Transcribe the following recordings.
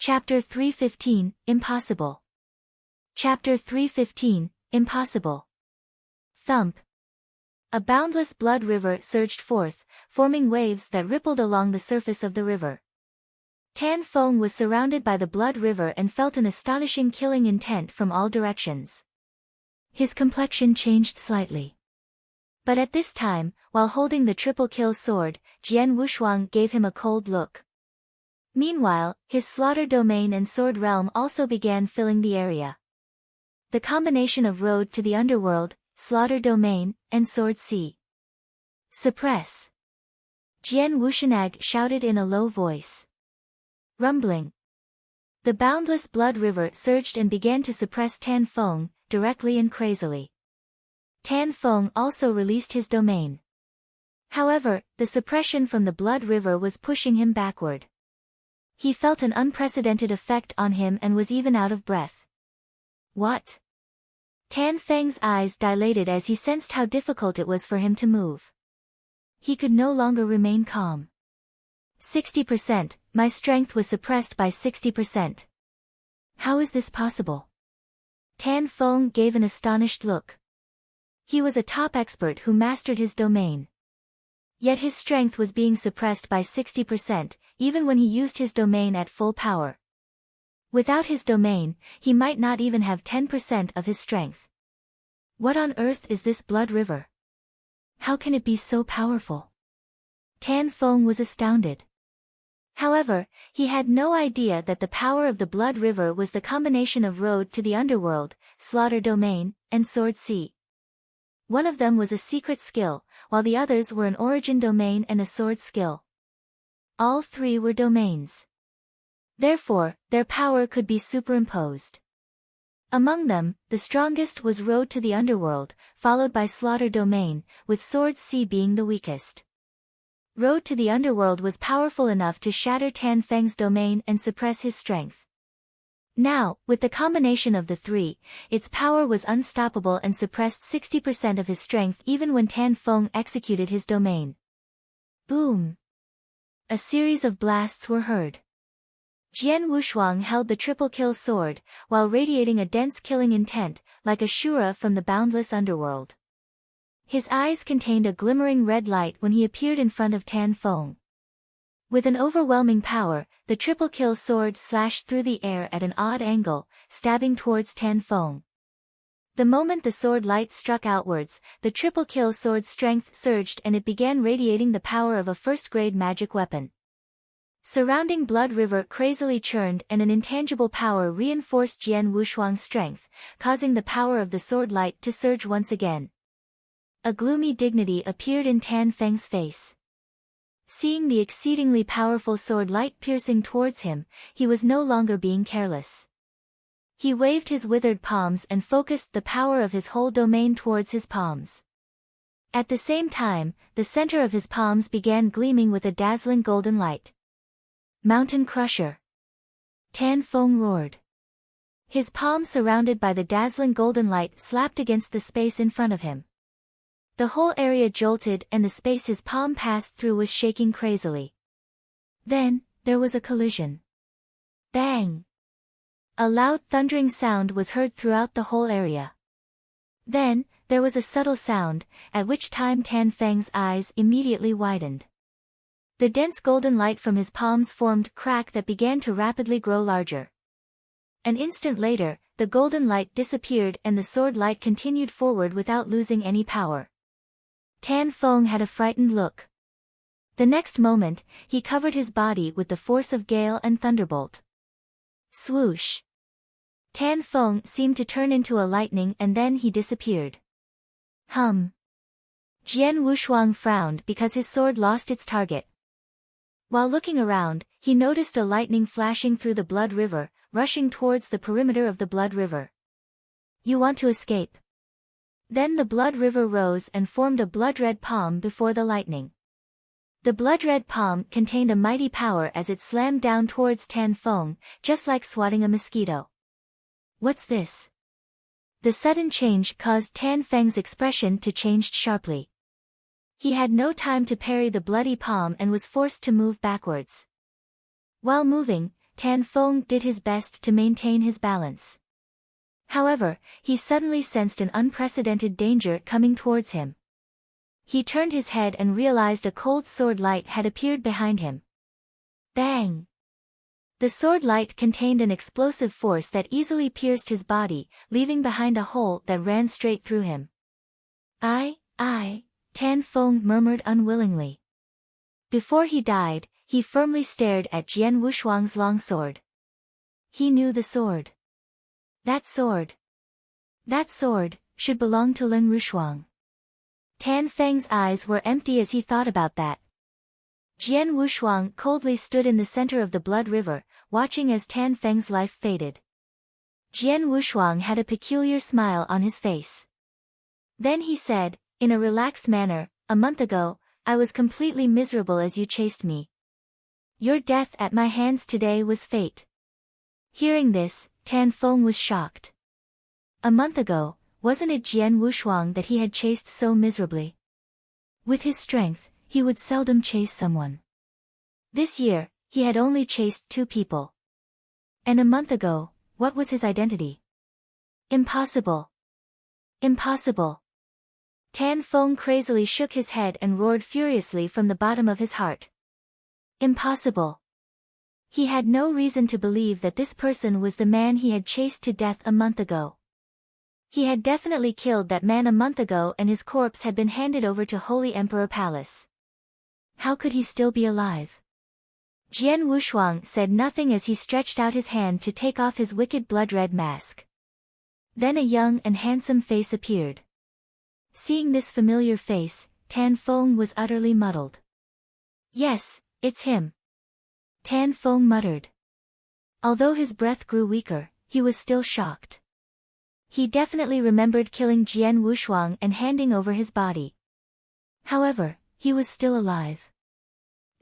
Chapter 315, Impossible. Chapter 315, Impossible. Thump. A boundless blood river surged forth, forming waves that rippled along the surface of the river. Tan Feng was surrounded by the blood river and felt an astonishing killing intent from all directions. His complexion changed slightly. But at this time, while holding the triple kill sword, Jian Wushuang gave him a cold look. Meanwhile, his slaughter domain and sword realm also began filling the area. The combination of road to the underworld, slaughter domain, and sword sea. Suppress. Jian Wushanag shouted in a low voice. Rumbling. The boundless blood river surged and began to suppress Tan Feng, directly and crazily. Tan Feng also released his domain. However, the suppression from the blood river was pushing him backward. He felt an unprecedented effect on him and was even out of breath. What? Tan Feng's eyes dilated as he sensed how difficult it was for him to move. He could no longer remain calm. 60%, my strength was suppressed by 60%. How is this possible? Tan Feng gave an astonished look. He was a top expert who mastered his domain. Yet his strength was being suppressed by 60%, even when he used his domain at full power. Without his domain, he might not even have 10% of his strength. What on earth is this blood river? How can it be so powerful? Tan Feng was astounded. However, he had no idea that the power of the blood river was the combination of road to the underworld, slaughter domain, and sword sea. One of them was a secret skill, while the others were an origin domain and a sword skill. All three were domains. Therefore, their power could be superimposed. Among them, the strongest was road to the underworld, followed by slaughter domain, with sword sea being the weakest. Road to the underworld was powerful enough to shatter Tan Feng's domain and suppress his strength. Now, with the combination of the three, its power was unstoppable and suppressed 60% of his strength even when Tan Feng executed his domain. Boom! A series of blasts were heard. Jian Wushuang held the triple kill sword, while radiating a dense killing intent, like a Shura from the boundless underworld. His eyes contained a glimmering red light when he appeared in front of Tan Feng. With an overwhelming power, the triple kill sword slashed through the air at an odd angle, stabbing towards Tan Feng. The moment the sword light struck outwards, the triple kill sword's strength surged and it began radiating the power of a first-grade magic weapon. Surrounding blood river crazily churned and an intangible power reinforced Jian Wushuang's strength, causing the power of the sword light to surge once again. A gloomy dignity appeared in Tan Feng's face. Seeing the exceedingly powerful sword light piercing towards him, he was no longer being careless. He waved his withered palms and focused the power of his whole domain towards his palms. At the same time, the center of his palms began gleaming with a dazzling golden light. Mountain Crusher! Tan Feng roared. His palms surrounded by the dazzling golden light slapped against the space in front of him. The whole area jolted and the space his palm passed through was shaking crazily. Then, there was a collision. Bang! A loud thundering sound was heard throughout the whole area. Then, there was a subtle sound, at which time Tan Feng's eyes immediately widened. The dense golden light from his palms formed a crack that began to rapidly grow larger. An instant later, the golden light disappeared and the sword light continued forward without losing any power. Tan Feng had a frightened look. The next moment, he covered his body with the force of Gale and Thunderbolt. Swoosh! Tan Feng seemed to turn into a lightning and then he disappeared. Jian Wushuang frowned because his sword lost its target. While looking around, he noticed a lightning flashing through the blood river, rushing towards the perimeter of the blood river. You want to escape? Then the blood river rose and formed a blood-red palm before the lightning. The blood-red palm contained a mighty power as it slammed down towards Tan Feng, just like swatting a mosquito. What's this? The sudden change caused Tan Feng's expression to change sharply. He had no time to parry the bloody palm and was forced to move backwards. While moving, Tan Feng did his best to maintain his balance. However, he suddenly sensed an unprecedented danger coming towards him. He turned his head and realized a cold sword light had appeared behind him. Bang! The sword light contained an explosive force that easily pierced his body, leaving behind a hole that ran straight through him. Tan Feng murmured unwillingly. Before he died, he firmly stared at Jian Wushuang's longsword. He knew the sword. That sword should belong to Lin Rushuang. Tan Feng's eyes were empty as he thought about that. Jian Wushuang coldly stood in the center of the blood river, watching as Tan Feng's life faded. Jian Wushuang had a peculiar smile on his face. Then he said, in a relaxed manner, "A month ago, I was completely miserable as you chased me. Your death at my hands today was fate." Hearing this, Tan Feng was shocked. A month ago, wasn't it Jian Wushuang that he had chased so miserably? With his strength, he would seldom chase someone. This year, he had only chased 2 people. And a month ago, what was his identity? Impossible. Impossible. Tan Feng crazily shook his head and roared furiously from the bottom of his heart. Impossible. He had no reason to believe that this person was the man he had chased to death a month ago. He had definitely killed that man a month ago and his corpse had been handed over to Holy Emperor Palace. How could he still be alive? Jian Wushuang said nothing as he stretched out his hand to take off his wicked blood-red mask. Then a young and handsome face appeared. Seeing this familiar face, Tan Feng was utterly muddled. "Yes, it's him," Tan Feng muttered. Although his breath grew weaker, he was still shocked. He definitely remembered killing Jian Wushuang and handing over his body. However, he was still alive.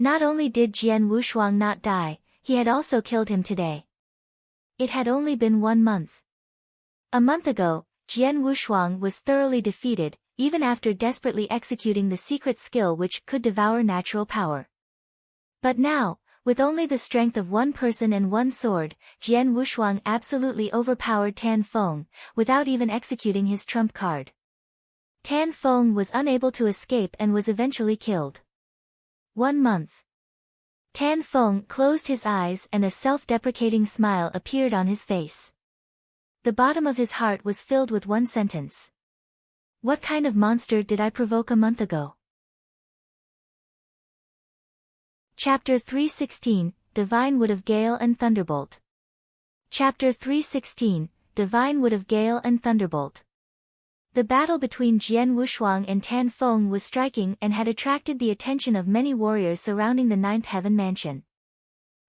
Not only did Jian Wushuang not die, he had also killed him today. It had only been 1 month. A month ago, Jian Wushuang was thoroughly defeated, even after desperately executing the secret skill which could devour natural power. But now, with only the strength of 1 person and 1 sword, Jian Wushuang absolutely overpowered Tan Feng, without even executing his trump card. Tan Feng was unable to escape and was eventually killed. 1 month. Tan Feng closed his eyes and a self-deprecating smile appeared on his face. The bottom of his heart was filled with one sentence. What kind of monster did I provoke a month ago? Chapter 316, Divine Wood of Gale and Thunderbolt. Chapter 316, Divine Wood of Gale and Thunderbolt. The battle between Jian Wushuang and Tan Feng was striking and had attracted the attention of many warriors surrounding the 9th Heaven Mansion.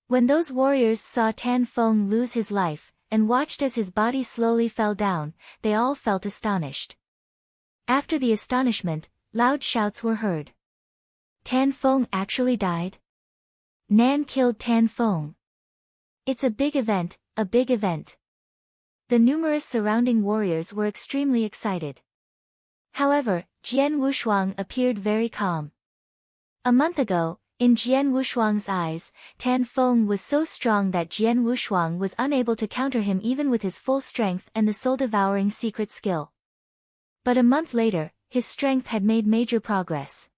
When those warriors saw Tan Feng lose his life, and watched as his body slowly fell down, they all felt astonished. After the astonishment, loud shouts were heard. Tan Feng actually died? Nan killed Tan Feng. It's a big event, a big event. The numerous surrounding warriors were extremely excited. However, Jian Wushuang appeared very calm. A month ago, in Jian Wushuang's eyes, Tan Feng was so strong that Jian Wushuang was unable to counter him even with his full strength and the soul-devouring secret skill. But a month later, his strength had made major progress.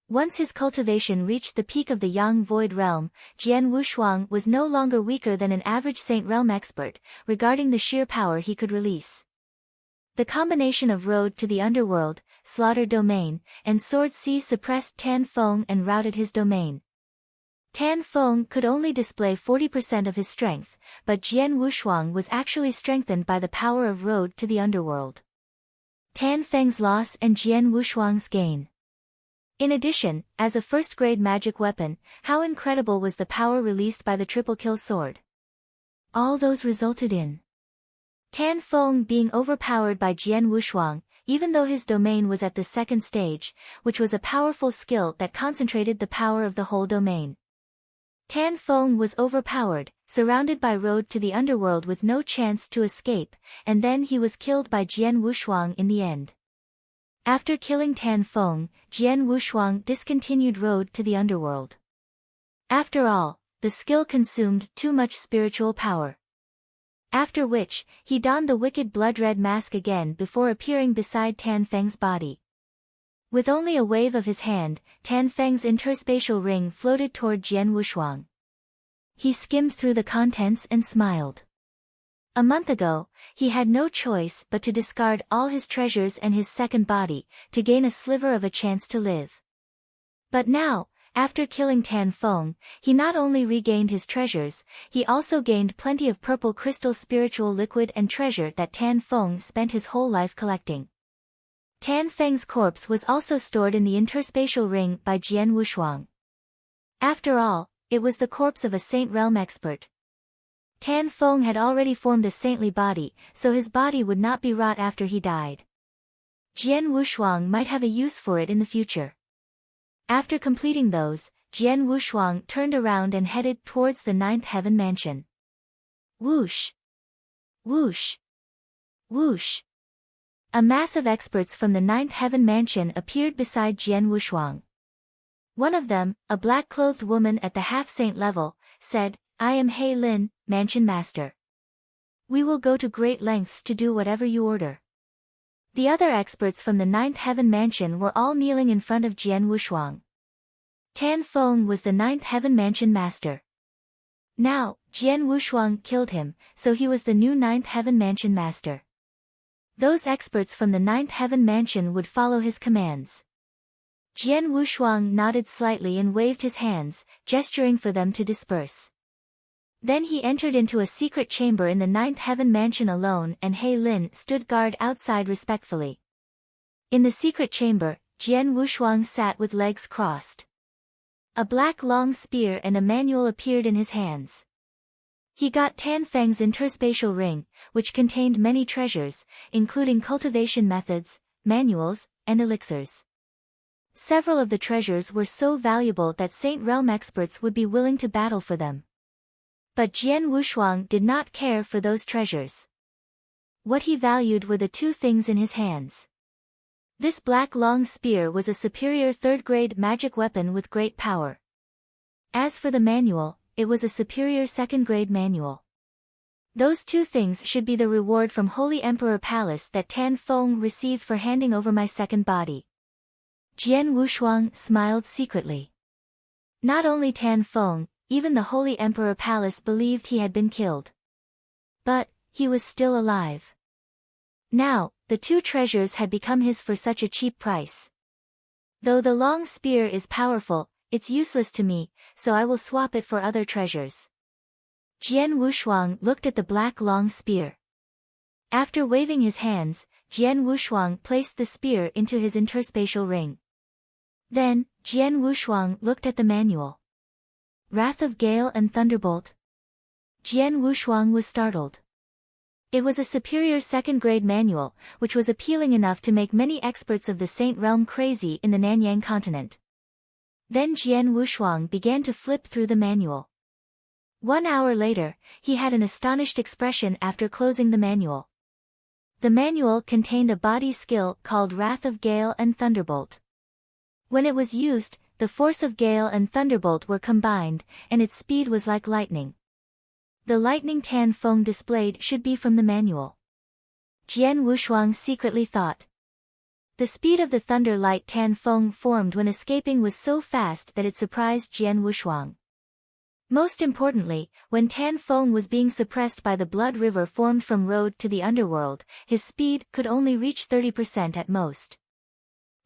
Once his cultivation reached the peak of the Yang Void Realm, Jian Wushuang was no longer weaker than an average Saint Realm expert, regarding the sheer power he could release. The combination of Road to the Underworld, Slaughter Domain, and Sword Sea suppressed Tan Feng and routed his domain. Tan Feng could only display 40% of his strength, but Jian Wushuang was actually strengthened by the power of Road to the Underworld. Tan Feng's loss and Jian Wushuang's gain. In addition, as a first-grade magic weapon, how incredible was the power released by the triple kill sword. All those resulted in Tan Feng being overpowered by Jian Wushuang, even though his domain was at the 2nd stage, which was a powerful skill that concentrated the power of the whole domain. Tan Feng was overpowered, surrounded by Road to the Underworld with no chance to escape, and then he was killed by Jian Wushuang in the end. After killing Tan Feng, Jian Wushuang discontinued Road to the Underworld. After all, the skill consumed too much spiritual power. After which, he donned the wicked blood-red mask again before appearing beside Tan Feng's body. With only a wave of his hand, Tan Feng's interspatial ring floated toward Jian Wushuang. He skimmed through the contents and smiled. A month ago, he had no choice but to discard all his treasures and his second body, to gain a sliver of a chance to live. But now, after killing Tan Feng, he not only regained his treasures, he also gained plenty of purple crystal spiritual liquid and treasure that Tan Feng spent his whole life collecting. Tan Feng's corpse was also stored in the interspatial ring by Jian Wushuang. After all, it was the corpse of a Saint Realm expert. Tan Feng had already formed a saintly body, so his body would not be rot after he died. Jian Wushuang might have a use for it in the future. After completing those, Jian Wushuang turned around and headed towards the ninth heaven mansion. Whoosh! Whoosh! Whoosh! A mass of experts from the ninth heaven mansion appeared beside Jian Wushuang. One of them, a black-clothed woman at the half-saint level, said, "I am Hyaline, Mansion Master. We will go to great lengths to do whatever you order." The other experts from the ninth heaven mansion were all kneeling in front of Jian Wushuang. Tan Feng was the ninth heaven mansion master. Now, Jian Wushuang killed him, so he was the new ninth heaven mansion master. Those experts from the ninth heaven mansion would follow his commands. Jian Wushuang nodded slightly and waved his hands, gesturing for them to disperse. Then he entered into a secret chamber in the ninth heaven mansion alone, and Hyaline stood guard outside respectfully. In the secret chamber, Jian Wushuang sat with legs crossed. A black long spear and a manual appeared in his hands. He got Tan Feng's interspatial ring, which contained many treasures, including cultivation methods, manuals, and elixirs. Several of the treasures were so valuable that Saint Realm experts would be willing to battle for them. But Jian Wushuang did not care for those treasures. What he valued were the two things in his hands. This black long spear was a superior third-grade magic weapon with great power. As for the manual, it was a superior second-grade manual. Those two things should be the reward from Holy Emperor Palace that Tan Feng received for handing over my second body. Jian Wushuang smiled secretly. Not only Tan Feng, even the Holy Emperor Palace believed he had been killed. But, he was still alive. Now, the two treasures had become his for such a cheap price. Though the long spear is powerful, it's useless to me, so I will swap it for other treasures. Jian Wushuang looked at the black long spear. After waving his hands, Jian Wushuang placed the spear into his interspatial ring. Then, Jian Wushuang looked at the manual. Wrath of Gale and Thunderbolt. Jian Wushuang was startled. It was a superior second-grade manual, which was appealing enough to make many experts of the Saint Realm crazy in the Nanyang continent. Then Jian Wushuang began to flip through the manual. 1 hour later, he had an astonished expression after closing the manual. The manual contained a body skill called Wrath of Gale and Thunderbolt. When it was used, the force of Gale and Thunderbolt were combined, and its speed was like lightning. The lightning Tan Feng displayed should be from the manual. Jian Wushuang secretly thought. The speed of the thunder light Tan Feng formed when escaping was so fast that it surprised Jian Wushuang. Most importantly, when Tan Feng was being suppressed by the blood river formed from road to the underworld, his speed could only reach 30% at most.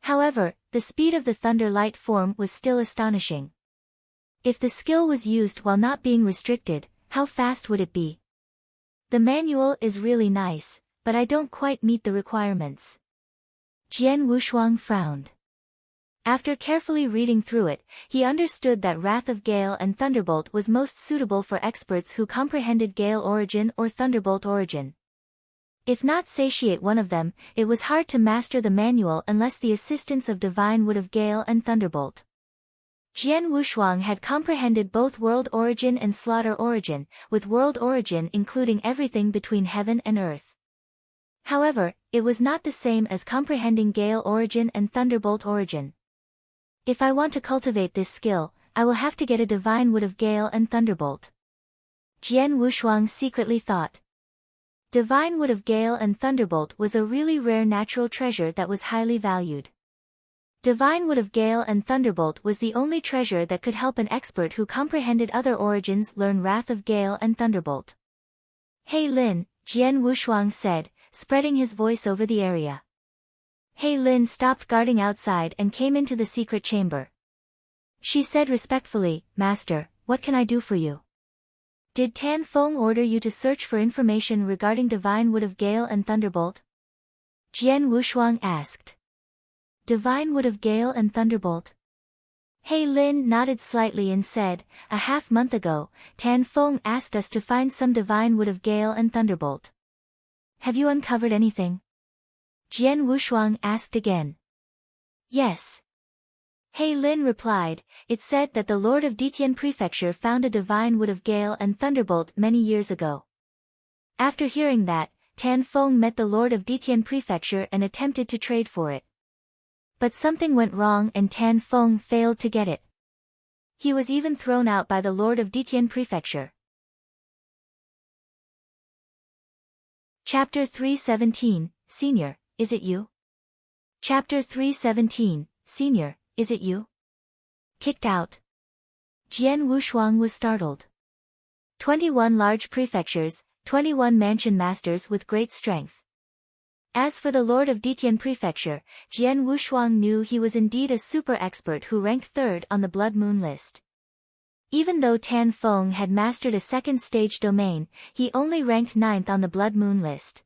However, the speed of the thunder light form was still astonishing. If the skill was used while not being restricted, how fast would it be? The manual is really nice, but I don't quite meet the requirements. Jian Wushuang frowned. After carefully reading through it, he understood that Wrath of Gale and Thunderbolt was most suitable for experts who comprehended Gale origin or Thunderbolt origin. If not satiate one of them, it was hard to master the manual unless the assistance of divine wood of Gale and Thunderbolt. Jian Wushuang had comprehended both world origin and slaughter origin, with world origin including everything between heaven and earth. However, it was not the same as comprehending Gale origin and Thunderbolt origin. If I want to cultivate this skill, I will have to get a divine wood of Gale and Thunderbolt. Jian Wushuang secretly thought. Divine wood of Gale and Thunderbolt was a really rare natural treasure that was highly valued. Divine wood of Gale and Thunderbolt was the only treasure that could help an expert who comprehended other origins learn Wrath of Gale and Thunderbolt. Hyaline, Jian Wushuang said, spreading his voice over the area. Hyaline stopped guarding outside and came into the secret chamber. She said respectfully, Master, what can I do for you? Did Tan Feng order you to search for information regarding Divine Wood of Gale and Thunderbolt? Jian Wushuang asked. Divine Wood of Gale and Thunderbolt? Hyaline nodded slightly and said, a half-month ago, Tan Feng asked us to find some Divine Wood of Gale and Thunderbolt. Have you uncovered anything? Jian Wushuang asked again. Yes. Hyaline replied, it said that the Lord of Ditian Prefecture found a Divine Wood of Gale and Thunderbolt many years ago. After hearing that, Tan Feng met the Lord of Ditian Prefecture and attempted to trade for it. But something went wrong and Tan Feng failed to get it. He was even thrown out by the Lord of Ditian Prefecture. Chapter 317, Senior, is it you? Chapter 317, Senior, is it you? Kicked out. Jian Wushuang was startled. 21 large prefectures, 21 mansion masters with great strength. As for the Lord of Ditian Prefecture, Jian Wushuang knew he was indeed a super expert who ranked third on the Blood Moon list. Even though Tan Feng had mastered a second stage domain, he only ranked 9th on the Blood Moon list.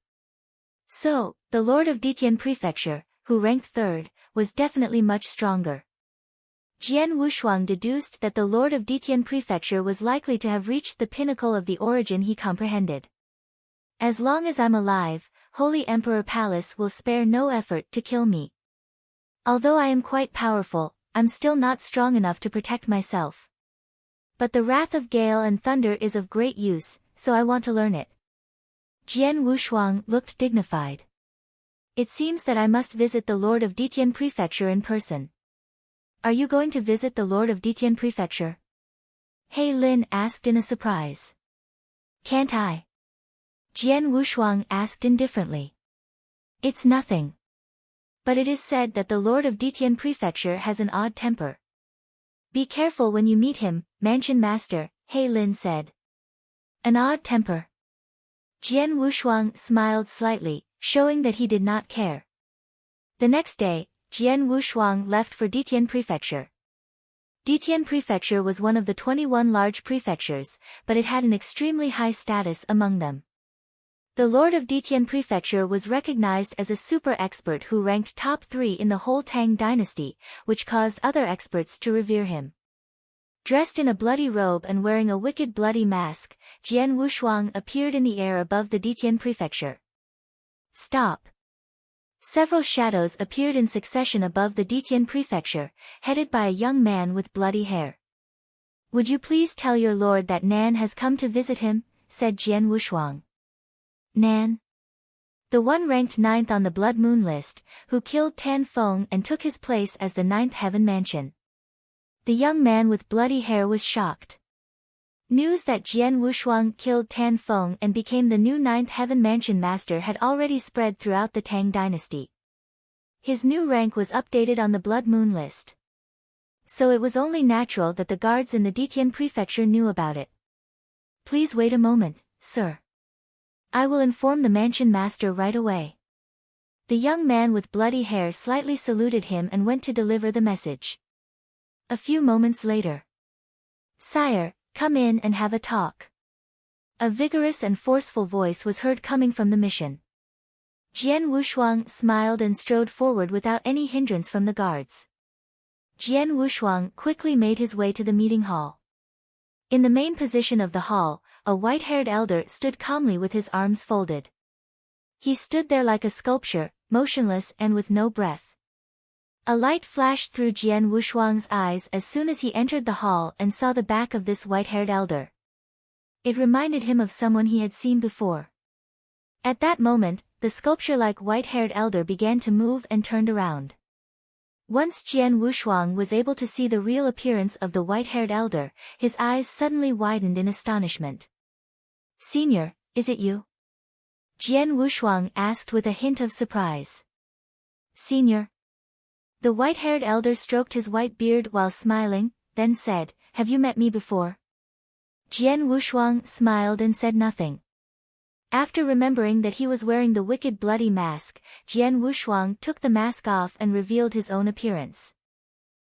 So, the Lord of Ditian Prefecture, who ranked third, was definitely much stronger. Jian Wushuang deduced that the Lord of Ditian Prefecture was likely to have reached the pinnacle of the origin he comprehended. As long as I'm alive, Holy Emperor Palace will spare no effort to kill me. Although I am quite powerful, I'm still not strong enough to protect myself. But the Wrath of Gale and Thunder is of great use, so I want to learn it. Jian Wushuang looked dignified. It seems that I must visit the Lord of Ditian Prefecture in person. Are you going to visit the Lord of Ditian Prefecture? Hyaline asked in a surprise. Can't I? Jian Wushuang asked indifferently. It's nothing. But it is said that the Lord of Ditian Prefecture has an odd temper. Be careful when you meet him, Mansion Master, Hyaline said. An odd temper. Jian Wushuang smiled slightly, showing that he did not care. The next day, Jian Wushuang left for Ditian Prefecture. Ditian Prefecture was one of the 21 large prefectures, but it had an extremely high status among them. The Lord of Ditian Prefecture was recognized as a super expert who ranked top 3 in the whole Tang dynasty, which caused other experts to revere him. Dressed in a bloody robe and wearing a wicked bloody mask, Jian Wushuang appeared in the air above the Ditian Prefecture. Stop! Several shadows appeared in succession above the Ditian Prefecture, headed by a young man with bloody hair. Would you please tell your lord that Nan has come to visit him, said Jian Wushuang. Nan? The one ranked 9th on the Blood Moon list, who killed Tan Feng and took his place as the 9th Heaven Mansion. The young man with bloody hair was shocked. News that Jian Wushuang killed Tan Feng and became the new 9th Heaven Mansion Master had already spread throughout the Tang dynasty. His new rank was updated on the Blood Moon list. So it was only natural that the guards in the Ditian Prefecture knew about it. Please wait a moment, sir. I will inform the Mansion Master right away. The young man with bloody hair slightly saluted him and went to deliver the message. A few moments later. Sire, come in and have a talk. A vigorous and forceful voice was heard coming from the mission. Jian Wushuang smiled and strode forward without any hindrance from the guards. Jian Wushuang quickly made his way to the meeting hall. In the main position of the hall, a white-haired elder stood calmly with his arms folded. He stood there like a sculpture, motionless and with no breath. A light flashed through Jian Wushuang's eyes as soon as he entered the hall and saw the back of this white-haired elder. It reminded him of someone he had seen before. At that moment, the sculpture-like white-haired elder began to move and turned around. Once Jian Wushuang was able to see the real appearance of the white-haired elder, his eyes suddenly widened in astonishment. "Senior, is it you?" Jian Wushuang asked with a hint of surprise. "Senior?" The white-haired elder stroked his white beard while smiling, then said, "Have you met me before?" Jian Wushuang smiled and said nothing. After remembering that he was wearing the wicked bloody mask, Jian Wushuang took the mask off and revealed his own appearance.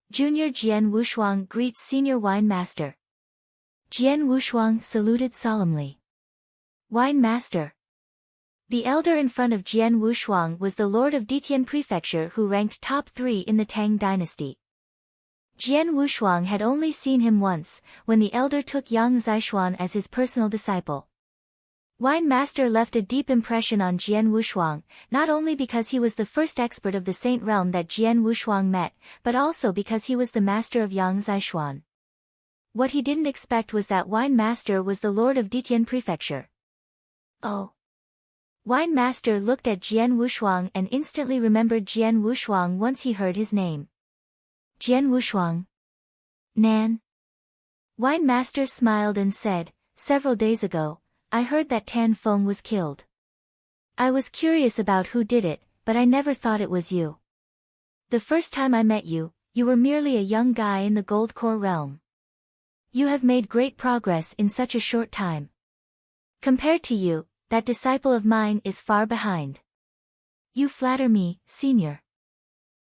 Junior Jian Wushuang greets Senior Wine Master. Jian Wushuang saluted solemnly. "Wine Master." The elder in front of Jian Wushuang was the lord of Ditian Prefecture who ranked top 3 in the Tang dynasty. Jian Wushuang had only seen him once, when the elder took Yang Zishuan as his personal disciple. Wine Master left a deep impression on Jian Wushuang, not only because he was the first expert of the Saint Realm that Jian Wushuang met, but also because he was the master of Yang Zishuan. What he didn't expect was that Wine Master was the lord of Ditian Prefecture. "Oh." Wine Master looked at Jian Wushuang and instantly remembered Jian Wushuang once he heard his name. "Jian Wushuang." "Nan." Wine Master smiled and said, "Several days ago, I heard that Tan Feng was killed. I was curious about who did it, but I never thought it was you. The first time I met you, you were merely a young guy in the Gold Core realm. You have made great progress in such a short time. Compared to you, that disciple of mine is far behind. You flatter me, Senior."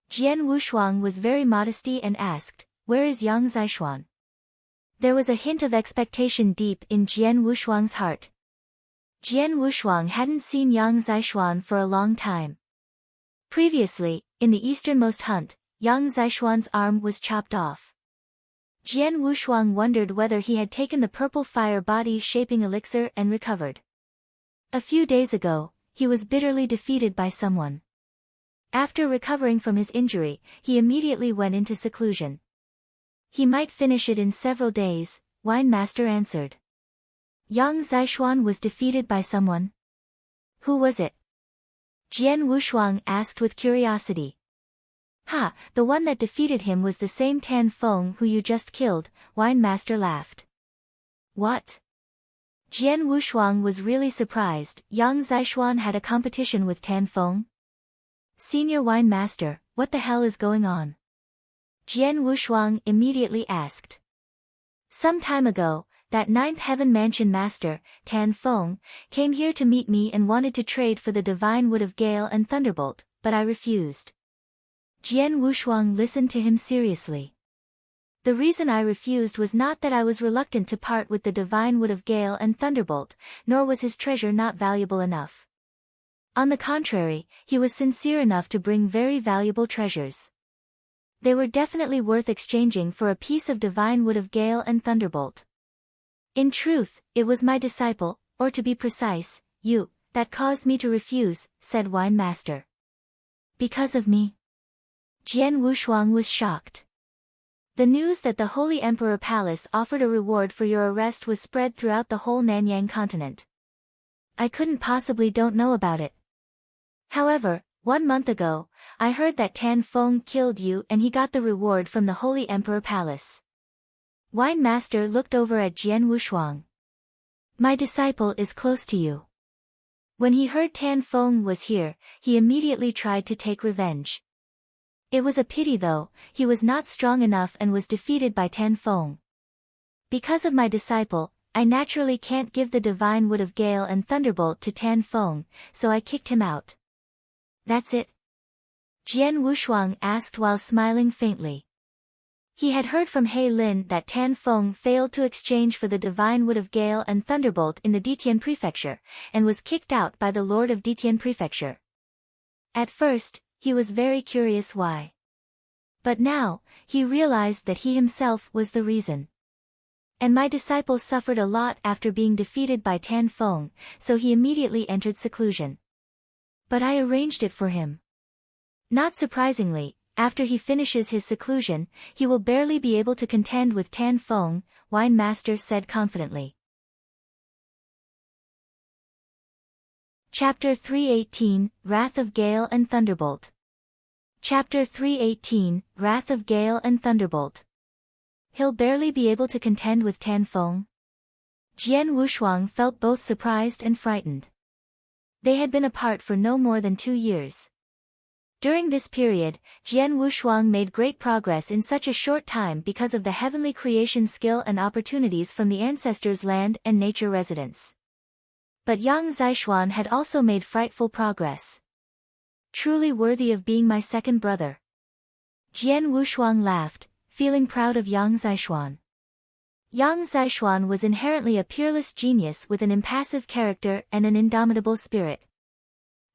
Jian Wushuang was very modesty and asked, "Where is Yang Zishuan?" There was a hint of expectation deep in Jian Wushuang's heart. Jian Wushuang hadn't seen Yang Zishuan for a long time. Previously, in the easternmost hunt, Yang Zishuan's arm was chopped off. Jian Wushuang wondered whether he had taken the purple fire body shaping elixir and recovered. A few days ago, he was bitterly defeated by someone. After recovering from his injury, he immediately went into seclusion. He might finish it in several days, Wine Master answered. Yang Zishuan was defeated by someone? Who was it? Jian Wushuang asked with curiosity. "Ha, the one that defeated him was the same Tan Feng who you just killed," Wine Master laughed. "What?" Jian Wushuang was really surprised. Yang Zishuan had a competition with Tan Feng? "Senior Wine Master, what the hell is going on?" Jian Wushuang immediately asked. "Some time ago, that 9th Heaven Mansion Master, Tan Feng, came here to meet me and wanted to trade for the divine wood of Gale and Thunderbolt, but I refused." Jian Wushuang listened to him seriously. "The reason I refused was not that I was reluctant to part with the divine wood of Gale and Thunderbolt, nor was his treasure not valuable enough. On the contrary, he was sincere enough to bring very valuable treasures. They were definitely worth exchanging for a piece of divine wood of Gale and Thunderbolt. In truth, it was my disciple, or to be precise, you, that caused me to refuse," said Wine Master. "Because of me?" Jian Wushuang was shocked. The news that the Holy Emperor Palace offered a reward for your arrest was spread throughout the whole Nanyang continent. I couldn't possibly don't know about it. However, 1 month ago, I heard that Tan Feng killed you and he got the reward from the Holy Emperor Palace. Wine Master looked over at Jian Wushuang. "My disciple is close to you." When he heard Tan Feng was here, he immediately tried to take revenge. It was a pity though, he was not strong enough and was defeated by Tan Feng. "Because of my disciple, I naturally can't give the divine wood of Gale and Thunderbolt to Tan Feng, so I kicked him out." "That's it?" Jian Wushuang asked while smiling faintly. He had heard from Hyaline that Tan Feng failed to exchange for the divine wood of Gale and Thunderbolt in the Ditian Prefecture, and was kicked out by the Lord of Ditian Prefecture. At first, he was very curious why. But now, he realized that he himself was the reason. "And my disciple suffered a lot after being defeated by Tan Feng, so he immediately entered seclusion. But I arranged it for him. Not surprisingly, after he finishes his seclusion, he will barely be able to contend with Tan Feng," Wine Master said confidently. Chapter 318, Wrath of Gale and Thunderbolt. Chapter 318, Wrath of Gale and Thunderbolt. He'll barely be able to contend with Tan Feng. Jian Wushuang felt both surprised and frightened. They had been apart for no more than 2 years. During this period, Jian Wushuang made great progress in such a short time because of the heavenly creation skill and opportunities from the ancestors' land and nature residence. But Yang Zishuan had also made frightful progress. Truly worthy of being my second brother. Jian Wushuang laughed, feeling proud of Yang Zishuan. Yang Zishuan was inherently a peerless genius with an impassive character and an indomitable spirit.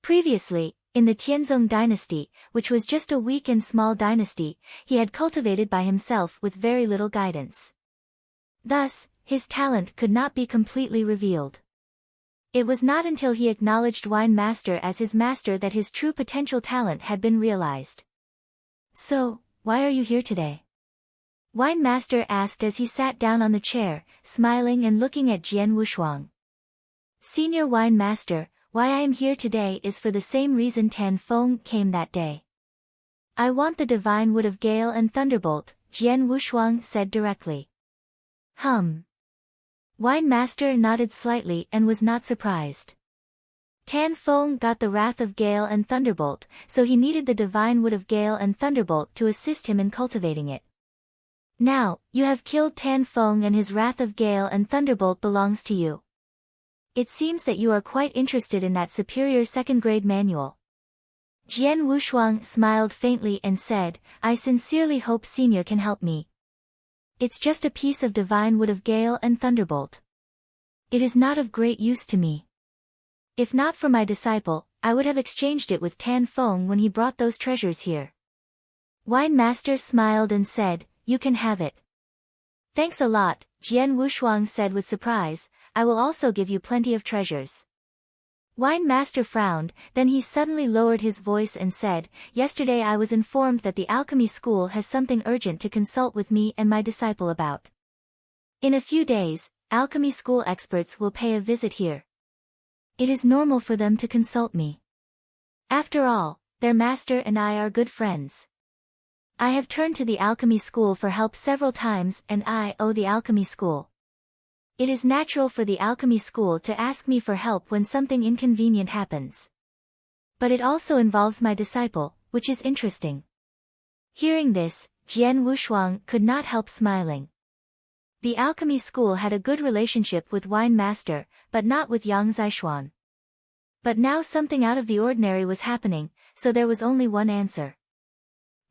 Previously, in the Tianzong dynasty, which was just a weak and small dynasty, he had cultivated by himself with very little guidance. Thus, his talent could not be completely revealed. It was not until he acknowledged Wine Master as his master that his true potential talent had been realized. So, why are you here today? Wine Master asked as he sat down on the chair, smiling and looking at Jian Wushuang. Senior Wine Master, why I am here today is for the same reason Tan Feng came that day. I want the divine wood of Gale and Thunderbolt, Jian Wushuang said directly. Wine Master nodded slightly and was not surprised. Tan Feng got the wrath of Gale and Thunderbolt, so he needed the divine wood of Gale and Thunderbolt to assist him in cultivating it. Now, you have killed Tan Feng and his wrath of Gale and Thunderbolt belongs to you. It seems that you are quite interested in that superior second-grade manual. Jian Wushuang smiled faintly and said, I sincerely hope Senior can help me. It's just a piece of divine wood of Gale and Thunderbolt. It is not of great use to me. If not for my disciple, I would have exchanged it with Tan Feng when he brought those treasures here. Wine Master smiled and said, you can have it. Thanks a lot, Jian Wushuang said with surprise, I will also give you plenty of treasures. Wine Master frowned, then he suddenly lowered his voice and said, yesterday I was informed that the alchemy school has something urgent to consult with me and my disciple about. In a few days, alchemy school experts will pay a visit here. It is normal for them to consult me. After all, their master and I are good friends. I have turned to the alchemy school for help several times and I owe the alchemy school. It is natural for the alchemy school to ask me for help when something inconvenient happens. But it also involves my disciple, which is interesting. Hearing this, Jian Wushuang could not help smiling. The alchemy school had a good relationship with Wine Master, but not with Yang Zishuan. But now something out of the ordinary was happening, so there was only one answer.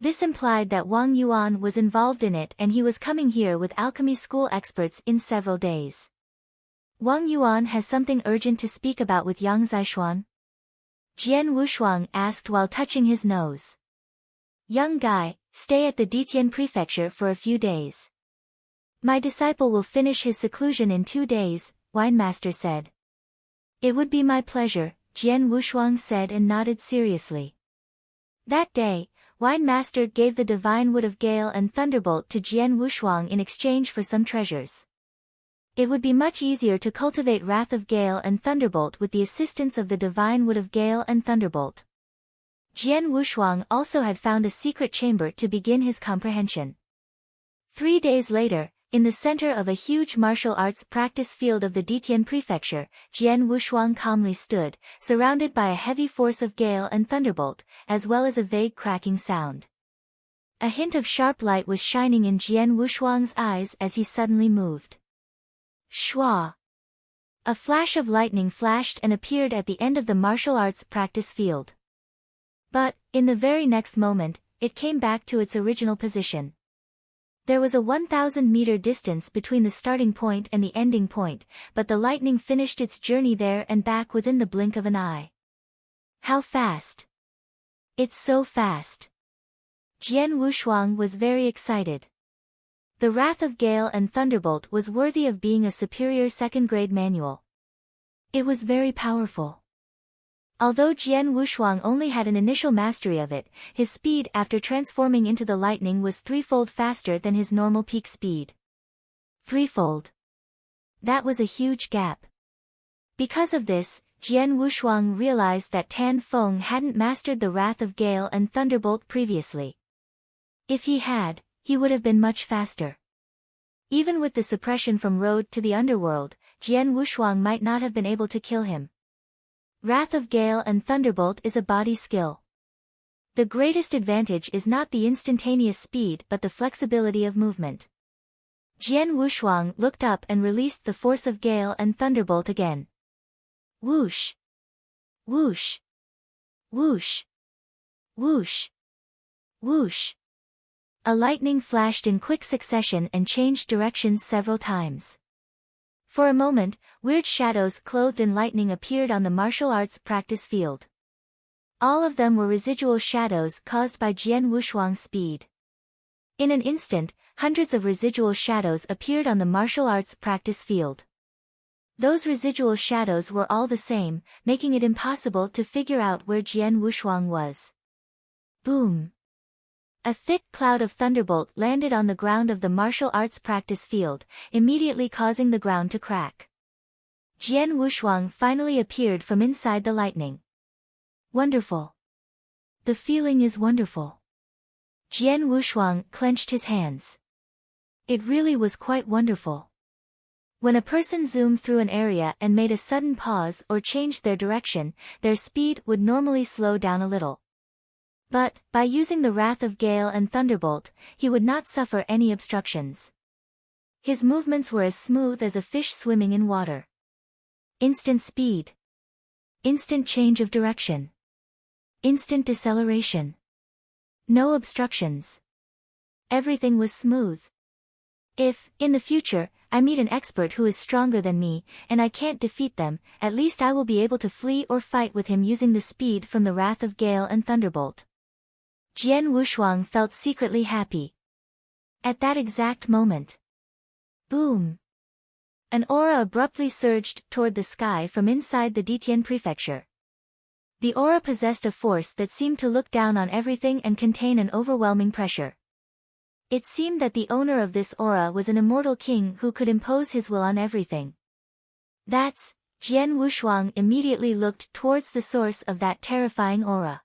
This implied that Wang Yuan was involved in it and he was coming here with alchemy school experts in several days. Wang Yuan has something urgent to speak about with Yang Zishuan? Jian Wushuang asked while touching his nose. Young guy, stay at the Ditian prefecture for a few days. My disciple will finish his seclusion in 2 days, Wine Master said. It would be my pleasure, Jian Wushuang said and nodded seriously. That day, Wine Master gave the divine wood of Gale and Thunderbolt to Jian Wushuang in exchange for some treasures. It would be much easier to cultivate Wrath of Gale and Thunderbolt with the assistance of the divine wood of Gale and Thunderbolt. Jian Wushuang also had found a secret chamber to begin his comprehension. 3 days later, in the center of a huge martial arts practice field of the Ditian prefecture, Jian Wushuang calmly stood, surrounded by a heavy force of Gale and Thunderbolt, as well as a vague cracking sound. A hint of sharp light was shining in Jian Wushuang's eyes as he suddenly moved. Shua! A flash of lightning flashed and appeared at the end of the martial arts practice field. But, in the very next moment, it came back to its original position. There was a 1,000-meter distance between the starting point and the ending point, but the lightning finished its journey there and back within the blink of an eye. How fast! It's so fast! Jian Wushuang was very excited. The Wrath of Gale and Thunderbolt was worthy of being a superior second-grade manual. It was very powerful. Although Jian Wushuang only had an initial mastery of it, his speed after transforming into the lightning was 3-fold faster than his normal peak speed. 3-fold. That was a huge gap. Because of this, Jian Wushuang realized that Tan Feng hadn't mastered the Wrath of Gale and Thunderbolt previously. If he had, he would have been much faster. Even with the suppression from road to the underworld, Jian Wushuang might not have been able to kill him. Wrath of Gale and Thunderbolt is a body skill. The greatest advantage is not the instantaneous speed but the flexibility of movement. Jian Wushuang looked up and released the force of Gale and Thunderbolt again. Whoosh! Whoosh! Whoosh! Whoosh! Whoosh! A lightning flashed in quick succession and changed directions several times. For a moment, weird shadows clothed in lightning appeared on the martial arts practice field. All of them were residual shadows caused by Jian Wushuang's speed. In an instant, hundreds of residual shadows appeared on the martial arts practice field. Those residual shadows were all the same, making it impossible to figure out where Jian Wushuang was. Boom! A thick cloud of thunderbolt landed on the ground of the martial arts practice field, immediately causing the ground to crack. Jian Wushuang finally appeared from inside the lightning. Wonderful. The feeling is wonderful. Jian Wushuang clenched his hands. It really was quite wonderful. When a person zoomed through an area and made a sudden pause or changed their direction, their speed would normally slow down a little. But, by using the Wrath of Gale and Thunderbolt, he would not suffer any obstructions. His movements were as smooth as a fish swimming in water. Instant speed. Instant change of direction. Instant deceleration. No obstructions. Everything was smooth. If, in the future, I meet an expert who is stronger than me, and I can't defeat them, at least I will be able to flee or fight with him using the speed from the Wrath of Gale and Thunderbolt. Jian Wushuang felt secretly happy. At that exact moment. Boom! An aura abruptly surged toward the sky from inside the Ditian prefecture. The aura possessed a force that seemed to look down on everything and contain an overwhelming pressure. It seemed that the owner of this aura was an immortal king who could impose his will on everything. That's, Jian Wushuang immediately looked towards the source of that terrifying aura.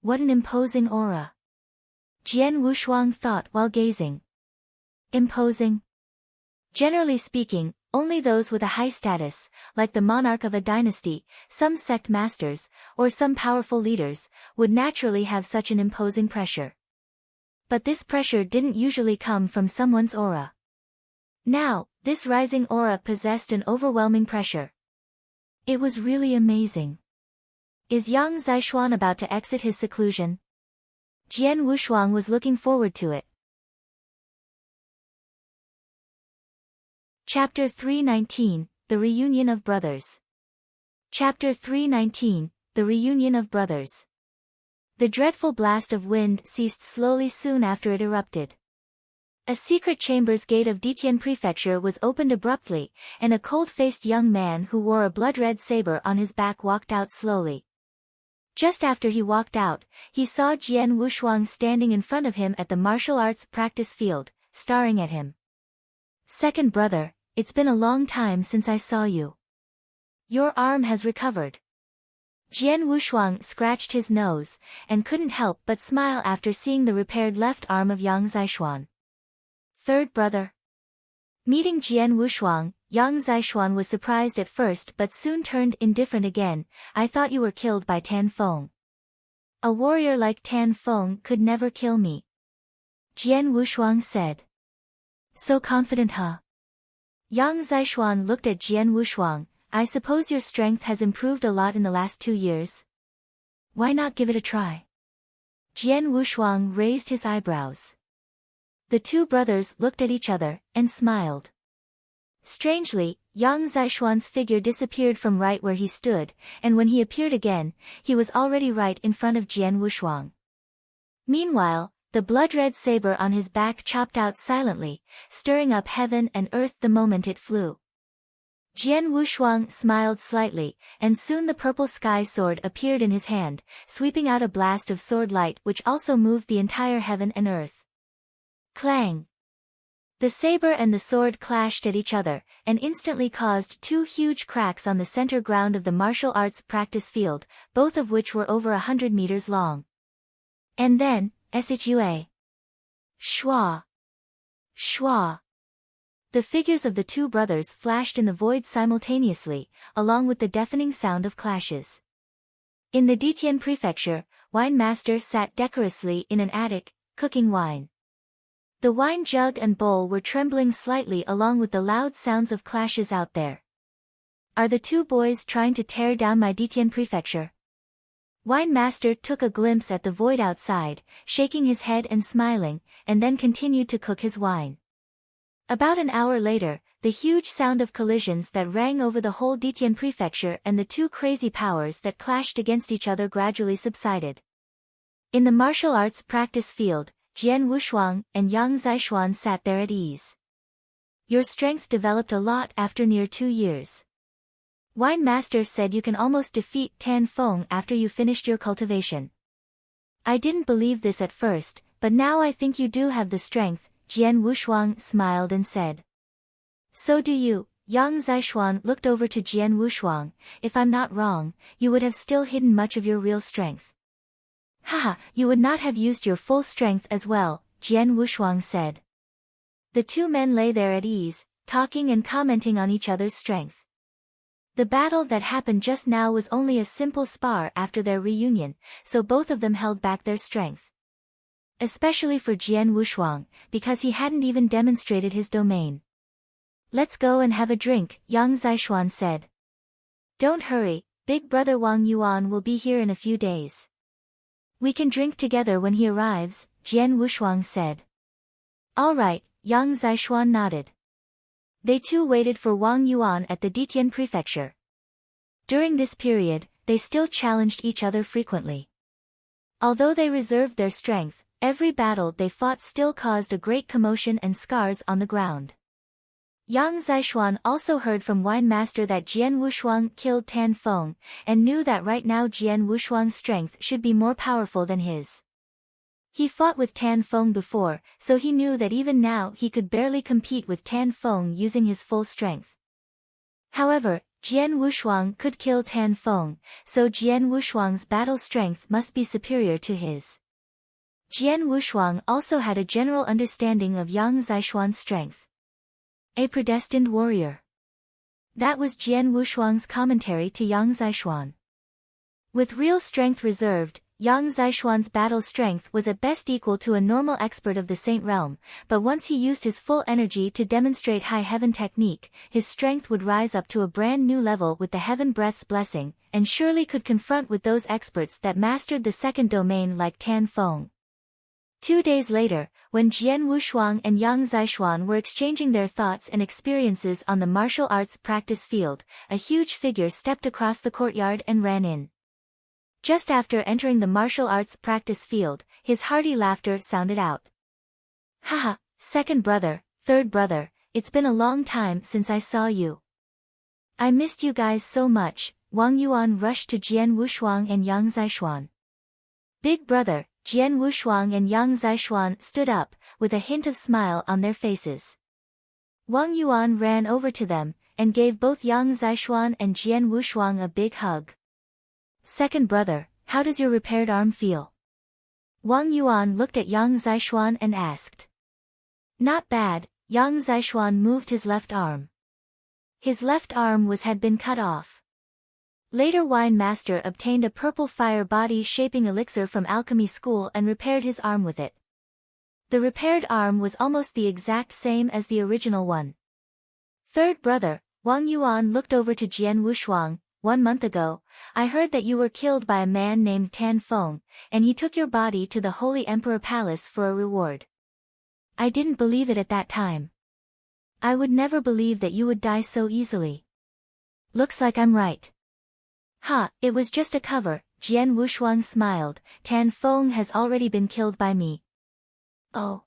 What an imposing aura. Jian Wushuang thought while gazing. Imposing? Generally speaking, only those with a high status, like the monarch of a dynasty, some sect masters, or some powerful leaders, would naturally have such an imposing pressure. But this pressure didn't usually come from someone's aura. Now, this rising aura possessed an overwhelming pressure. It was really amazing. Is Yang Zishuan about to exit his seclusion? Jian Wushuang was looking forward to it. Chapter 319, The Reunion of Brothers. Chapter 319, The Reunion of Brothers. The dreadful blast of wind ceased slowly soon after it erupted. A secret chamber's gate of Ditian Prefecture was opened abruptly, and a cold-faced young man who wore a blood-red saber on his back walked out slowly. Just after he walked out, he saw Jian Wushuang standing in front of him at the martial arts practice field, staring at him. Second brother, it's been a long time since I saw you. Your arm has recovered. Jian Wushuang scratched his nose, and couldn't help but smile after seeing the repaired left arm of Yang Zishuan. Third brother. Meeting Jian Wushuang, Yang Zishuan was surprised at first but soon turned indifferent again. I thought you were killed by Tan Feng. A warrior like Tan Feng could never kill me. Jian Wushuang said. So confident, huh? Yang Zishuan looked at Jian Wushuang. I suppose your strength has improved a lot in the last 2 years. Why not give it a try? Jian Wushuang raised his eyebrows. The two brothers looked at each other, and smiled. Strangely, Yang Zishuan's figure disappeared from right where he stood, and when he appeared again, he was already right in front of Jian Wushuang. Meanwhile, the blood-red saber on his back chopped out silently, stirring up heaven and earth the moment it flew. Jian Wushuang smiled slightly, and soon the purple sky sword appeared in his hand, sweeping out a blast of sword light which also moved the entire heaven and earth. Clang! The saber and the sword clashed at each other, and instantly caused two huge cracks on the center ground of the martial arts practice field, both of which were over 100 meters long. And then, shua. Schwa. Schwa. The figures of the two brothers flashed in the void simultaneously, along with the deafening sound of clashes. In the Ditian prefecture, Wine Master sat decorously in an attic, cooking wine. The wine jug and bowl were trembling slightly along with the loud sounds of clashes out there. Are the two boys trying to tear down my Ditian prefecture? Wine Master took a glimpse at the void outside, shaking his head and smiling, and then continued to cook his wine. About an hour later, the huge sound of collisions that rang over the whole Ditian prefecture and the two crazy powers that clashed against each other gradually subsided. In the martial arts practice field, Jian Wushuang and Yang Zishuan sat there at ease. Your strength developed a lot after near 2 years. Wine Master said you can almost defeat Tan Feng after you finished your cultivation. I didn't believe this at first, but now I think you do have the strength, Jian Wushuang smiled and said. So do you. Yang Zishuan looked over to Jian Wushuang. If I'm not wrong, you would have still hidden much of your real strength. Haha, you would not have used your full strength as well, Jian Wushuang said. The two men lay there at ease, talking and commenting on each other's strength. The battle that happened just now was only a simple spar after their reunion, so both of them held back their strength. Especially for Jian Wushuang, because he hadn't even demonstrated his domain. Let's go and have a drink, Yang Zishuan said. Don't hurry, big brother Wang Yuan will be here in a few days. We can drink together when he arrives, Jian Wushuang said. All right, Yang Zishuan nodded. They too waited for Wang Yuan at the Ditian prefecture. During this period, they still challenged each other frequently. Although they reserved their strength, every battle they fought still caused a great commotion and scars on the ground. Yang Zishuan also heard from Wine Master that Jian Wushuang killed Tan Feng, and knew that right now Jian Wushuang's strength should be more powerful than his. He fought with Tan Feng before, so he knew that even now he could barely compete with Tan Feng using his full strength. However, Jian Wushuang could kill Tan Feng, so Jian Wushuang's battle strength must be superior to his. Jian Wushuang also had a general understanding of Yang Zishuan's strength. A predestined warrior. That was Jian Wushuang's commentary to Yang Zishuan. With real strength reserved, Yang Zishuan's battle strength was at best equal to a normal expert of the Saint Realm, but once he used his full energy to demonstrate High Heaven technique, his strength would rise up to a brand new level with the Heaven Breath's blessing, and surely could confront with those experts that mastered the second domain like Tan Feng. 2 days later, when Jian Wushuang and Yang Zishuan were exchanging their thoughts and experiences on the martial arts practice field, a huge figure stepped across the courtyard and ran in. Just after entering the martial arts practice field, his hearty laughter sounded out. Haha, second brother, third brother, it's been a long time since I saw you. I missed you guys so much. Wang Yuan rushed to Jian Wushuang and Yang Zishuan. Big brother, Jian Wushuang and Yang Zishuan stood up, with a hint of smile on their faces. Wang Yuan ran over to them, and gave both Yang Zishuan and Jian Wushuang a big hug. Second brother, how does your repaired arm feel? Wang Yuan looked at Yang Zishuan and asked. Not bad, Yang Zishuan moved his left arm. His left arm had been cut off. Later Wine Master obtained a purple fire body shaping elixir from alchemy school and repaired his arm with it. The repaired arm was almost the exact same as the original one. Third brother, Wang Yuan looked over to Jian Wushuang. 1 month ago, I heard that you were killed by a man named Tan Feng, and he took your body to the Holy Emperor Palace for a reward. I didn't believe it at that time. I would never believe that you would die so easily. Looks like I'm right. Ha, it was just a cover, Jian Wushuang smiled. Tan Feng has already been killed by me. Oh.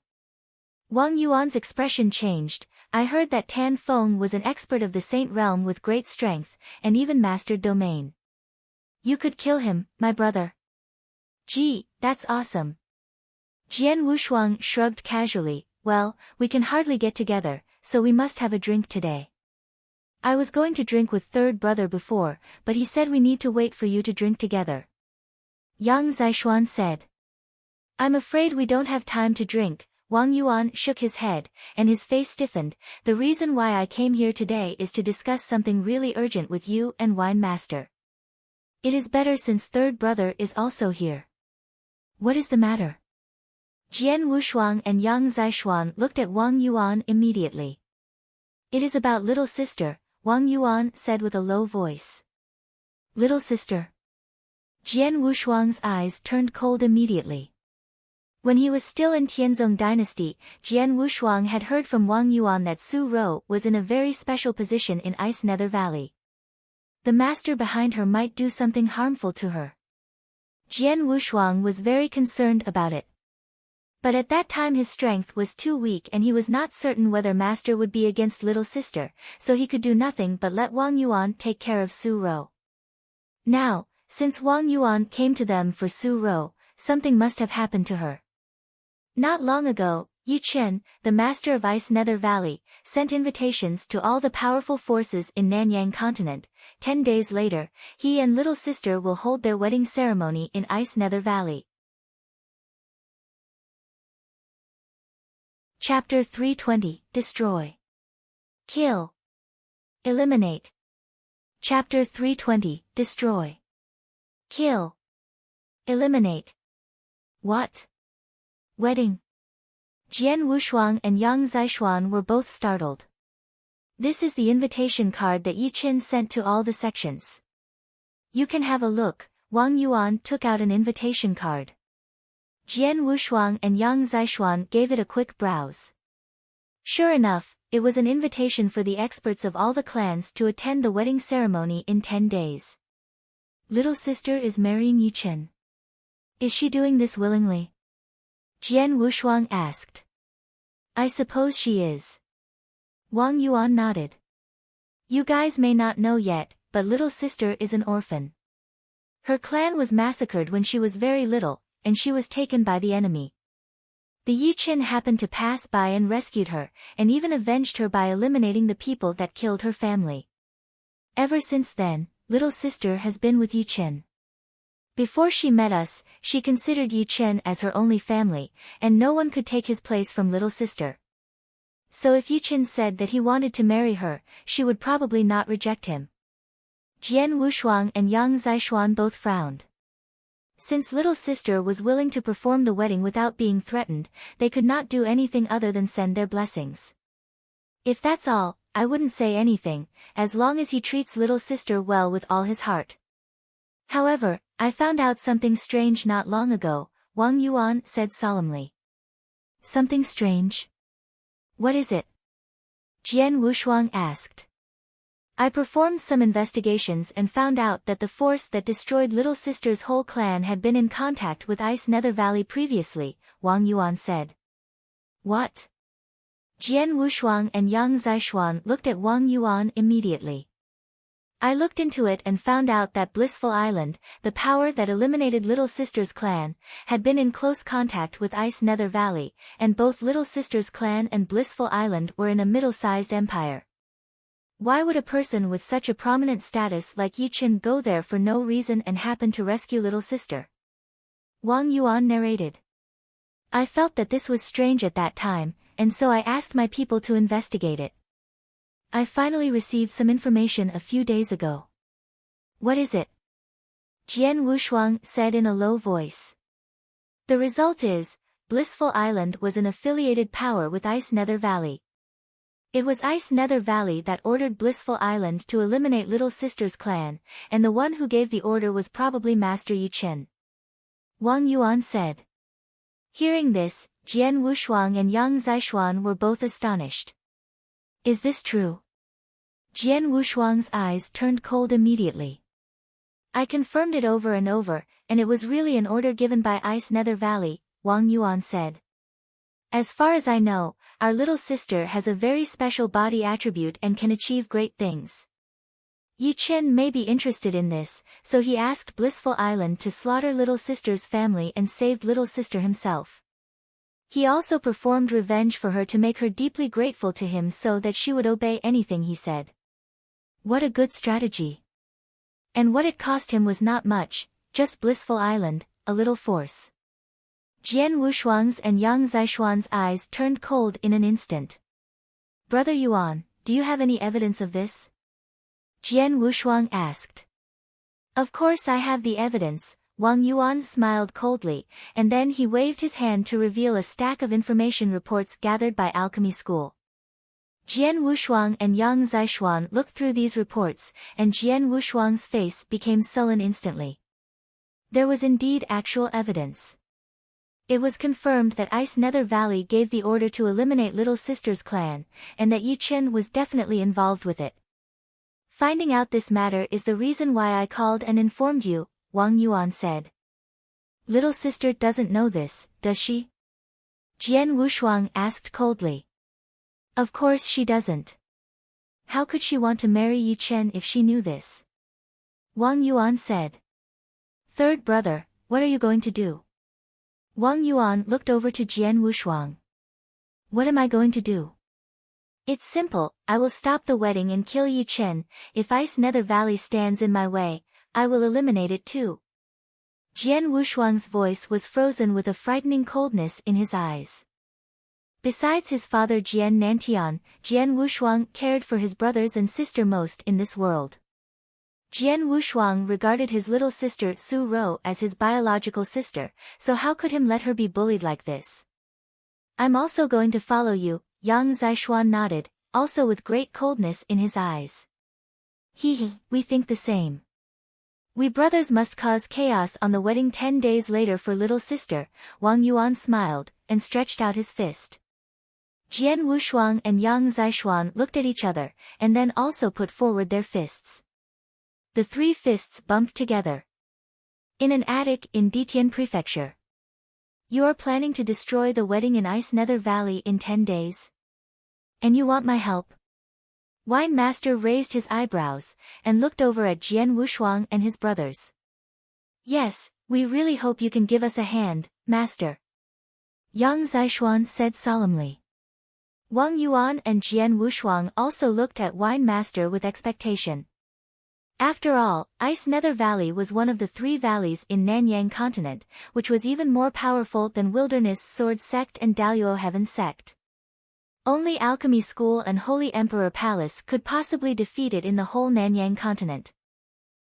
Wang Yuan's expression changed. I heard that Tan Feng was an expert of the Saint Realm with great strength, and even mastered domain. You could kill him, my brother. Gee, that's awesome. Jian Wushuang shrugged casually. well, we can hardly get together, so we must have a drink today. I was going to drink with third brother before, but he said we need to wait for you to drink together. Yang Zishuan said. I'm afraid we don't have time to drink. Wang Yuan shook his head, and his face stiffened. The reason why I came here today is to discuss something really urgent with you and Wine Master. It is better since third brother is also here. What is the matter? Jian Wushuang and Yang Zishuan looked at Wang Yuan immediately. It is about little sister, Wang Yuan said with a low voice. Little sister? Jian Wushuang's eyes turned cold immediately. When he was still in Tianzong dynasty, Jian Wushuang had heard from Wang Yuan that Su Rou was in a very special position in Ice Nether Valley. The master behind her might do something harmful to her. Jian Wushuang was very concerned about it. But at that time his strength was too weak and he was not certain whether master would be against little sister, so he could do nothing but let Wang Yuan take care of Su Rou. Now, since Wang Yuan came to them for Su Rou, something must have happened to her. Not long ago, Yu Chen, the master of Ice Nether Valley, sent invitations to all the powerful forces in Nanyang continent. 10 days later, he and little sister will hold their wedding ceremony in Ice Nether Valley. Chapter 320, Destroy. Kill. Eliminate. Chapter 320, Destroy. Kill. Eliminate. What? Wedding. Jian Wushuang and Yang Zishuan were both startled. This is the invitation card that Yi Qin sent to all the sections. You can have a look. Wang Yuan took out an invitation card. Jian Wushuang and Yang Zishuan gave it a quick browse. Sure enough, it was an invitation for the experts of all the clans to attend the wedding ceremony in 10 days. Little sister is marrying Yi Qin. Is she doing this willingly? Jian Wushuang asked. I suppose she is. Wang Yuan nodded. You guys may not know yet, but little sister is an orphan. Her clan was massacred when she was very little, and she was taken by the enemy. The Yi Qin happened to pass by and rescued her, and even avenged her by eliminating the people that killed her family. Ever since then, little sister has been with Yi Qin. Before she met us, she considered Yi Qin as her only family, and no one could take his place from little sister. So if Yi Qin said that he wanted to marry her, she would probably not reject him. Jian Wushuang and Yang Zishuan both frowned. Since little sister was willing to perform the wedding without being threatened, they could not do anything other than send their blessings. If that's all, I wouldn't say anything, as long as he treats little sister well with all his heart. However, I found out something strange not long ago, Wang Yuan said solemnly. Something strange? What is it? Jian Wushuang asked. I performed some investigations and found out that the force that destroyed little sister's whole clan had been in contact with Ice Nether Valley previously, Wang Yuan said. What? Jian Wushuang and Yang Zishuan looked at Wang Yuan immediately. I looked into it and found out that Blissful Island, the power that eliminated Little Sister's clan, had been in close contact with Ice Nether Valley, and both Little Sister's clan and Blissful Island were in a middle-sized empire. Why would a person with such a prominent status like Yi Qin go there for no reason and happen to rescue Little Sister? Wang Yuan narrated. I felt that this was strange at that time, and so I asked my people to investigate it. I finally received some information a few days ago. What is it? Jian Wushuang said in a low voice. The result is, Blissful Island was an affiliated power with Ice Nether Valley. It was Ice Nether Valley that ordered Blissful Island to eliminate Little Sister's clan, and the one who gave the order was probably Master Yi Qin. Wang Yuan said. Hearing this, Jian Wushuang and Yang Zishuan were both astonished. Is this true? Jian Wushuang's eyes turned cold immediately. I confirmed it over and over, and it was really an order given by Ice Nether Valley, Wang Yuan said. As far as I know, our little sister has a very special body attribute and can achieve great things. Yi Qin may be interested in this, so he asked Blissful Island to slaughter little sister's family and saved little sister himself. He also performed revenge for her to make her deeply grateful to him so that she would obey anything he said. What a good strategy. And what it cost him was not much, just Blissful Island, a little force. Jian Wushuang's and Yang Zishuan's eyes turned cold in an instant. Brother Yuan, do you have any evidence of this? Jian Wushuang asked. Of course I have the evidence, Wang Yuan smiled coldly, and then he waved his hand to reveal a stack of information reports gathered by Alchemy School. Jian Wushuang and Yang Zishuan looked through these reports, and Jian Wushuang's face became sullen instantly. There was indeed actual evidence. It was confirmed that Ice Nether Valley gave the order to eliminate Little Sister's clan, and that Yi Chen was definitely involved with it. Finding out this matter is the reason why I called and informed you, Wang Yuan said. Little Sister doesn't know this, does she? Jian Wushuang asked coldly. Of course she doesn't. How could she want to marry Yi Chen if she knew this? Wang Yuan said. Third brother, what are you going to do? Wang Yuan looked over to Jian Wushuang. What am I going to do? It's simple, I will stop the wedding and kill Yi Chen. If Ice Nether Valley stands in my way, I will eliminate it too. Jian Wushuang's voice was frozen with a frightening coldness in his eyes. Besides his father Jian Nantian, Jian Wushuang cared for his brothers and sister most in this world. Jian Wushuang regarded his little sister Su Rou as his biological sister, so how could him let her be bullied like this? I'm also going to follow you, Yang Zishuan nodded, also with great coldness in his eyes. We think the same. We brothers must cause chaos on the wedding 10 days later for little sister, Wang Yuan smiled, and stretched out his fist. Jian Wushuang and Yang Zishuan looked at each other, and then also put forward their fists. The three fists bumped together. In an attic in Ditian Prefecture. You are planning to destroy the wedding in Ice Nether Valley in 10 days? And you want my help? Wine Master raised his eyebrows, and looked over at Jian Wushuang and his brothers. Yes, we really hope you can give us a hand, Master. Yang Zishuan said solemnly. Wang Yuan and Jian Wushuang also looked at Wine Master with expectation. After all, Ice Nether Valley was one of the 3 valleys in Nanyang continent, which was even more powerful than Wilderness Sword Sect and Daluo Heaven Sect. Only Alchemy School and Holy Emperor Palace could possibly defeat it in the whole Nanyang continent.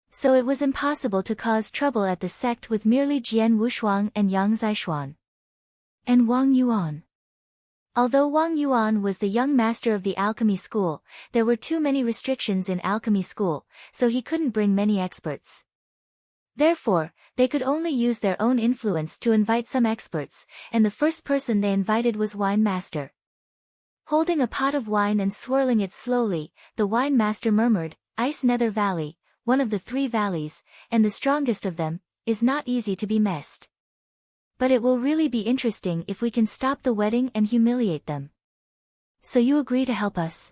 So it was impossible to cause trouble at the sect with merely Jian Wushuang and Yang Zishuan. And Wang Yuan. Although Wang Yuan was the young master of the alchemy school, there were too many restrictions in alchemy school, so he couldn't bring many experts. Therefore, they could only use their own influence to invite some experts, and the first person they invited was Wine Master. Holding a pot of wine and swirling it slowly, the Wine Master murmured, Ice Nether Valley, one of the 3 valleys, and the strongest of them, is not easy to be messed. But it will really be interesting if we can stop the wedding and humiliate them. So you agree to help us?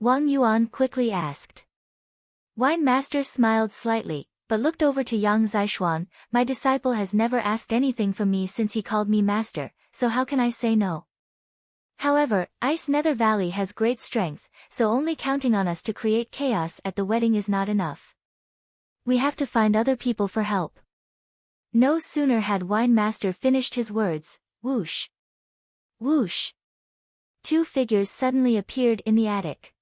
Wang Yuan quickly asked. Wine Master smiled slightly, but looked over to Yang Zishuan. My disciple has never asked anything from me since he called me master, so how can I say no? However, Ice Nether Valley has great strength, so only counting on us to create chaos at the wedding is not enough. We have to find other people for help. No sooner had Wine Master finished his words, whoosh. Whoosh. 2 figures suddenly appeared in the attic.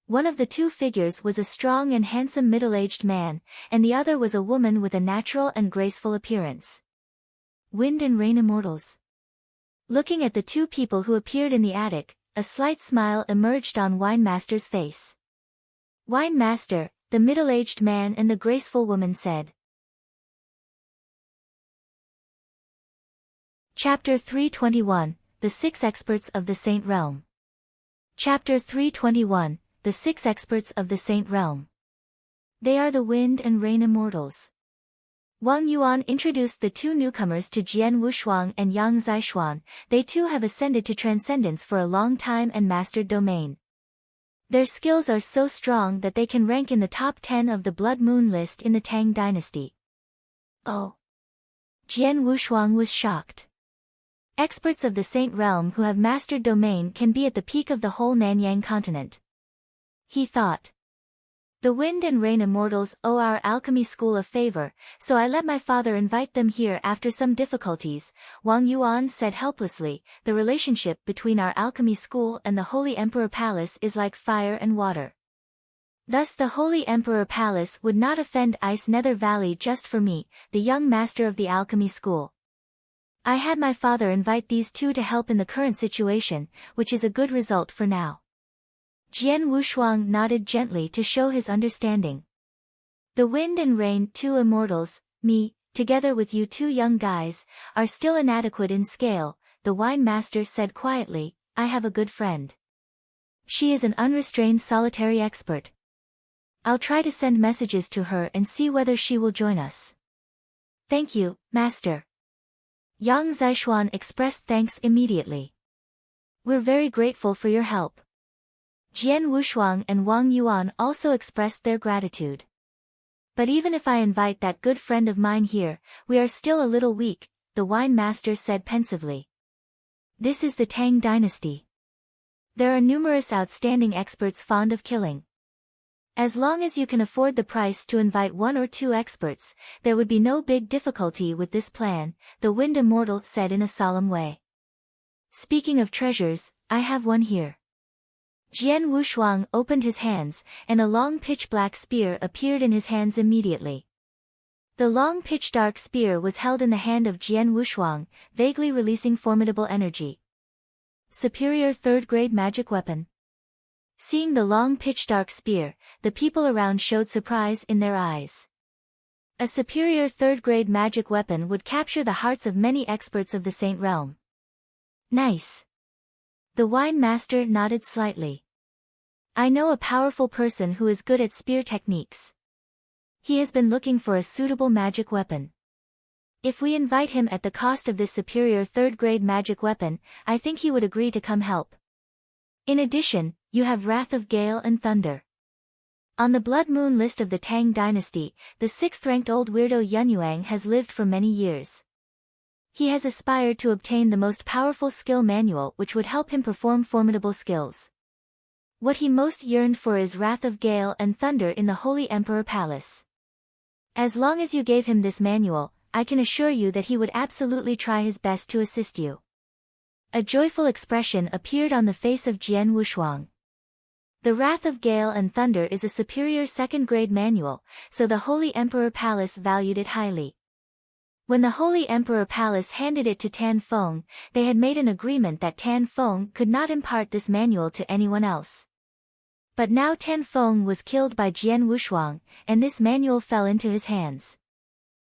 One of the 2 figures was a strong and handsome middle-aged man, and the other was a woman with a natural and graceful appearance. Wind and Rain Immortals. Looking at the 2 people who appeared in the attic, a slight smile emerged on Wine Master's face. Wine Master, the middle-aged man and the graceful woman said. Chapter 321, The 6 Experts of the Saint Realm. Chapter 321, The 6 Experts of the Saint Realm. They are the Wind and Rain Immortals. Wang Yuan introduced the 2 newcomers to Jian Wushuang and Yang Zishuan. They too have ascended to transcendence for a long time and mastered domain. Their skills are so strong that they can rank in the top 10 of the Blood Moon list in the Tang dynasty. Oh! Jian Wushuang was shocked. Experts of the Saint Realm who have mastered domain can be at the peak of the whole Nanyang continent. He thought. The Wind and Rain Immortals owe our alchemy school a favor, so I let my father invite them here after some difficulties, Wang Yuan said helplessly. The relationship between our alchemy school and the Holy Emperor Palace is like fire and water. Thus the Holy Emperor Palace would not offend Ice Nether Valley just for me, the young master of the alchemy school. I had my father invite these two to help in the current situation, which is a good result for now. Jian Wushuang nodded gently to show his understanding. The Wind and Rain, two immortals, me, together with you two young guys, are still inadequate in scale, the wine master said quietly. I have a good friend. She is an unrestrained solitary expert. I'll try to send messages to her and see whether she will join us. Thank you, master. Yang Zishuan expressed thanks immediately. We're very grateful for your help. Jian Wushuang and Wang Yuan also expressed their gratitude. But even if I invite that good friend of mine here, we are still a little weak, the wine master said pensively. This is the Tang dynasty. There are numerous outstanding experts fond of killing. As long as you can afford the price to invite one or two experts, there would be no big difficulty with this plan, the Wind Immortal said in a solemn way. Speaking of treasures, I have one here. Jian Wushuang opened his hands, and a long pitch-black spear appeared in his hands immediately. The long pitch-dark spear was held in the hand of Jian Wushuang, vaguely releasing formidable energy. Superior third-grade magic weapon. Seeing the long pitch-dark spear, the people around showed surprise in their eyes. A superior third-grade magic weapon would capture the hearts of many experts of the Saint Realm. Nice. The wine master nodded slightly. I know a powerful person who is good at spear techniques. He has been looking for a suitable magic weapon. If we invite him at the cost of this superior third-grade magic weapon, I think he would agree to come help. In addition, you have Wrath of Gale and Thunder. On the Blood Moon list of the Tang dynasty, the 6th-ranked old weirdo Yunyuang has lived for many years. He has aspired to obtain the most powerful skill manual which would help him perform formidable skills. What he most yearned for is Wrath of Gale and Thunder in the Holy Emperor Palace. As long as you gave him this manual, I can assure you that he would absolutely try his best to assist you. A joyful expression appeared on the face of Jian Wushuang. The Wrath of Gale and Thunder is a superior second-grade manual, so the Holy Emperor Palace valued it highly. When the Holy Emperor Palace handed it to Tan Feng, they had made an agreement that Tan Feng could not impart this manual to anyone else. But now Tan Feng was killed by Jian Wushuang, and this manual fell into his hands.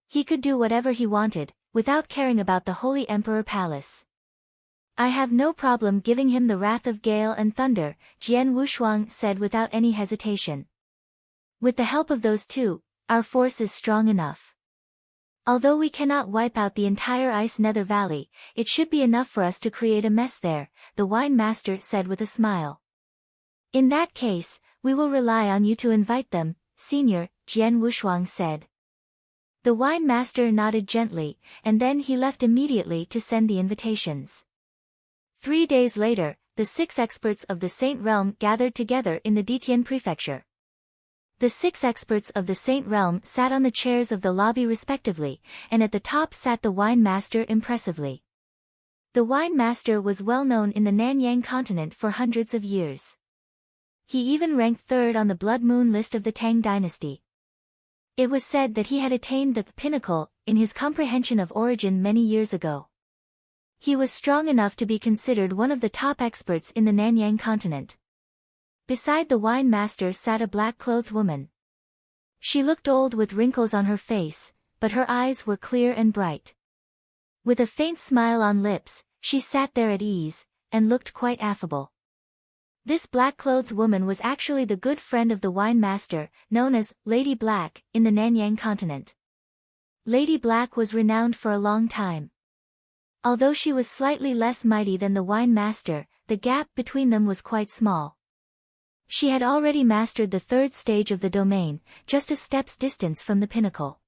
He could do whatever he wanted, without caring about the Holy Emperor Palace. I have no problem giving him the Wrath of Gale and Thunder, Jian Wushuang said without any hesitation. With the help of those two, our force is strong enough. Although we cannot wipe out the entire Ice Nether Valley, it should be enough for us to create a mess there, the wine master said with a smile. In that case, we will rely on you to invite them, Senior, Jian Wushuang said. The wine master nodded gently, and then he left immediately to send the invitations. 3 days later, the 6 experts of the Saint Realm gathered together in the Detian Prefecture. The 6 experts of the Saint Realm sat on the chairs of the lobby respectively, and at the top sat the wine master impressively. The wine master was well known in the Nanyang continent for hundreds of years. He even ranked 3rd on the Blood Moon list of the Tang dynasty. It was said that he had attained the pinnacle in his comprehension of origin many years ago. He was strong enough to be considered one of the top experts in the Nanyang continent. Beside the wine master sat a black-clothed woman. She looked old with wrinkles on her face, but her eyes were clear and bright. With a faint smile on lips, she sat there at ease, and looked quite affable. This black-clothed woman was actually the good friend of the wine master, known as Lady Black, in the Nanyang continent. Lady Black was renowned for a long time. Although she was slightly less mighty than the wine master, the gap between them was quite small. She had already mastered the 3rd stage of the domain, just a step's distance from the pinnacle.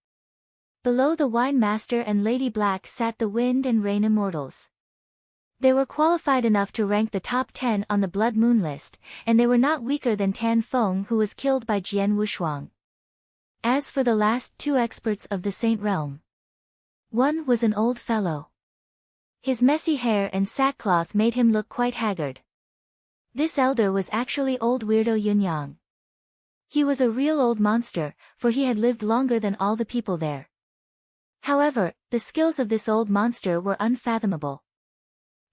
Below the wine master and Lady Black sat the Wind and Rain Immortals. They were qualified enough to rank the top 10 on the Blood Moon list, and they were not weaker than Tan Feng, who was killed by Jian Wushuang. As for the last 2 experts of the Saint Realm, one was an old fellow. His messy hair and sackcloth made him look quite haggard. This elder was actually old weirdo Yunyang. He was a real old monster, for he had lived longer than all the people there. However, the skills of this old monster were unfathomable.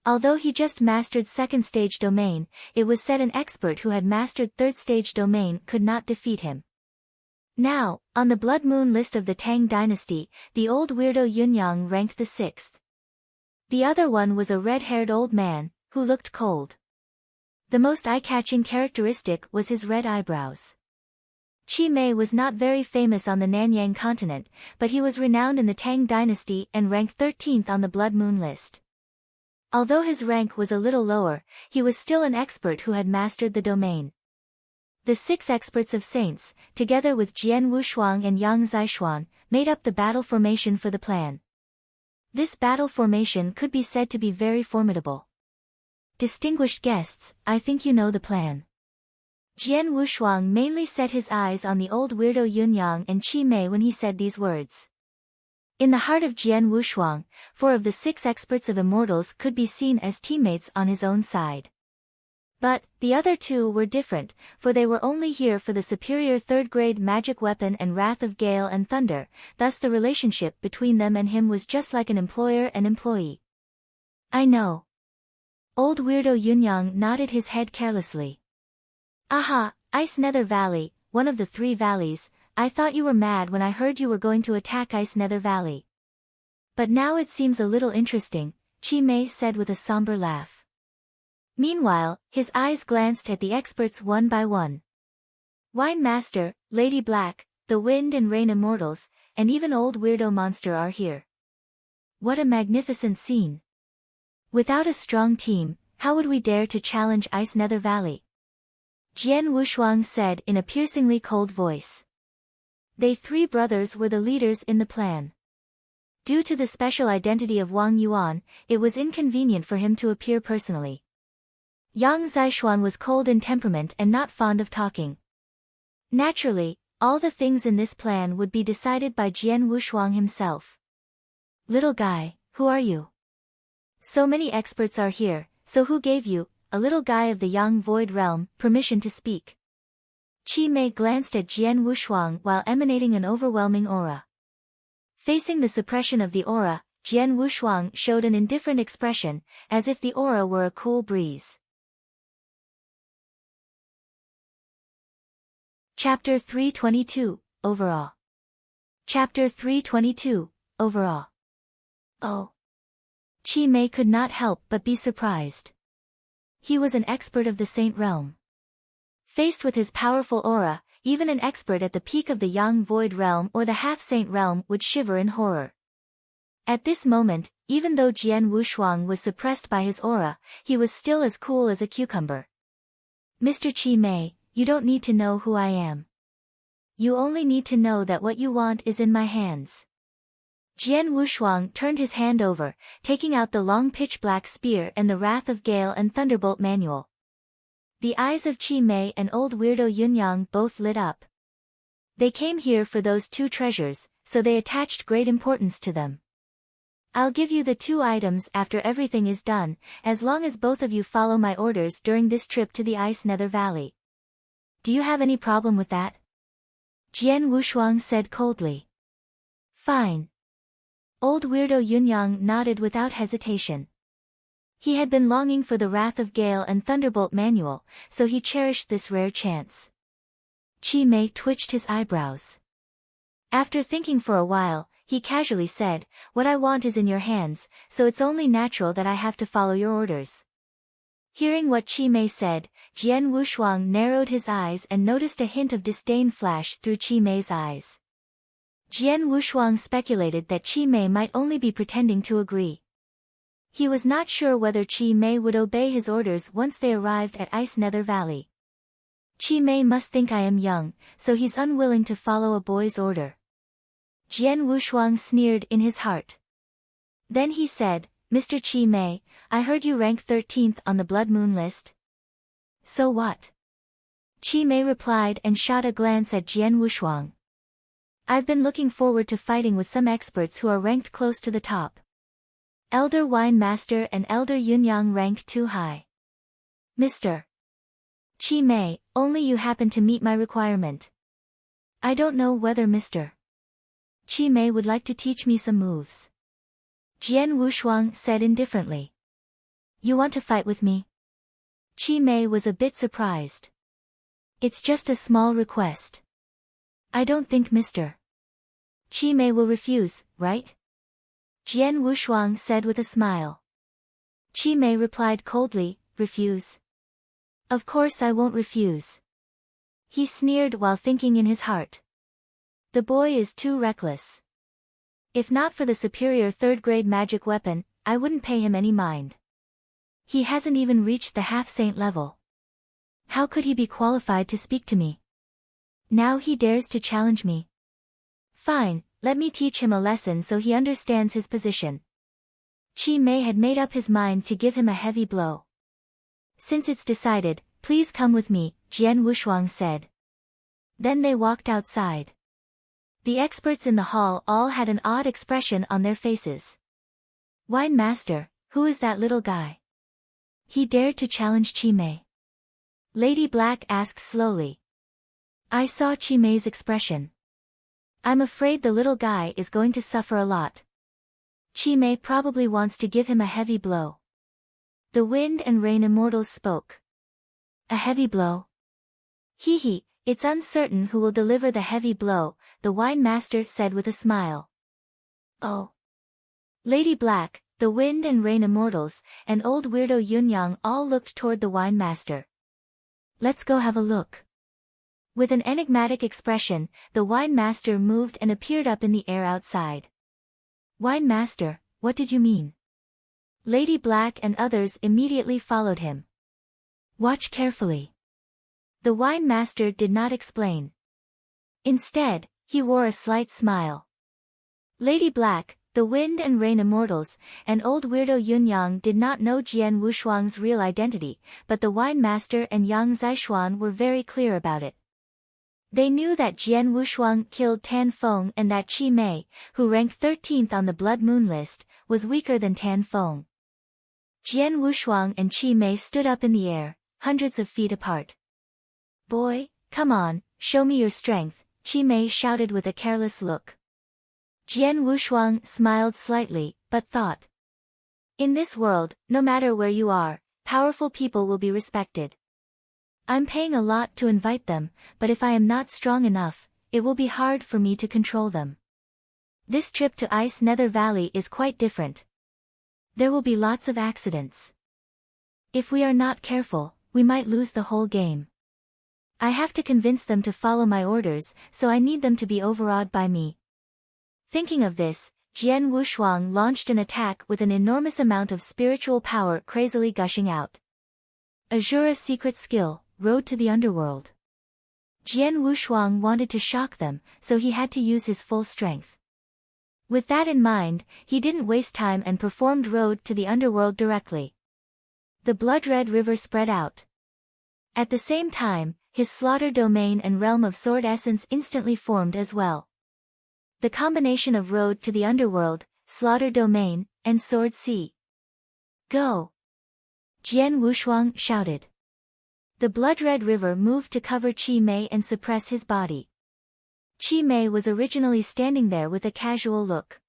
Although he just mastered 2nd stage domain, it was said an expert who had mastered 3rd stage domain could not defeat him. Now, on the Blood Moon list of the Tang dynasty, the old weirdo Yunyang ranked the 6th. The other one was a red-haired old man, who looked cold. The most eye-catching characteristic was his red eyebrows. Qi Mei was not very famous on the Nanyang continent, but he was renowned in the Tang dynasty and ranked 13th on the Blood Moon list. Although his rank was a little lower, he was still an expert who had mastered the domain. The 6 experts of saints, together with Jian Wushuang and Yang Zishuan, made up the battle formation for the plan. This battle formation could be said to be very formidable. Distinguished guests, I think you know the plan. Jian Wushuang mainly set his eyes on the old weirdo Yunyang and Qi Mei when he said these words. In the heart of Jian Wushuang, 4 of the 6 experts of immortals could be seen as teammates on his own side. But, the other 2 were different, for they were only here for the superior 3rd-grade magic weapon and wrath of Gale and Thunder, thus the relationship between them and him was just like an employer and employee. I know. Old weirdo Yunyang nodded his head carelessly. Aha, Ice Nether Valley, one of the 3 valleys. I thought you were mad when I heard you were going to attack Ice Nether Valley. But now it seems a little interesting, Qi Mei said with a somber laugh. Meanwhile, his eyes glanced at the experts one by one. Wine Master, Lady Black, the Wind and Rain Immortals, and even old weirdo monster are here. What a magnificent scene. Without a strong team, how would we dare to challenge Ice Nether Valley? Jian Wushuang said in a piercingly cold voice. They 3 brothers were the leaders in the plan. Due to the special identity of Wang Yuan, it was inconvenient for him to appear personally. Yang Zishuan was cold in temperament and not fond of talking. Naturally, all the things in this plan would be decided by Jian Wushuang himself. Little guy, who are you? So many experts are here, so who gave you, a little guy of the Yang Void Realm, permission to speak? Qi Mei glanced at Jian Wushuang while emanating an overwhelming aura. Facing the suppression of the aura, Jian Wushuang showed an indifferent expression, as if the aura were a cool breeze. Chapter 322, Overawe. Chapter 322, Overawe. Oh. Qi Mei could not help but be surprised. He was an expert of the Saint Realm. Faced with his powerful aura, even an expert at the peak of the Yang Void Realm or the Half-Saint Realm would shiver in horror. At this moment, even though Jian Wushuang was suppressed by his aura, he was still as cool as a cucumber. Mr. Qi Mei, you don't need to know who I am. You only need to know that what you want is in my hands. Jian Wushuang turned his hand over, taking out the long pitch-black spear and the Wrath of Gale and Thunderbolt manual. The eyes of Qi Mei and old weirdo Yunyang both lit up. They came here for those 2 treasures, so they attached great importance to them. I'll give you the 2 items after everything is done, as long as both of you follow my orders during this trip to the Ice Nether Valley. Do you have any problem with that? Jian Wushuang said coldly. Fine. Old weirdo Yunyang nodded without hesitation. He had been longing for the Wrath of Gale and Thunderbolt manual, so he cherished this rare chance. Qi Mei twitched his eyebrows. After thinking for a while, he casually said, what I want is in your hands, so it's only natural that I have to follow your orders. Hearing what Qi Mei said, Jian Wushuang narrowed his eyes and noticed a hint of disdain flash through Qi Mei's eyes. Jian Wushuang speculated that Qi Mei might only be pretending to agree. He was not sure whether Qi Mei would obey his orders once they arrived at Ice Nether Valley. Qi Mei must think I am young, so he's unwilling to follow a boy's order. Jian Wushuang sneered in his heart. Then he said, Mr. Chi Mei, I heard you rank 13th on the Blood Moon list. So what? Chi Mei replied and shot a glance at Jian Wushuang. I've been looking forward to fighting with some experts who are ranked close to the top. Elder Wine Master and Elder Yunyang rank too high. Mr. Chi Mei, only you happen to meet my requirement. I don't know whether Mr. Chi Mei would like to teach me some moves. Jian Wushuang said indifferently. You want to fight with me? Chi Mei was a bit surprised. It's just a small request. I don't think Mr. Chi Mei will refuse, right? Jian Wushuang said with a smile. Chi Mei replied coldly, refuse? Of course I won't refuse. He sneered while thinking in his heart. The boy is too reckless. If not for the superior third-grade magic weapon, I wouldn't pay him any mind. He hasn't even reached the half-saint level. How could he be qualified to speak to me? Now he dares to challenge me. Fine, let me teach him a lesson so he understands his position. Chi Mei had made up his mind to give him a heavy blow. Since it's decided, please come with me, Jian Wushuang said. Then they walked outside. The experts in the hall all had an odd expression on their faces. Wine Master, who is that little guy? He dared to challenge Chi Mei. Lady Black asked slowly. I saw Chi Mei's expression. I'm afraid the little guy is going to suffer a lot. Chi Mei probably wants to give him a heavy blow. The Wind and Rain Immortals spoke. A heavy blow? Hee, it's uncertain who will deliver the heavy blow, the Wine Master said with a smile. Oh. Lady Black, the Wind and Rain Immortals, and old weirdo Yunyang all looked toward the Wine Master. Let's go have a look. With an enigmatic expression, the Wine Master moved and appeared up in the air outside. Wine Master, what did you mean? Lady Black and others immediately followed him. Watch carefully. The Wine Master did not explain. Instead, he wore a slight smile. Lady Black, the Wind and Rain Immortals, and old weirdo Yunyang did not know Jian Wushuang's real identity, but the Wine Master and Yang Zishuan were very clear about it. They knew that Jian Wushuang killed Tan Feng and that Chi Mei, who ranked 13th on the Blood Moon list, was weaker than Tan Feng. Jian Wushuang and Chi Mei stood up in the air, hundreds of feet apart. Boy, come on, show me your strength, Chi Mei shouted with a careless look. Jian Wushuang smiled slightly, but thought. In this world, no matter where you are, powerful people will be respected. I'm paying a lot to invite them, but if I am not strong enough, it will be hard for me to control them. This trip to Ice Nether Valley is quite different. There will be lots of accidents. If we are not careful, we might lose the whole game. I have to convince them to follow my orders, so I need them to be overawed by me. Thinking of this, Jian Wushuang launched an attack with an enormous amount of spiritual power crazily gushing out. Azura's secret skill, Road to the Underworld. Jian Wushuang wanted to shock them, so he had to use his full strength. With that in mind, he didn't waste time and performed Road to the Underworld directly. The blood-red river spread out. At the same time, his slaughter domain and realm of sword essence instantly formed as well. The combination of Road to the Underworld, slaughter domain, and sword sea. Go! Jian Wushuang shouted. The blood-red river moved to cover Chi Mei and suppress his body. Chi Mei was originally standing there with a casual look.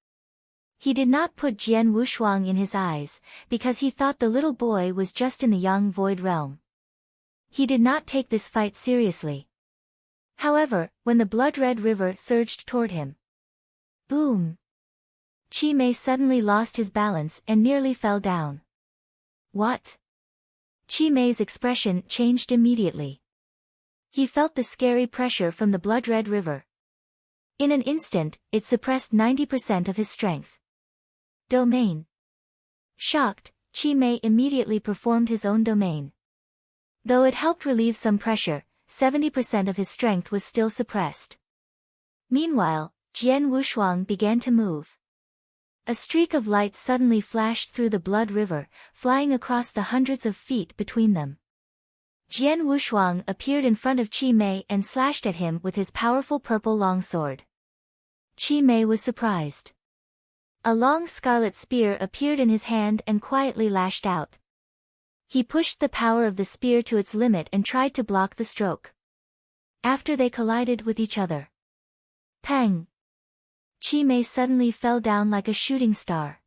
He did not put Jian Wushuang in his eyes, because he thought the little boy was just in the Yang Void realm. He did not take this fight seriously. However, when the blood-red river surged toward him. Boom! Chi Mei suddenly lost his balance and nearly fell down. What? Chi Mei's expression changed immediately. He felt the scary pressure from the blood-red river. In an instant, it suppressed 90% of his strength. Domain. Shocked, Chi Mei immediately performed his own domain. Though it helped relieve some pressure, 70% of his strength was still suppressed. Meanwhile, Jian Wushuang began to move. A streak of light suddenly flashed through the blood river, flying across the hundreds of feet between them. Jian Wushuang appeared in front of Qi Mei and slashed at him with his powerful purple longsword. Qi Mei was surprised. A long scarlet spear appeared in his hand and quietly lashed out. He pushed the power of the spear to its limit and tried to block the stroke. After they collided with each other. Pang! Qi Mei suddenly fell down like a shooting star.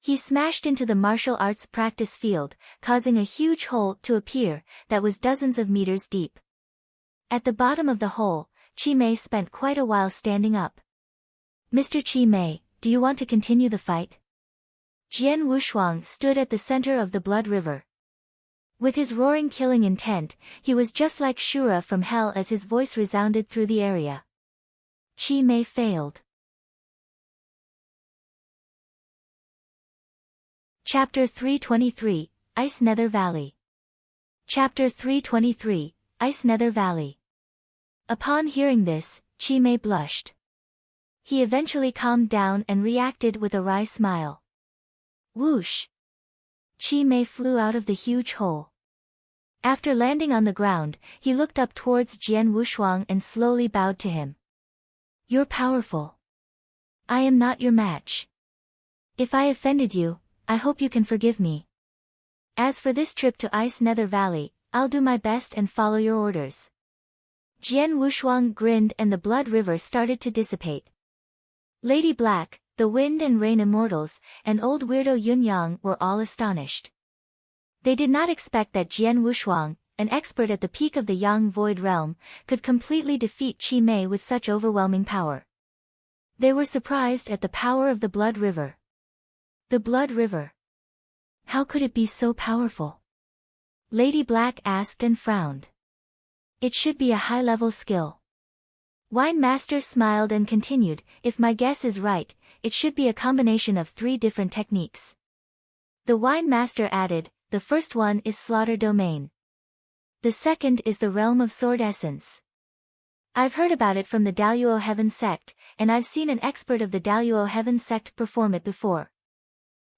He smashed into the martial arts practice field, causing a huge hole to appear that was dozens of meters deep. At the bottom of the hole, Qi Mei spent quite a while standing up. Mr. Qi Mei, do you want to continue the fight? Jian Wushuang stood at the center of the blood river. With his roaring killing intent, he was just like Shura from hell as his voice resounded through the area. Qi Mei failed. Chapter 323, Ice Nether Valley. Chapter 323, Ice Nether Valley. Upon hearing this, Qi Mei blushed. He eventually calmed down and reacted with a wry smile. Whoosh! Qi Mei flew out of the huge hole. After landing on the ground, he looked up towards Jian Wushuang and slowly bowed to him. You're powerful. I am not your match. If I offended you, I hope you can forgive me. As for this trip to Ice Nether Valley, I'll do my best and follow your orders. Jian Wushuang grinned and the blood river started to dissipate. Lady Black, the Wind and Rain Immortals, and old weirdo Yunyang were all astonished. They did not expect that Jian Wushuang, an expert at the peak of the Yang Void Realm, could completely defeat Qi Mei with such overwhelming power. They were surprised at the power of the blood river. The blood river. How could it be so powerful? Lady Black asked and frowned. It should be a high-level skill. Wine Master smiled and continued, if my guess is right, it should be a combination of 3 different techniques. The Wine Master added, the first one is Slaughter Domain. The second is the Realm of Sword Essence. I've heard about it from the Daluo Heaven Sect, and I've seen an expert of the Daluo Heaven Sect perform it before.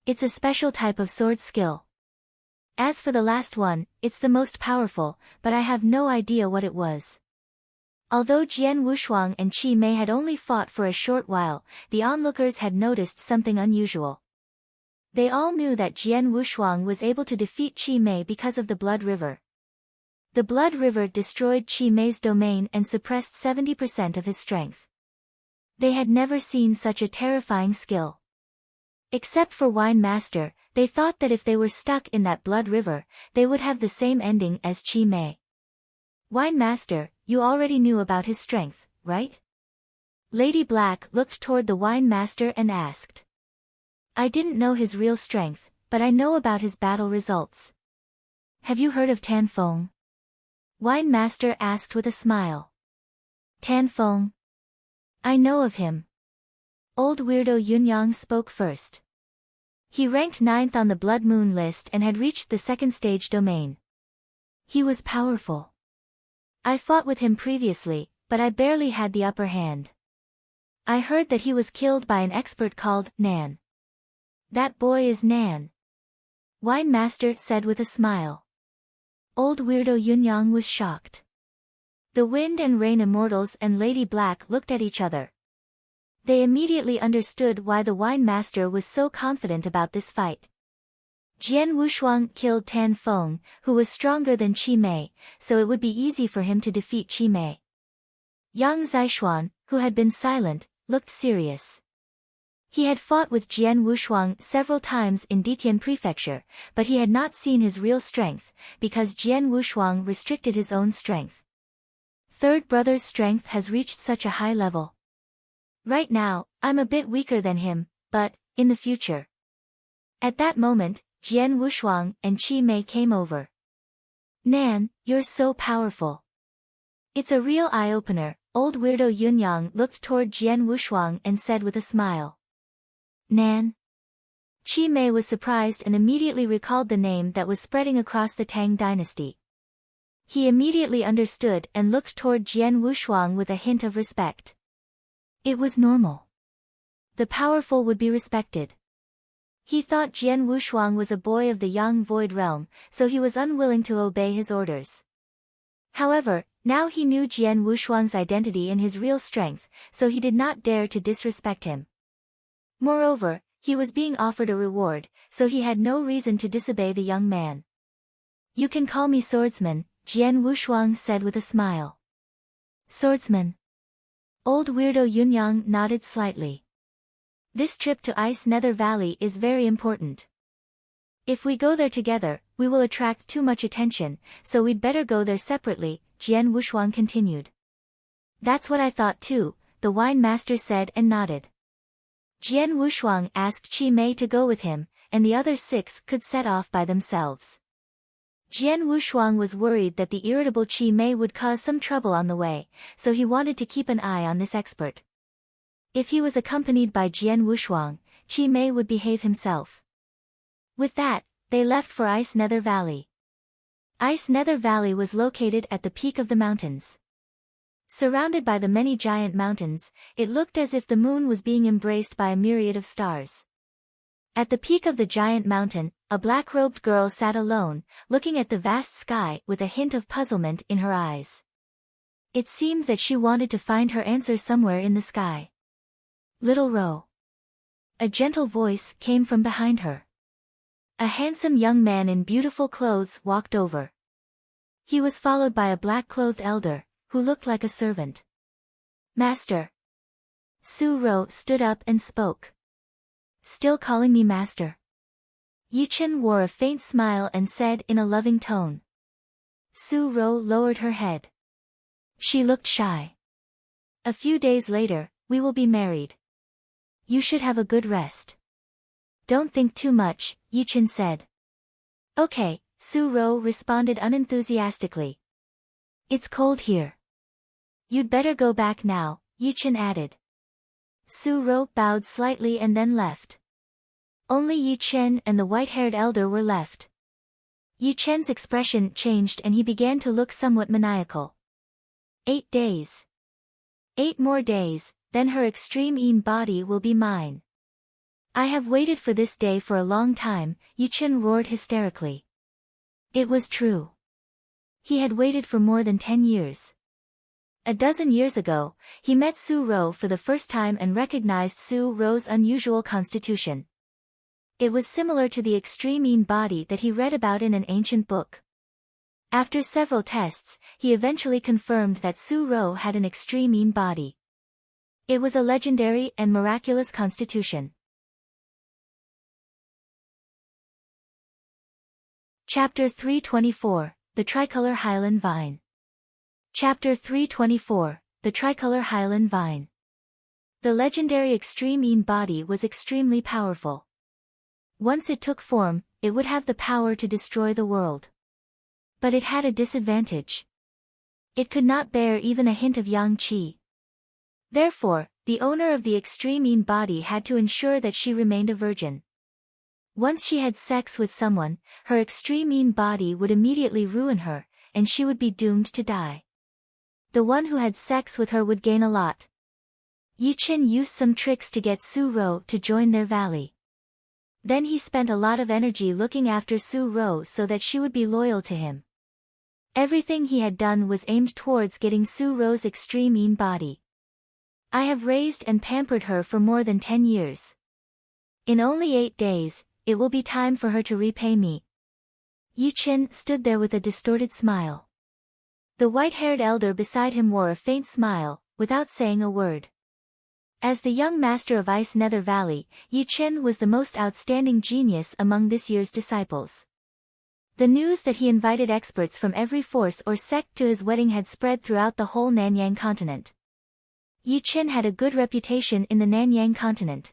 It's a special type of sword skill. As for the last one, it's the most powerful, but I have no idea what it was. Although Jian Wushuang and Qi Mei had only fought for a short while, the onlookers had noticed something unusual. They all knew that Jian Wushuang was able to defeat Qi Mei because of the blood river. The blood river destroyed Qi Mei's domain and suppressed 70% of his strength. They had never seen such a terrifying skill. Except for Wine Master, they thought that if they were stuck in that blood river, they would have the same ending as Qi Mei. Wine Master, you already knew about his strength, right? Lady Black looked toward the Wine Master and asked. I didn't know his real strength, but I know about his battle results. Have you heard of Tan Feng? Wine Master asked with a smile. Tan Feng? I know of him. Old weirdo Yunyang spoke first. He ranked 9th on the Blood Moon list and had reached the 2nd stage domain. He was powerful. I fought with him previously, but I barely had the upper hand. I heard that he was killed by an expert called Nan. That boy is Nan. Wine Master said with a smile. Old weirdo Yunyang was shocked. The Wind and Rain Immortals and Lady Black looked at each other. They immediately understood why the Wine Master was so confident about this fight. Jian Wushuang killed Tan Feng, who was stronger than Qi Mei, so it would be easy for him to defeat Qi Mei. Yang Zishuan, who had been silent, looked serious. He had fought with Jian Wushuang several times in Ditian Prefecture, but he had not seen his real strength, because Jian Wushuang restricted his own strength. Third brother's strength has reached such a high level. Right now, I'm a bit weaker than him, but, in the future. At that moment, Jian Wushuang and Qi Mei came over. Nan, you're so powerful. It's a real eye-opener. Old weirdo Yunyang looked toward Jian Wushuang and said with a smile. Nan? Qi Mei was surprised and immediately recalled the name that was spreading across the Tang dynasty. He immediately understood and looked toward Jian Wushuang with a hint of respect. It was normal. The powerful would be respected. He thought Jian Wushuang was a boy of the Yang Void realm, so he was unwilling to obey his orders. However, now he knew Jian Wushuang's identity and his real strength, so he did not dare to disrespect him. Moreover, he was being offered a reward, so he had no reason to disobey the young man. "You can call me Swordsman," Jian Wushuang said with a smile. "Swordsman?" Old weirdo Yunyang nodded slightly. "This trip to Ice Nether Valley is very important. If we go there together, we will attract too much attention, so we'd better go there separately," Jian Wushuang continued. "That's what I thought too," the wine master said and nodded. Jian Wushuang asked Qi Mei to go with him, and the other 6 could set off by themselves. Jian Wushuang was worried that the irritable Qi Mei would cause some trouble on the way, so he wanted to keep an eye on this expert. If he was accompanied by Jian Wushuang, Qi Mei would behave himself. With that, they left for Ice Nether Valley. Ice Nether Valley was located at the peak of the mountains. Surrounded by the many giant mountains, it looked as if the moon was being embraced by a myriad of stars. At the peak of the giant mountain, a black-robed girl sat alone, looking at the vast sky with a hint of puzzlement in her eyes. It seemed that she wanted to find her answer somewhere in the sky. "Little Ro." A gentle voice came from behind her. A handsome young man in beautiful clothes walked over. He was followed by a black-clothed elder, who looked like a servant. "Master." Su Ro stood up and spoke. "Still calling me master?" Yichen wore a faint smile and said in a loving tone. Su Ro lowered her head. She looked shy. "A few days later, we will be married. You should have a good rest." "Don't think too much," Yichen said. "Okay," Su Ro responded unenthusiastically. "It's cold here." "You'd better go back now," Yichen added. Su Ro bowed slightly and then left. Only Yichen and the white-haired elder were left. Yichen's expression changed and he began to look somewhat maniacal. 8 days. 8 more days, then her extreme Yin body will be mine. I have waited for this day for a long time, Yichen roared hysterically. It was true. He had waited for more than 10 years. A dozen years ago, he met Su Ro for the first time and recognized Su Ro's unusual constitution. It was similar to the extreme Yin body that he read about in an ancient book. After several tests, he eventually confirmed that Su Ro had an extreme Yin body. It was a legendary and miraculous constitution. Chapter 324, The Tricolor Hyaline Vine. Chapter 324, The Tricolor Hyaline Vine. The legendary extreme Yin body was extremely powerful. Once it took form, it would have the power to destroy the world. But it had a disadvantage. It could not bear even a hint of yang qi. Therefore, the owner of the extreme Yin body had to ensure that she remained a virgin. Once she had sex with someone, her extreme Yin body would immediately ruin her, and she would be doomed to die. The one who had sex with her would gain a lot. Yichen used some tricks to get Su Ro to join their valley. Then he spent a lot of energy looking after Su Ro so that she would be loyal to him. Everything he had done was aimed towards getting Su Ro's extreme Yin body. I have raised and pampered her for more than 10 years. In only 8 days, it will be time for her to repay me. Yichen stood there with a distorted smile. The white-haired elder beside him wore a faint smile, without saying a word. As the young master of Ice Nether Valley, Yichen was the most outstanding genius among this year's disciples. The news that he invited experts from every force or sect to his wedding had spread throughout the whole Nanyang continent. Yichen had a good reputation in the Nanyang continent.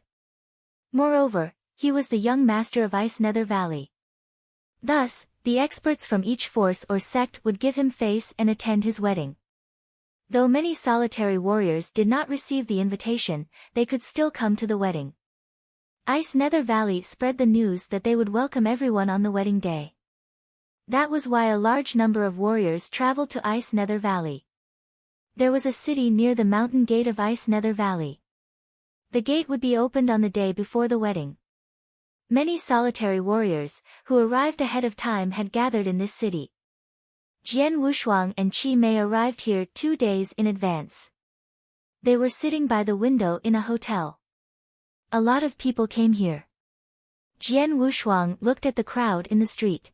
Moreover, he was the young master of Ice Nether Valley. Thus, the experts from each force or sect would give him face and attend his wedding. Though many solitary warriors did not receive the invitation, they could still come to the wedding. Ice Nether Valley spread the news that they would welcome everyone on the wedding day. That was why a large number of warriors traveled to Ice Nether Valley. There was a city near the mountain gate of Ice Nether Valley. The gate would be opened on the day before the wedding. Many solitary warriors, who arrived ahead of time, had gathered in this city. Jian Wushuang and Qi Mei arrived here 2 days in advance. They were sitting by the window in a hotel. A lot of people came here. Jian Wushuang looked at the crowd in the street.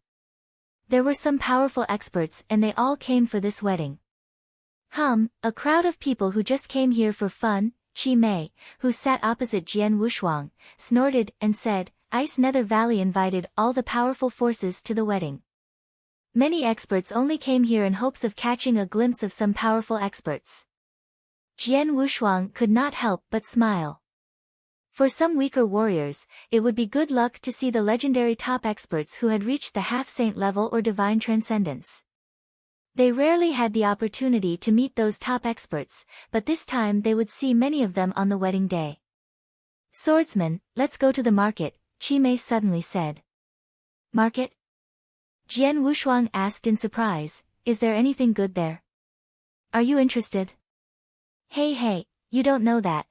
There were some powerful experts and they all came for this wedding. A crowd of people who just came here for fun. Qi Mei, who sat opposite Jian Wushuang, snorted and said, Ice Nether Valley invited all the powerful forces to the wedding. Many experts only came here in hopes of catching a glimpse of some powerful experts. Jian Wushuang could not help but smile. For some weaker warriors, it would be good luck to see the legendary top experts who had reached the half-saint level or divine transcendence. They rarely had the opportunity to meet those top experts, but this time they would see many of them on the wedding day. Swordsman, let's go to the market, Qi Mei suddenly said. Market? Jian Wushuang asked in surprise, is there anything good there? Are you interested? Hey, you don't know that.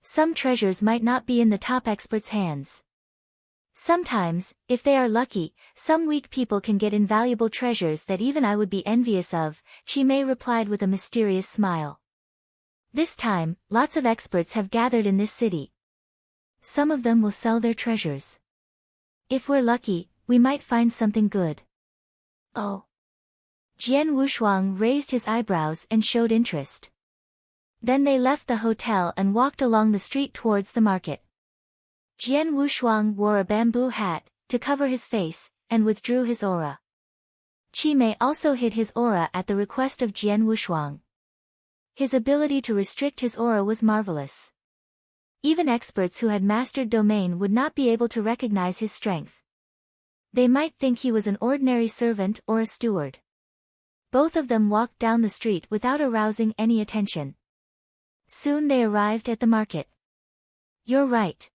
Some treasures might not be in the top experts' hands. Sometimes, if they are lucky, some weak people can get invaluable treasures that even I would be envious of, Qi Mei replied with a mysterious smile. This time, lots of experts have gathered in this city. Some of them will sell their treasures. If we're lucky, we might find something good. Oh. Jian Wushuang raised his eyebrows and showed interest. Then they left the hotel and walked along the street towards the market. Jian Wushuang wore a bamboo hat to cover his face, and withdrew his aura. Qi Mei also hid his aura at the request of Jian Wushuang. His ability to restrict his aura was marvelous. Even experts who had mastered domain would not be able to recognize his strength. They might think he was an ordinary servant or a steward. Both of them walked down the street without arousing any attention. Soon they arrived at the market. You're right.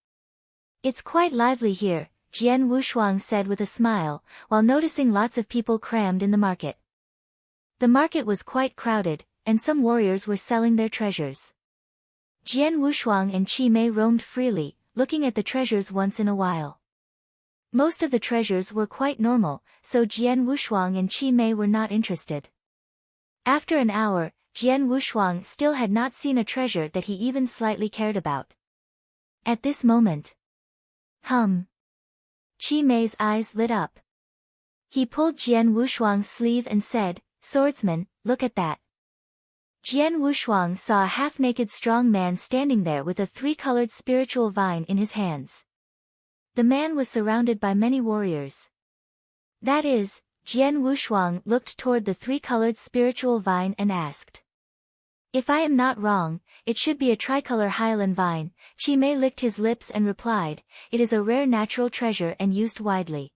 It's quite lively here, Jian Wushuang said with a smile, while noticing lots of people crammed in the market. The market was quite crowded, and some warriors were selling their treasures. Jian Wushuang and Qi Mei roamed freely, looking at the treasures once in a while. Most of the treasures were quite normal, so Jian Wushuang and Qi Mei were not interested. After an hour, Jian Wushuang still had not seen a treasure that he even slightly cared about. At this moment, Qi Mei's eyes lit up. He pulled Jian Wushuang's sleeve and said, Swordsman, look at that. Jian Wushuang saw a half-naked strong man standing there with a 3-colored spiritual vine in his hands. The man was surrounded by many warriors. That is, Jian Wushuang looked toward the 3-colored spiritual vine and asked. If I am not wrong, it should be a tricolor hyaline vine. Qi Mei licked his lips and replied, it is a rare natural treasure and used widely.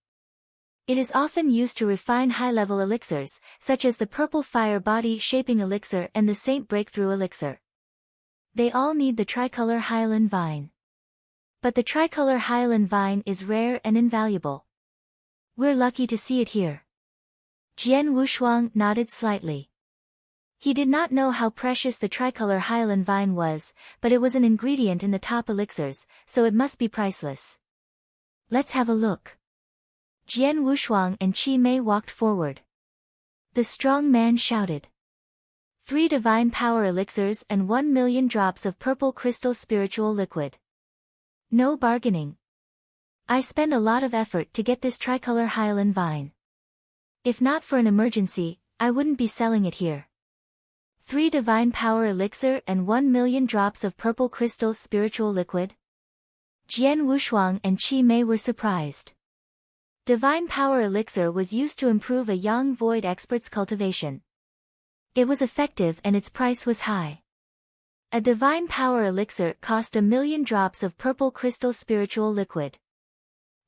It is often used to refine high-level elixirs, such as the purple fire body shaping elixir and the saint breakthrough elixir. They all need the tricolor hyaline vine. But the tricolor hyaline vine is rare and invaluable. We're lucky to see it here. Jian Wushuang nodded slightly. He did not know how precious the tricolor hyaline vine was, but it was an ingredient in the top elixirs, so it must be priceless. Let's have a look. Jian Wushuang and Qi Mei walked forward. The strong man shouted. 3 divine power elixirs and 1 million drops of purple crystal spiritual liquid. No bargaining. I spend a lot of effort to get this tricolor hyaline vine. If not for an emergency, I wouldn't be selling it here. 3 divine power elixir and 1 million drops of purple crystal spiritual liquid? Jian Wushuang and Qi Mei were surprised. Divine power elixir was used to improve a young void expert's cultivation. It was effective and its price was high. A divine power elixir cost 1 million drops of purple crystal spiritual liquid.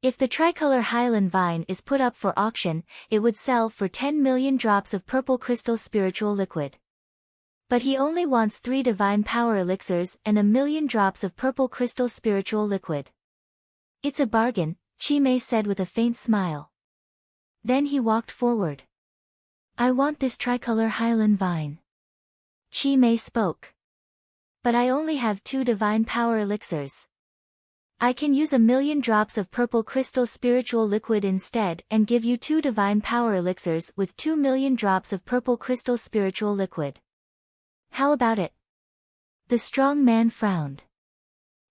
If the tricolor hyaline vine is put up for auction, it would sell for 10 million drops of purple crystal spiritual liquid. But he only wants 3 divine power elixirs and 1 million drops of purple crystal spiritual liquid. It's a bargain, Qi Mei said with a faint smile. Then he walked forward. I want this tricolor hyaline vine. Qi Mei spoke. But I only have 2 divine power elixirs. I can use 1,000,000 drops of purple crystal spiritual liquid instead and give you 2 divine power elixirs with 2,000,000 drops of purple crystal spiritual liquid. How about it? The strong man frowned.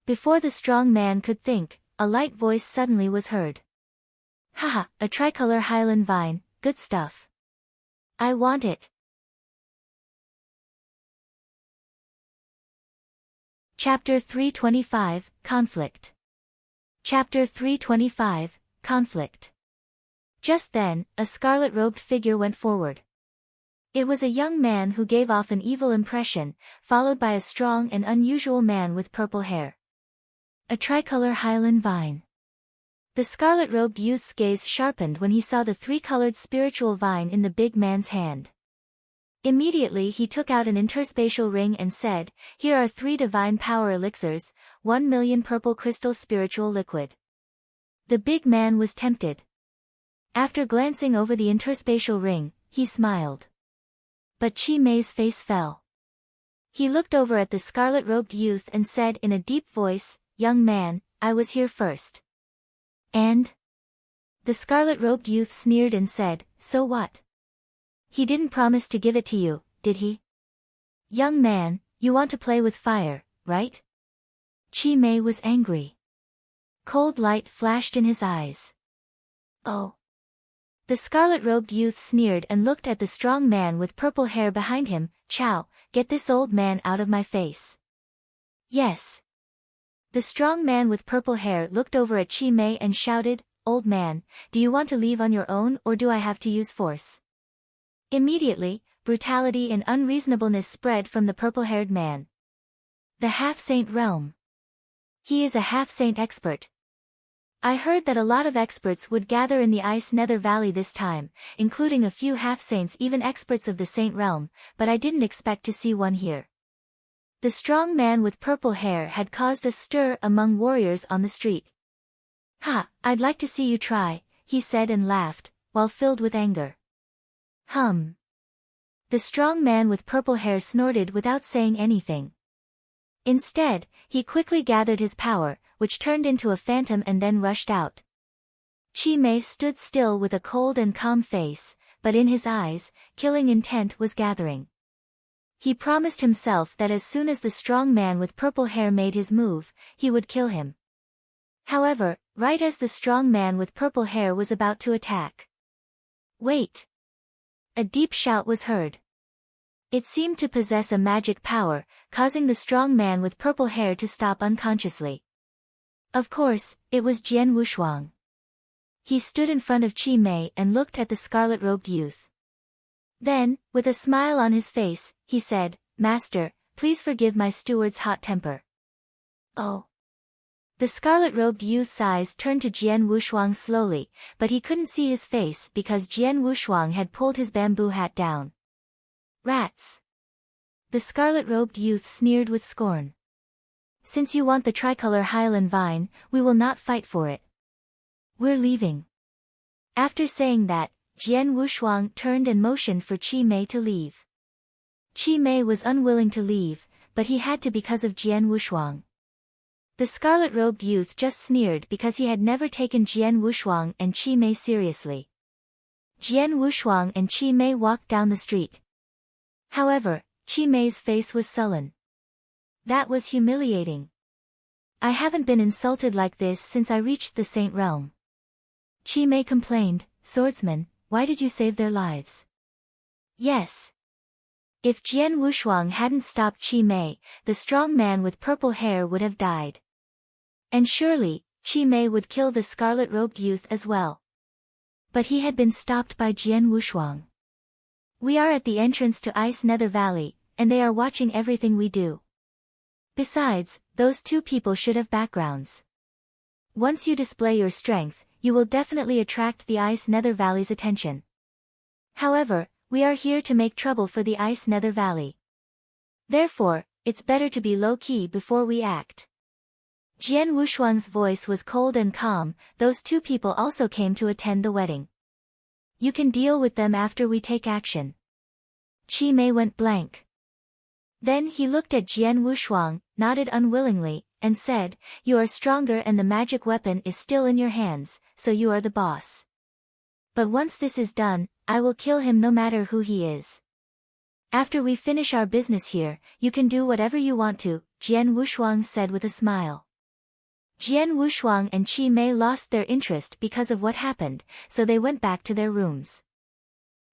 Before the strong man could think, a light voice suddenly was heard. Haha, a tricolor Hyaline vine, good stuff. I want it. Chapter 325, Conflict. Chapter 325, Conflict. Just then, a scarlet-robed figure went forward. It was a young man who gave off an evil impression, followed by a strong and unusual man with purple hair. A tricolor Hyaline vine. The scarlet-robed youth's gaze sharpened when he saw the 3-colored spiritual vine in the big man's hand. Immediately he took out an interspatial ring and said, "Here are 3 divine power elixirs, 1,000,000 purple crystal spiritual liquid." The big man was tempted. After glancing over the interspatial ring, he smiled. But Chi Mei's face fell. He looked over at the scarlet-robed youth and said in a deep voice, "Young man, I was here first." And? The scarlet-robed youth sneered and said, "So what? He didn't promise to give it to you, did he? Young man, you want to play with fire, right?" Chi Mei was angry. Cold light flashed in his eyes. "Oh." The scarlet-robed youth sneered and looked at the strong man with purple hair behind him. "Chow, get this old man out of my face." "Yes." The strong man with purple hair looked over at Chi Mei and shouted, "Old man, do you want to leave on your own or do I have to use force?" Immediately, brutality and unreasonableness spread from the purple-haired man. The half-saint realm. He is a half-saint expert. I heard that a lot of experts would gather in the Ice Nether Valley this time, including a few half-saints, even experts of the Saint realm, but I didn't expect to see one here. The strong man with purple hair had caused a stir among warriors on the street. "Ha, I'd like to see you try," he said and laughed, while filled with anger. "Hum." The strong man with purple hair snorted without saying anything. Instead, he quickly gathered his power, which turned into a phantom and then rushed out. Chi Mei stood still with a cold and calm face, but in his eyes, killing intent was gathering. He promised himself that as soon as the strong man with purple hair made his move, he would kill him. However, right as the strong man with purple hair was about to attack. "Wait!" A deep shout was heard. It seemed to possess a magic power, causing the strong man with purple hair to stop unconsciously. Of course, it was Jian Wushuang. He stood in front of Chi Mei and looked at the scarlet-robed youth. Then, with a smile on his face, he said, "Master, please forgive my steward's hot temper." "Oh." The scarlet-robed youth's eyes turned to Jian Wushuang slowly, but he couldn't see his face because Jian Wushuang had pulled his bamboo hat down. "Rats." The scarlet-robed youth sneered with scorn. "Since you want the tricolor Hyaline vine, we will not fight for it. We're leaving." After saying that, Jian Wushuang turned and motioned for Chi Mei to leave. Chi Mei was unwilling to leave, but he had to because of Jian Wushuang. The scarlet-robed youth just sneered because he had never taken Jian Wushuang and Chi Mei seriously. Jian Wushuang and Chi Mei walked down the street. However, Chi Mei's face was sullen. That was humiliating. "I haven't been insulted like this since I reached the Saint realm." Chi Mei complained, "Swordsman, why did you save their lives?" "Yes." If Jian Wushuang hadn't stopped Chi Mei, the strong man with purple hair would have died. And surely, Chi Mei would kill the scarlet-robed youth as well. But he had been stopped by Jian Wushuang. "We are at the entrance to Ice Nether Valley, and they are watching everything we do. Besides, those 2 people should have backgrounds. Once you display your strength, you will definitely attract the Ice Nether Valley's attention. However, we are here to make trouble for the Ice Nether Valley. Therefore, it's better to be low-key before we act." Jian Wushuang's voice was cold and calm. Those 2 people also came to attend the wedding. "You can deal with them after we take action." Chi Mei went blank. Then he looked at Jian Wushuang, nodded unwillingly, and said, "You are stronger and the magic weapon is still in your hands, so you are the boss. But once this is done, I will kill him no matter who he is. After we finish our business here, you can do whatever you want to," Jian Wushuang said with a smile. Jian Wushuang and Qi Mei lost their interest because of what happened, so they went back to their rooms.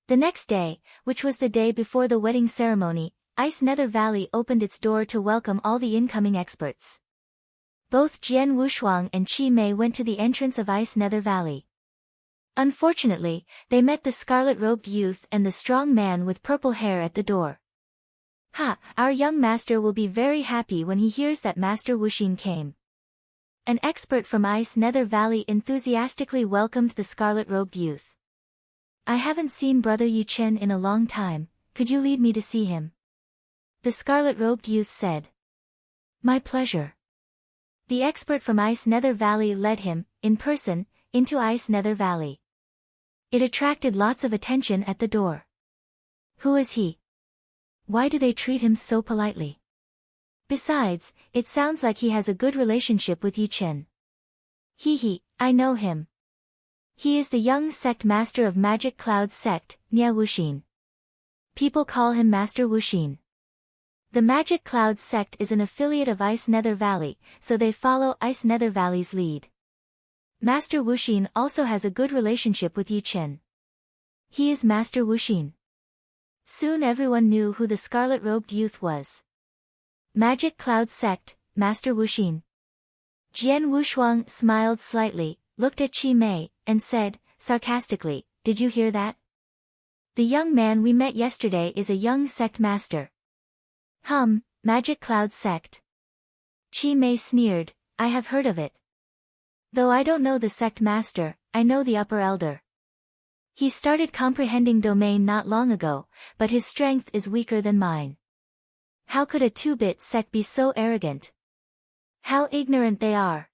The next day, which was the day before the wedding ceremony, Ice Nether Valley opened its door to welcome all the incoming experts. Both Jian Wushuang and Qi Mei went to the entrance of Ice Nether Valley. Unfortunately, they met the scarlet-robed youth and the strong man with purple hair at the door. "Ha, our young master will be very happy when he hears that Master Wuxin came." An expert from Ice Nether Valley enthusiastically welcomed the scarlet-robed youth. "I haven't seen Brother Yichen in a long time, could you lead me to see him?" The scarlet-robed youth said. "My pleasure." The expert from Ice Nether Valley led him, in person, into Ice Nether Valley. It attracted lots of attention at the door. Who is he? Why do they treat him so politely? Besides, it sounds like he has a good relationship with Yichen. He, I know him. He is the young sect master of Magic Cloud's sect, Nia Wuxin. People call him Master Wuxin. The Magic Cloud sect is an affiliate of Ice Nether Valley, so they follow Ice Nether Valley's lead. Master Wuxin also has a good relationship with Yichen. He is Master Wuxin. Soon everyone knew who the scarlet-robed youth was. Magic Cloud sect, Master Wuxin. Jian Wushuang smiled slightly, looked at Qi Mei, and said, sarcastically, "Did you hear that? The young man we met yesterday is a young sect master." Magic Cloud sect. Qi Mei sneered, "I have heard of it. Though I don't know the sect master, I know the upper elder. He started comprehending domain not long ago, but his strength is weaker than mine. How could a 2-bit sect be so arrogant? How ignorant they are."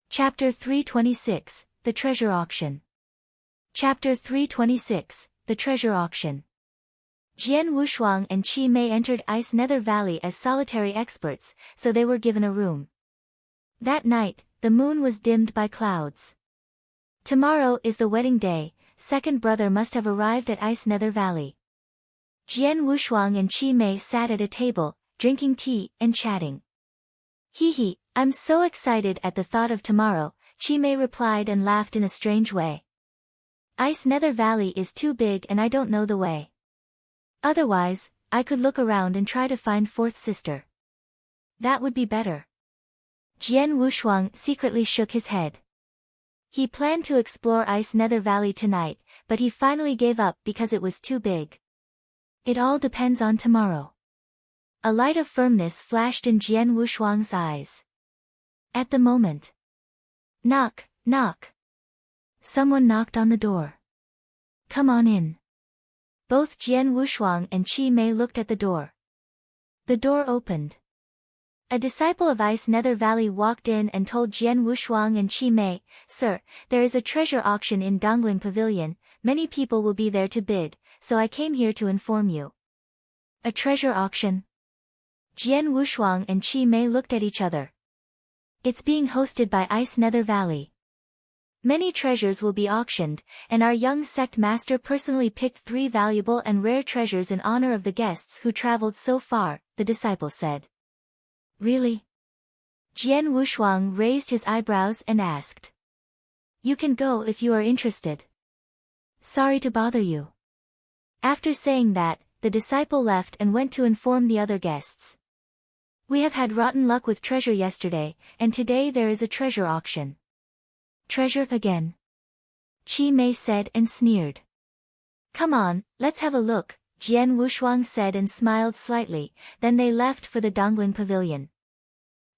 Chapter 326, The Treasure Auction. Chapter 326, The Treasure Auction. Jian Wushuang and Qi Mei entered Ice Nether Valley as solitary experts, so they were given a room. That night, the moon was dimmed by clouds. Tomorrow is the wedding day, second brother must have arrived at Ice Nether Valley. Jian Wushuang and Qi Mei sat at a table, drinking tea and chatting. I'm so excited at the thought of tomorrow," Qi Mei replied and laughed in a strange way. "Ice Nether Valley is too big and I don't know the way. Otherwise, I could look around and try to find fourth sister. That would be better." Jian Wushuang secretly shook his head. He planned to explore Ice Nether Valley tonight, but he finally gave up because it was too big. "It all depends on tomorrow." A light of firmness flashed in Jian Wushuang's eyes. At the moment. Knock, knock. Someone knocked on the door. "Come on in." Both Jian Wushuang and Qi Mei looked at the door. The door opened. A disciple of Ice Nether Valley walked in and told Jian Wushuang and Qi Mei, "Sir, there is a treasure auction in Dongling Pavilion, many people will be there to bid, so I came here to inform you." "A treasure auction?" Jian Wushuang and Qi Mei looked at each other. "It's being hosted by Ice Nether Valley. Many treasures will be auctioned, and our young sect master personally picked 3 valuable and rare treasures in honor of the guests who traveled so far," the disciple said. "Really?" Jian Wushuang raised his eyebrows and asked. "You can go if you are interested." "Sorry to bother you." After saying that, the disciple left and went to inform the other guests. "We have had rotten luck with treasure yesterday, and today there is a treasure auction." "Treasure again?" Qi Mei said and sneered. "Come on, let's have a look," Jian Wushuang said and smiled slightly, then they left for the Dongling Pavilion.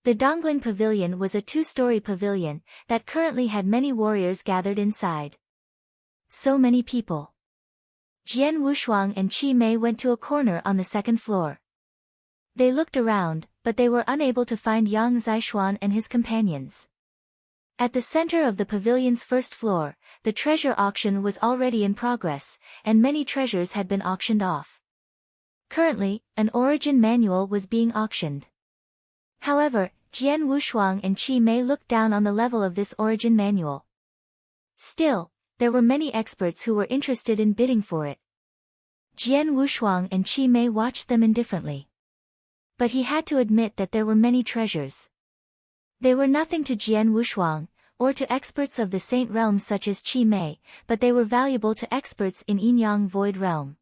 The Dongling Pavilion was a 2-story pavilion, that currently had many warriors gathered inside. So many people. Jian Wushuang and Qi Mei went to a corner on the 2nd floor. They looked around, but they were unable to find Yang Zishuan and his companions. At the center of the pavilion's first floor, the treasure auction was already in progress, and many treasures had been auctioned off. Currently, an origin manual was being auctioned. However, Jian Wushuang and Qi Mei looked down on the level of this origin manual. Still, there were many experts who were interested in bidding for it. Jian Wushuang and Qi Mei watched them indifferently. But he had to admit that there were many treasures. They were nothing to Jian Wushuang, or to experts of the Saint Realm such as Qi Mei, but they were valuable to experts in Yin-Yang Void Realm.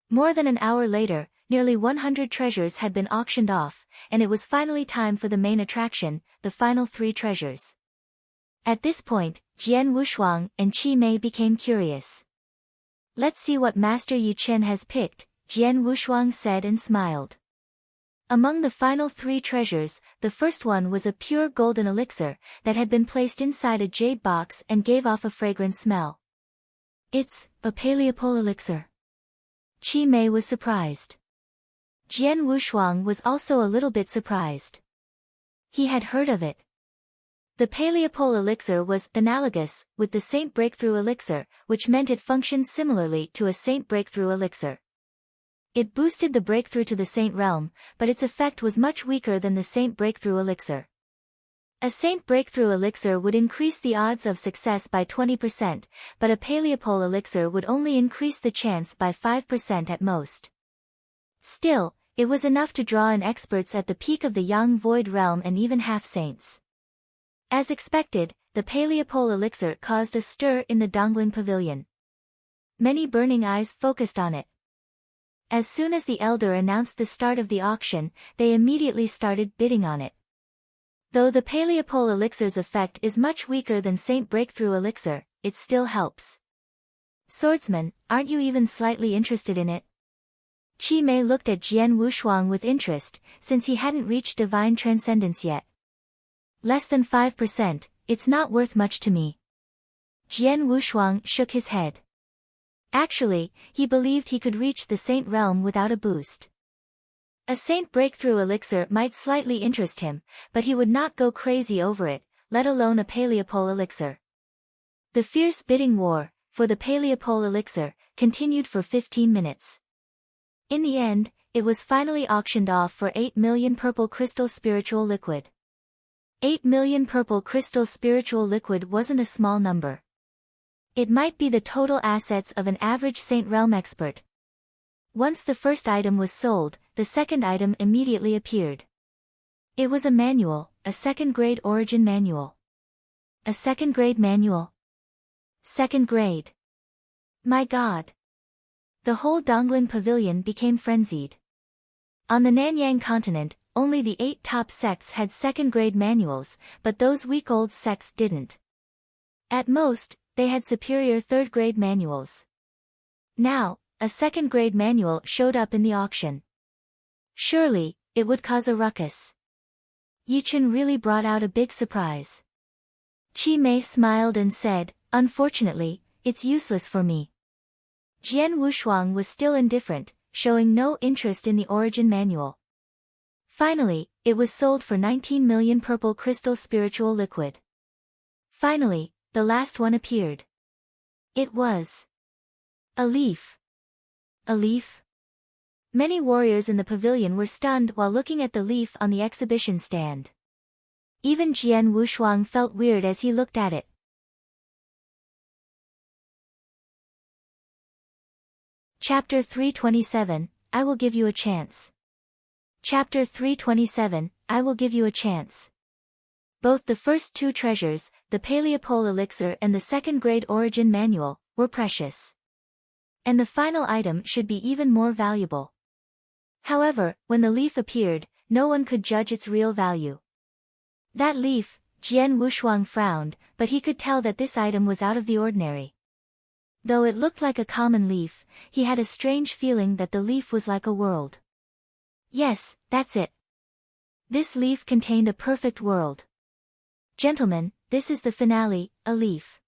More than an hour later, nearly 100 treasures had been auctioned off, and it was finally time for the main attraction, the final 3 treasures. At this point, Jian Wushuang and Qi Mei became curious. "Let's see what Master Yi Chen has picked," Jian Wushuang said and smiled. Among the final 3 treasures, the first one was a pure golden elixir that had been placed inside a jade box and gave off a fragrant smell. "It's a Paleopole elixir." Qi Mei was surprised. Jian Wushuang was also a little bit surprised. He had heard of it. The Paleopole elixir was analogous with the Saint Breakthrough elixir, which meant it functioned similarly to a Saint Breakthrough elixir. It boosted the breakthrough to the Saint Realm, but its effect was much weaker than the Saint Breakthrough elixir. A Saint Breakthrough elixir would increase the odds of success by 20%, but a Paleopole elixir would only increase the chance by 5% at most. Still, it was enough to draw in experts at the peak of the Yang Void Realm and even half-saints. As expected, the Paleopole elixir caused a stir in the Dongling Pavilion. Many burning eyes focused on it. As soon as the elder announced the start of the auction, they immediately started bidding on it. Though the Paleopole elixir's effect is much weaker than Saint Breakthrough elixir, it still helps. "Swordsman, aren't you even slightly interested in it?" Qi Mei looked at Jian Wushuang with interest, since he hadn't reached divine transcendence yet. "Less than 5%, it's not worth much to me." Jian Wushuang shook his head. Actually, he believed he could reach the Saint Realm without a boost. A Saint Breakthrough elixir might slightly interest him, but he would not go crazy over it, let alone a Paleopole elixir. The fierce bidding war, for the Paleopole elixir, continued for 15 minutes. In the end, it was finally auctioned off for 8 million purple crystal spiritual liquid. 8 million purple crystal spiritual liquid wasn't a small number. It might be the total assets of an average Saint Realm expert. Once the first item was sold, the second item immediately appeared. It was a manual, a second-grade origin manual. A second-grade manual. Second grade. My God. The whole Dongling Pavilion became frenzied. On the Nanyang continent, only the 8 top sects had second-grade manuals, but those weak-old sects didn't. At most, they had superior third-grade manuals. Now, a second-grade manual showed up in the auction. Surely, it would cause a ruckus. Yichen really brought out a big surprise. Qi Mei smiled and said, "Unfortunately, it's useless for me." Jian Wushuang was still indifferent, showing no interest in the origin manual. Finally, it was sold for 19 million purple crystal spiritual liquid. Finally, the last one appeared. It was a leaf. A leaf? Many warriors in the pavilion were stunned while looking at the leaf on the exhibition stand. Even Jian Wushuang felt weird as he looked at it. Chapter 327, I will give you a chance. Chapter 327, I will give you a chance. Both the first 2 treasures, the Paleopole elixir and the second-grade origin manual, were precious. And the final item should be even more valuable. However, when the leaf appeared, no one could judge its real value. That leaf, Jian Wushuang frowned, but he could tell that this item was out of the ordinary. Though it looked like a common leaf, he had a strange feeling that the leaf was like a world. Yes, that's it. This leaf contained a perfect world. Gentlemen, this is the finale, a leaf.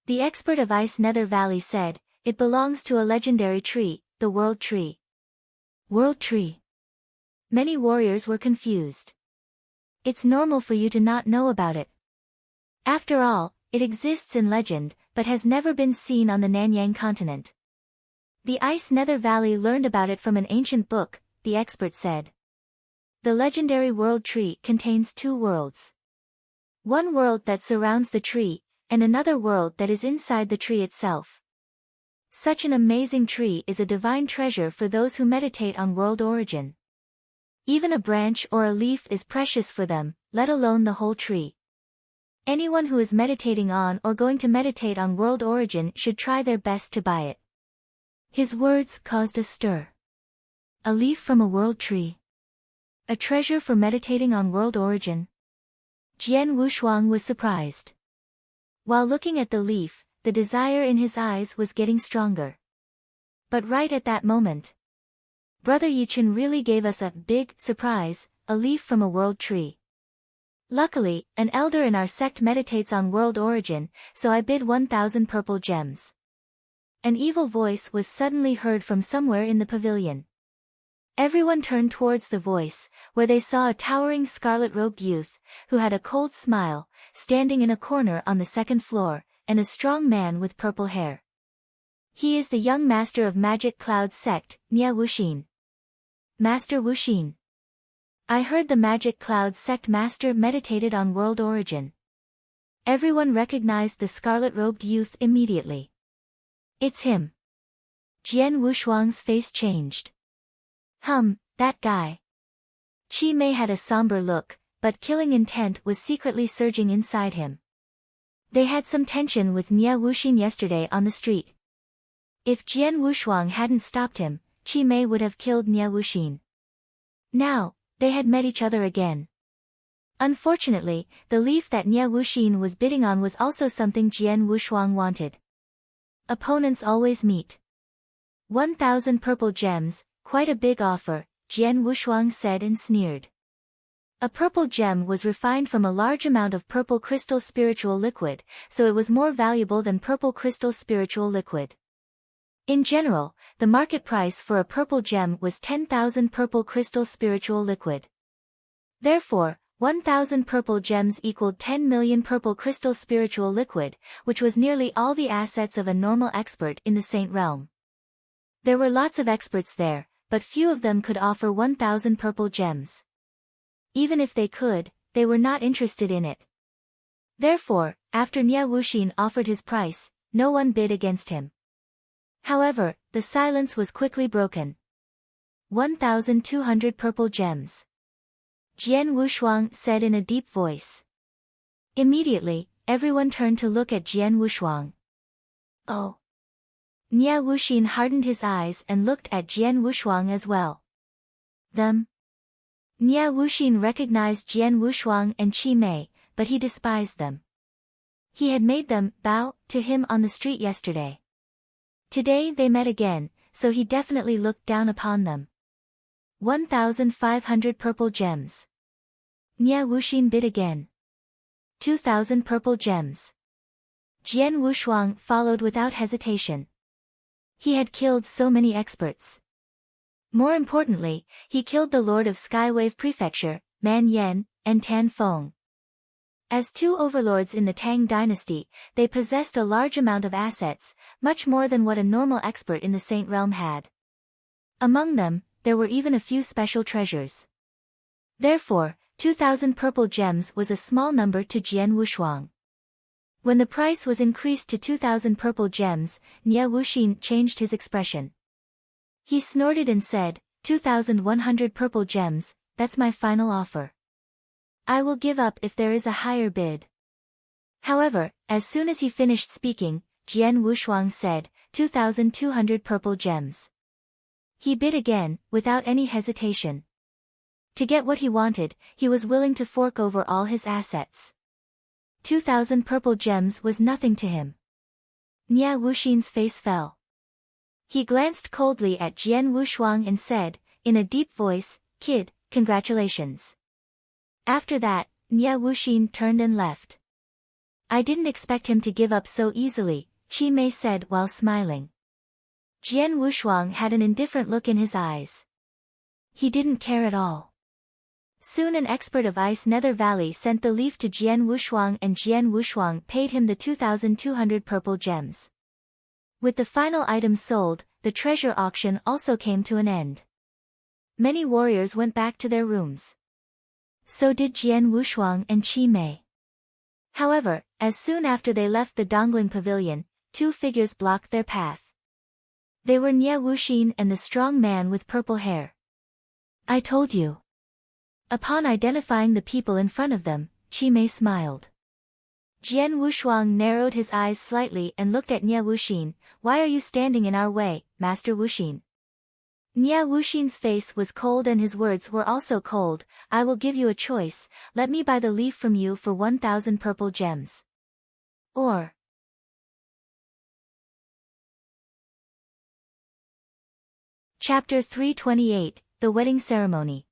The expert of Ice Nether Valley said, it belongs to a legendary tree, the World Tree. World Tree. Many warriors were confused. It's normal for you to not know about it. After all, it exists in legend, but has never been seen on the Nanyang continent. The Ice Nether Valley learned about it from an ancient book, the expert said. The legendary world tree contains two worlds. One world that surrounds the tree, and another world that is inside the tree itself. Such an amazing tree is a divine treasure for those who meditate on world origin. Even a branch or a leaf is precious for them, let alone the whole tree. Anyone who is meditating on or going to meditate on world origin should try their best to buy it. His words caused a stir. A leaf from a world tree. A treasure for meditating on world origin. Jian Wushuang was surprised. While looking at the leaf, the desire in his eyes was getting stronger. But right at that moment, Brother Yichen really gave us a big surprise, a leaf from a world tree. Luckily, an elder in our sect meditates on world origin, so I bid 1,000 purple gems. An evil voice was suddenly heard from somewhere in the pavilion. Everyone turned towards the voice, where they saw a towering scarlet-robed youth, who had a cold smile, standing in a corner on the second floor, and a strong man with purple hair. He is the young master of Magic Cloud sect, Nia Wuxin. Master Wuxin. I heard the Magic Cloud sect master meditated on world origin. Everyone recognized the scarlet-robed youth immediately. It's him. Jian Wushuang's face changed. That guy. Qi Mei had a somber look, but killing intent was secretly surging inside him. They had some tension with Nia Wuxin yesterday on the street. If Jian Wushuang hadn't stopped him, Qi Mei would have killed Nia Wuxin. Now, they had met each other again. Unfortunately, the leaf that Nia Wuxin was bidding on was also something Jian Wushuang wanted. Opponents always meet. 1,000 purple gems, quite a big offer, Jian Wushuang said and sneered. A purple gem was refined from a large amount of purple crystal spiritual liquid, so it was more valuable than purple crystal spiritual liquid. In general, the market price for a purple gem was 10,000 purple crystal spiritual liquid. Therefore, 1,000 purple gems equaled 10 million purple crystal spiritual liquid, which was nearly all the assets of a normal expert in the Saint Realm. There were lots of experts there, but few of them could offer 1,000 purple gems. Even if they could, they were not interested in it. Therefore, after Nia Wuxin offered his price, no one bid against him. However, the silence was quickly broken. 1,200 purple gems. Jian Wushuang said in a deep voice. Immediately, everyone turned to look at Jian Wushuang. Oh. Nia Wuxin hardened his eyes and looked at Jian Wushuang as well. Them? Nia Wuxin recognized Jian Wushuang and Qi Mei, but he despised them. He had made them bow to him on the street yesterday. Today they met again, so he definitely looked down upon them. 1,500 purple gems. Nia Wuxin bid again. 2,000 purple gems. Jian Wushuang followed without hesitation. He had killed so many experts. More importantly, he killed the Lord of Skywave Prefecture, Man Yen, and Tan Feng. As two overlords in the Tang dynasty, they possessed a large amount of assets, much more than what a normal expert in the Saint Realm had. Among them, there were even a few special treasures. Therefore, 2,000 purple gems was a small number to Jian Wushuang. When the price was increased to 2,000 purple gems, Nia Wuxin changed his expression. He snorted and said, 2,100 purple gems, that's my final offer. I will give up if there is a higher bid. However, as soon as he finished speaking, Jian Wushuang said, 2,200 purple gems. He bid again, without any hesitation. To get what he wanted, he was willing to fork over all his assets. 2,000 purple gems was nothing to him. Nia Wuxin's face fell. He glanced coldly at Jian Wushuang and said, in a deep voice, "Kid, congratulations." After that, Nia Wuxin turned and left. I didn't expect him to give up so easily, Qi Mei said while smiling. Jian Wushuang had an indifferent look in his eyes. He didn't care at all. Soon an expert of Ice Nether Valley sent the leaf to Jian Wushuang, and Jian Wushuang paid him the 2,200 purple gems. With the final items sold, the treasure auction also came to an end. Many warriors went back to their rooms. So did Jian Wushuang and Qi Mei. However, as soon after they left the Dongling Pavilion, two figures blocked their path. They were Nie Wuxin and the strong man with purple hair. I told you. Upon identifying the people in front of them, Qi Mei smiled. Jian Wushuang narrowed his eyes slightly and looked at Nie Wuxin. Why are you standing in our way, Master Wuxin? Nie Wuxin's face was cold and his words were also cold. I will give you a choice, let me buy the leaf from you for 1,000 purple gems. Or. Chapter 328, The Wedding Ceremony.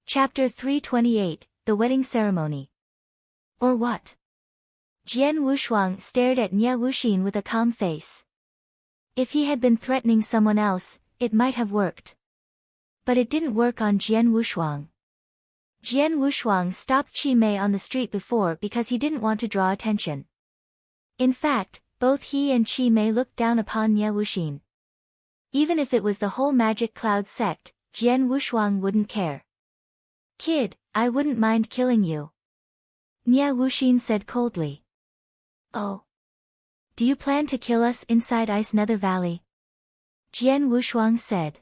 Chapter 328, The Wedding Ceremony. Or what? Jian Wushuang stared at Nie Wuxin with a calm face. If he had been threatening someone else, it might have worked. But it didn't work on Jian Wushuang. Jian Wushuang stopped Qi Mei on the street before because he didn't want to draw attention. In fact, both he and Qi Mei looked down upon Nie Wuxin. Even if it was the whole Magic Cloud sect, Jian Wushuang wouldn't care. Kid, I wouldn't mind killing you. Nie Wuxin said coldly. Oh. Do you plan to kill us inside Ice Nether Valley? Jian Wushuang said.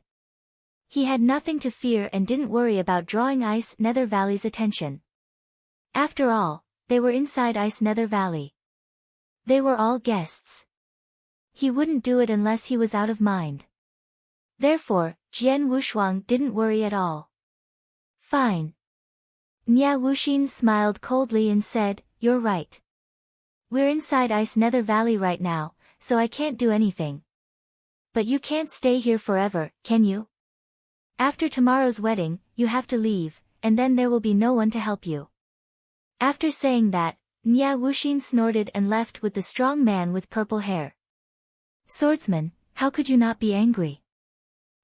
He had nothing to fear and didn't worry about drawing Ice Nether Valley's attention. After all, they were inside Ice Nether Valley. They were all guests. He wouldn't do it unless he was out of mind. Therefore, Jian Wushuang didn't worry at all. Fine. Nie Wuxin smiled coldly and said, You're right. We're inside Ice Nether Valley right now, so I can't do anything. But you can't stay here forever, can you? After tomorrow's wedding, you have to leave, and then there will be no one to help you. After saying that, Nie Wuxin snorted and left with the strong man with purple hair. Swordsman, how could you not be angry?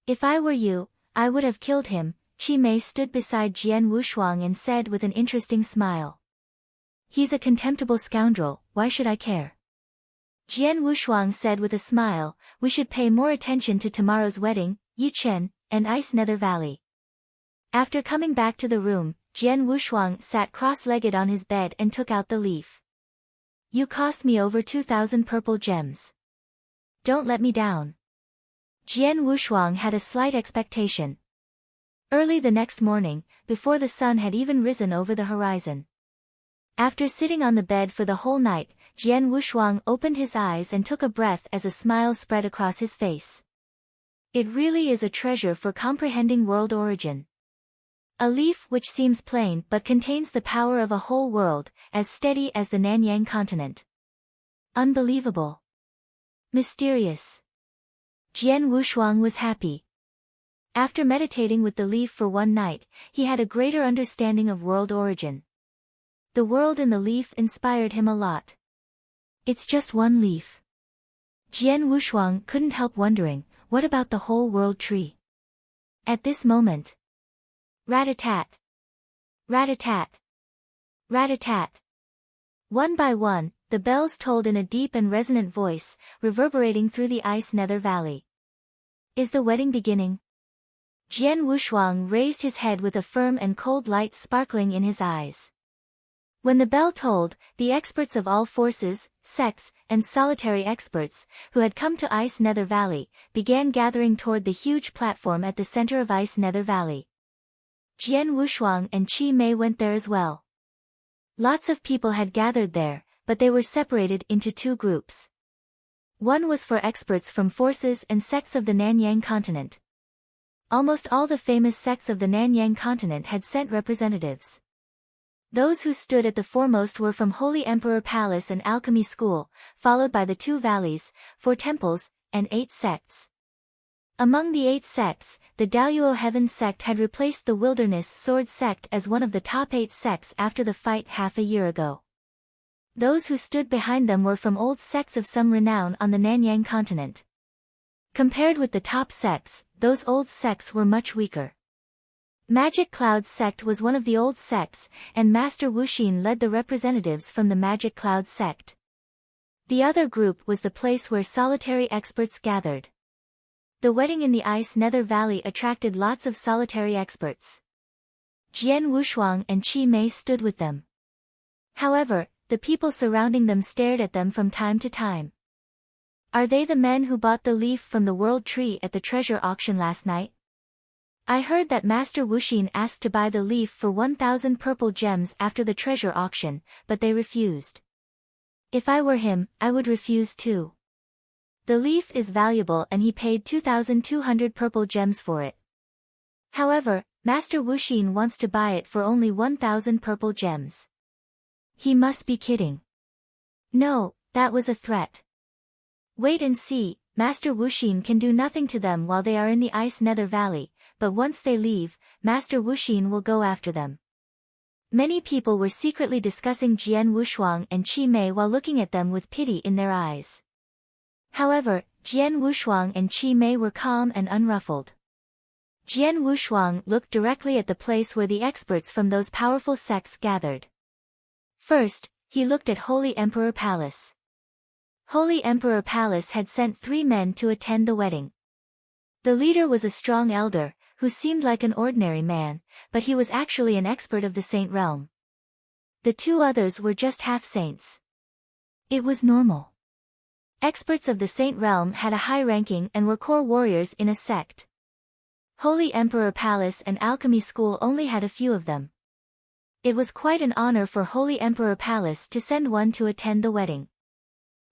If I were you, I would have killed him. Qi Mei stood beside Jian Wushuang and said with an interesting smile. He's a contemptible scoundrel, why should I care? Jian Wushuang said with a smile, we should pay more attention to tomorrow's wedding, Yi Chen, and Ice Nether Valley. After coming back to the room, Jian Wushuang sat cross-legged on his bed and took out the leaf. You cost me over 2,000 purple gems. Don't let me down. Jian Wushuang had a slight expectation. Early the next morning, before the sun had even risen over the horizon. After sitting on the bed for the whole night, Jian Wushuang opened his eyes and took a breath as a smile spread across his face. It really is a treasure for comprehending world origin. A leaf which seems plain but contains the power of a whole world, as steady as the Nanyang continent. Unbelievable. Mysterious. Jian Wushuang was happy. After meditating with the leaf for one night, he had a greater understanding of world origin. The world in the leaf inspired him a lot. It's just one leaf. Jian Wushuang couldn't help wondering, what about the whole world tree? At this moment. Rat-a-tat. Rat-a-tat. Rat-a-tat. One by one, the bells tolled in a deep and resonant voice, reverberating through the Ice Nether Valley. Is the wedding beginning? Jian Wushuang raised his head with a firm and cold light sparkling in his eyes. When the bell tolled, the experts of all forces, sects, and solitary experts, who had come to Ice Nether Valley, began gathering toward the huge platform at the center of Ice Nether Valley. Jian Wushuang and Qi Mei went there as well. Lots of people had gathered there, but they were separated into two groups. One was for experts from forces and sects of the Nanyang continent. Almost all the famous sects of the Nanyang continent had sent representatives. Those who stood at the foremost were from Holy Emperor Palace and Alchemy School, followed by the 2 valleys, 4 temples, and 8 sects. Among the 8 sects, the Daluo Heaven sect had replaced the Wilderness Sword sect as one of the top 8 sects after the fight half a year ago. Those who stood behind them were from old sects of some renown on the Nanyang continent. Compared with the top sects, those old sects were much weaker. Magic Cloud's sect was one of the old sects, and Master Wuxin led the representatives from the Magic Cloud sect. The other group was the place where solitary experts gathered. The wedding in the Ice Nether Valley attracted lots of solitary experts. Jian Wushuang and Qi Mei stood with them. However, the people surrounding them stared at them from time to time. Are they the men who bought the leaf from the World Tree at the treasure auction last night? I heard that Master Wuxin asked to buy the leaf for 1,000 purple gems after the treasure auction, but they refused. If I were him, I would refuse too. The leaf is valuable and he paid 2,200 purple gems for it. However, Master Wuxin wants to buy it for only 1,000 purple gems. He must be kidding. No, that was a threat. Wait and see, Master Wuxin can do nothing to them while they are in the Ice Nether Valley, but once they leave, Master Wuxin will go after them. Many people were secretly discussing Jian Wushuang and Qi Mei while looking at them with pity in their eyes. However, Jian Wushuang and Qi Mei were calm and unruffled. Jian Wushuang looked directly at the place where the experts from those powerful sects gathered. First, he looked at Holy Emperor Palace. Holy Emperor Palace had sent 3 men to attend the wedding. The leader was a strong elder, who seemed like an ordinary man, but he was actually an expert of the Saint Realm. The 2 others were just half-saints. It was normal. Experts of the Saint Realm had a high ranking and were core warriors in a sect. Holy Emperor Palace and Alchemy School only had a few of them. It was quite an honor for Holy Emperor Palace to send one to attend the wedding.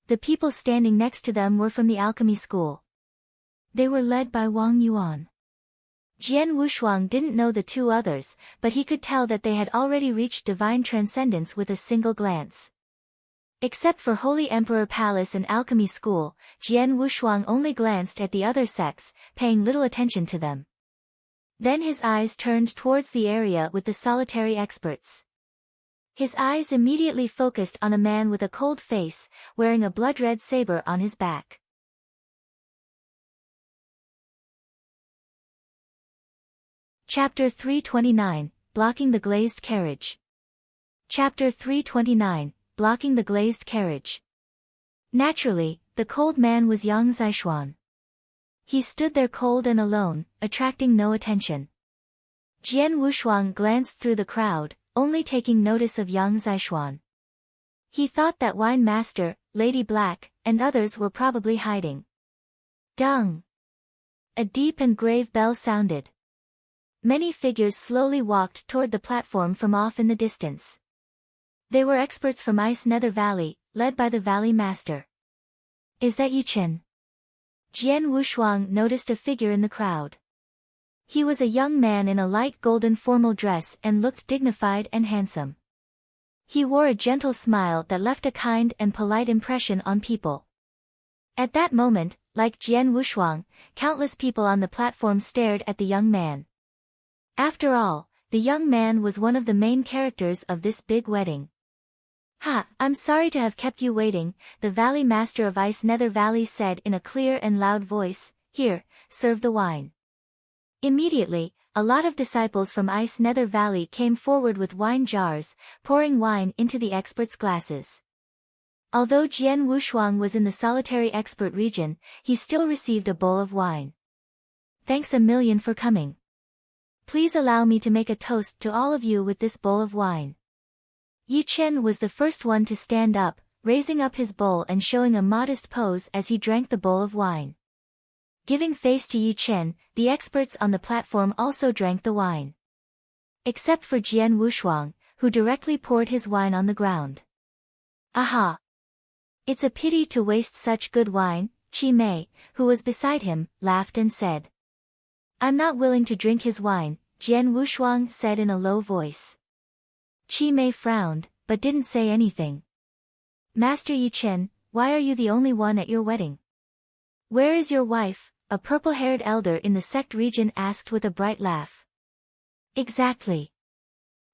The people standing next to them were from the Alchemy School. They were led by Wang Yuan. Jian Wushuang didn't know the 2 others, but he could tell that they had already reached divine transcendence with a single glance. Except for Holy Emperor Palace and Alchemy School, Jian Wushuang only glanced at the other sects, paying little attention to them. Then his eyes turned towards the area with the solitary experts. His eyes immediately focused on a man with a cold face, wearing a blood-red saber on his back. Chapter 329, Blocking the Glazed Carriage. Chapter 329, Blocking the Glazed Carriage. Naturally, the cold man was Yang Zishuan. He stood there cold and alone, attracting no attention. Jian Wushuang glanced through the crowd, only taking notice of Yang Zishuan. He thought that Wine Master, Lady Black, and others were probably hiding. Dung! A deep and grave bell sounded. Many figures slowly walked toward the platform from off in the distance. They were experts from Ice Nether Valley, led by the Valley Master. Is that Yichen? Jian Wushuang noticed a figure in the crowd. He was a young man in a light golden formal dress and looked dignified and handsome. He wore a gentle smile that left a kind and polite impression on people. At that moment, like Jian Wushuang, countless people on the platform stared at the young man. After all, the young man was one of the main characters of this big wedding. Ha, I'm sorry to have kept you waiting, the Valley Master of Ice Nether Valley said in a clear and loud voice. Here, serve the wine. Immediately, a lot of disciples from Ice Nether Valley came forward with wine jars, pouring wine into the experts' glasses. Although Jian Wushuang was in the solitary expert region, he still received a bowl of wine. Thanks a million for coming. Please allow me to make a toast to all of you with this bowl of wine. Yi Chen was the first one to stand up, raising up his bowl and showing a modest pose as he drank the bowl of wine. Giving face to Yi Chen, the experts on the platform also drank the wine. Except for Jian Wushuang, who directly poured his wine on the ground. Aha! It's a pity to waste such good wine, Qi Mei, who was beside him, laughed and said. I'm not willing to drink his wine, Jian Wushuang said in a low voice. Qi Mei frowned, but didn't say anything. Master Yi Chen, why are you the only one at your wedding? Where is your wife? A purple-haired elder in the sect region asked with a bright laugh. Exactly.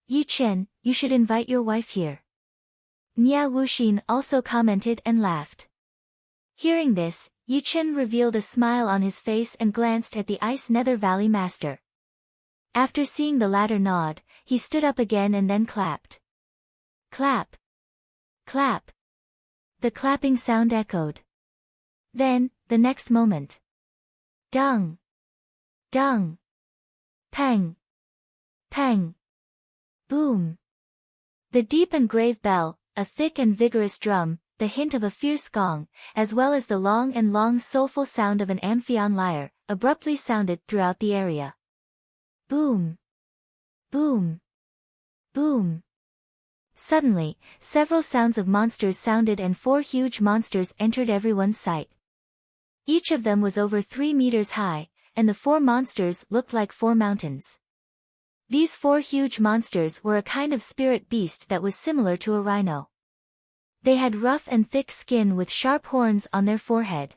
Yi Chen, you should invite your wife here. Nia Wuxin also commented and laughed. Hearing this, Yi Chen revealed a smile on his face and glanced at the Ice Nether Valley Master. After seeing the latter nod, he stood up again and then clapped. Clap. Clap. The clapping sound echoed. Then, the next moment. Dung. Dung. Pang. Pang. Boom. The deep and grave bell, a thick and vigorous drum, the hint of a fierce gong, as well as the long soulful sound of an Amphion lyre, abruptly sounded throughout the area. Boom. Boom. Boom. Suddenly, several sounds of monsters sounded and 4 huge monsters entered everyone's sight. Each of them was over 3 meters high, and the 4 monsters looked like 4 mountains. These 4 huge monsters were a kind of spirit beast that was similar to a rhino. They had rough and thick skin with sharp horns on their forehead.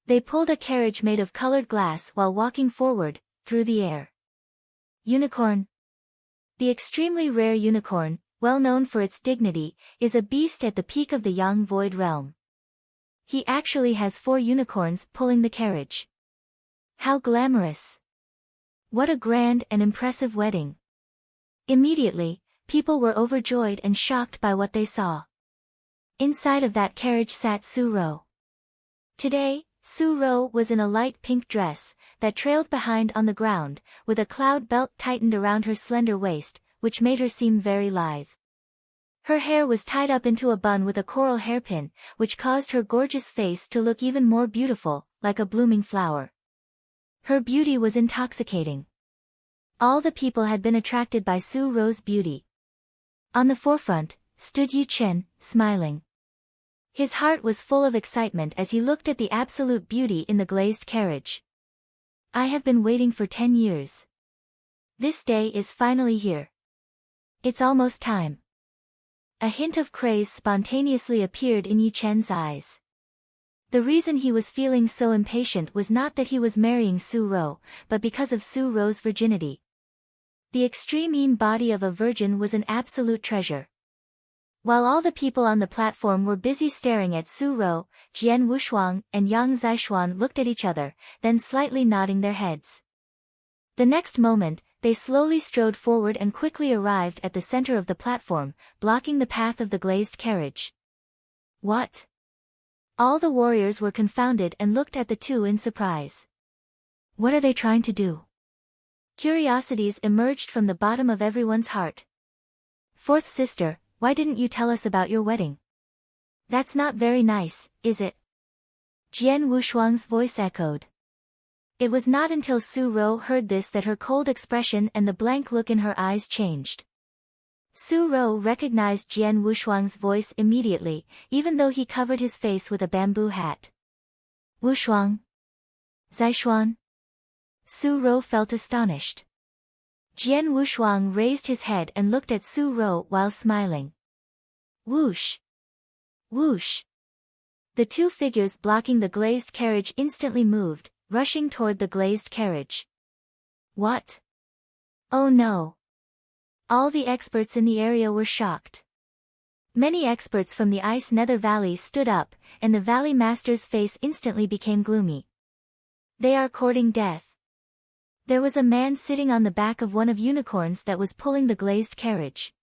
They pulled a carriage made of colored glass while walking forward, through the air. Unicorn. The extremely rare unicorn, well known for its dignity, is a beast at the peak of the Yang Void realm. He actually has 4 unicorns pulling the carriage. How glamorous! What a grand and impressive wedding! Immediately, people were overjoyed and shocked by what they saw. Inside of that carriage sat Su-Ro. Today, Su-Ro was in a light pink dress, that trailed behind on the ground, with a cloud belt tightened around her slender waist, which made her seem very lithe. Her hair was tied up into a bun with a coral hairpin, which caused her gorgeous face to look even more beautiful, like a blooming flower. Her beauty was intoxicating. All the people had been attracted by Su-Ro's beauty. On the forefront, stood Yu Chen, smiling. His heart was full of excitement as he looked at the absolute beauty in the glazed carriage. I have been waiting for 10 years. This day is finally here. It's almost time. A hint of craze spontaneously appeared in Yu Chen's eyes. The reason he was feeling so impatient was not that he was marrying Su-Ro, but because of Su-Ro's virginity. The extreme body of a virgin was an absolute treasure. While all the people on the platform were busy staring at Su-Ro, Jian Wushuang and Yang Zishuan looked at each other, then slightly nodding their heads. The next moment, they slowly strode forward and quickly arrived at the center of the platform, blocking the path of the glazed carriage. What? All the warriors were confounded and looked at the two in surprise. What are they trying to do? Curiosities emerged from the bottom of everyone's heart. Fourth sister, why didn't you tell us about your wedding? That's not very nice, is it? Jian Wushuang's voice echoed. It was not until Su-Ro heard this that her cold expression and the blank look in her eyes changed. Su-Ro recognized Jian Wushuang's voice immediately, even though he covered his face with a bamboo hat. Wushuang? Zishuan? Su-Ro felt astonished. Jian Wushuang raised his head and looked at Su-Ro while smiling. Whoosh! Whoosh! The 2 figures blocking the glazed carriage instantly moved, rushing toward the glazed carriage. What? Oh no! All the experts in the area were shocked. Many experts from the Ice Nether Valley stood up, and the Valley Master's face instantly became gloomy. They are courting death. There was a man sitting on the back of one of unicorns that was pulling the glazed carriage.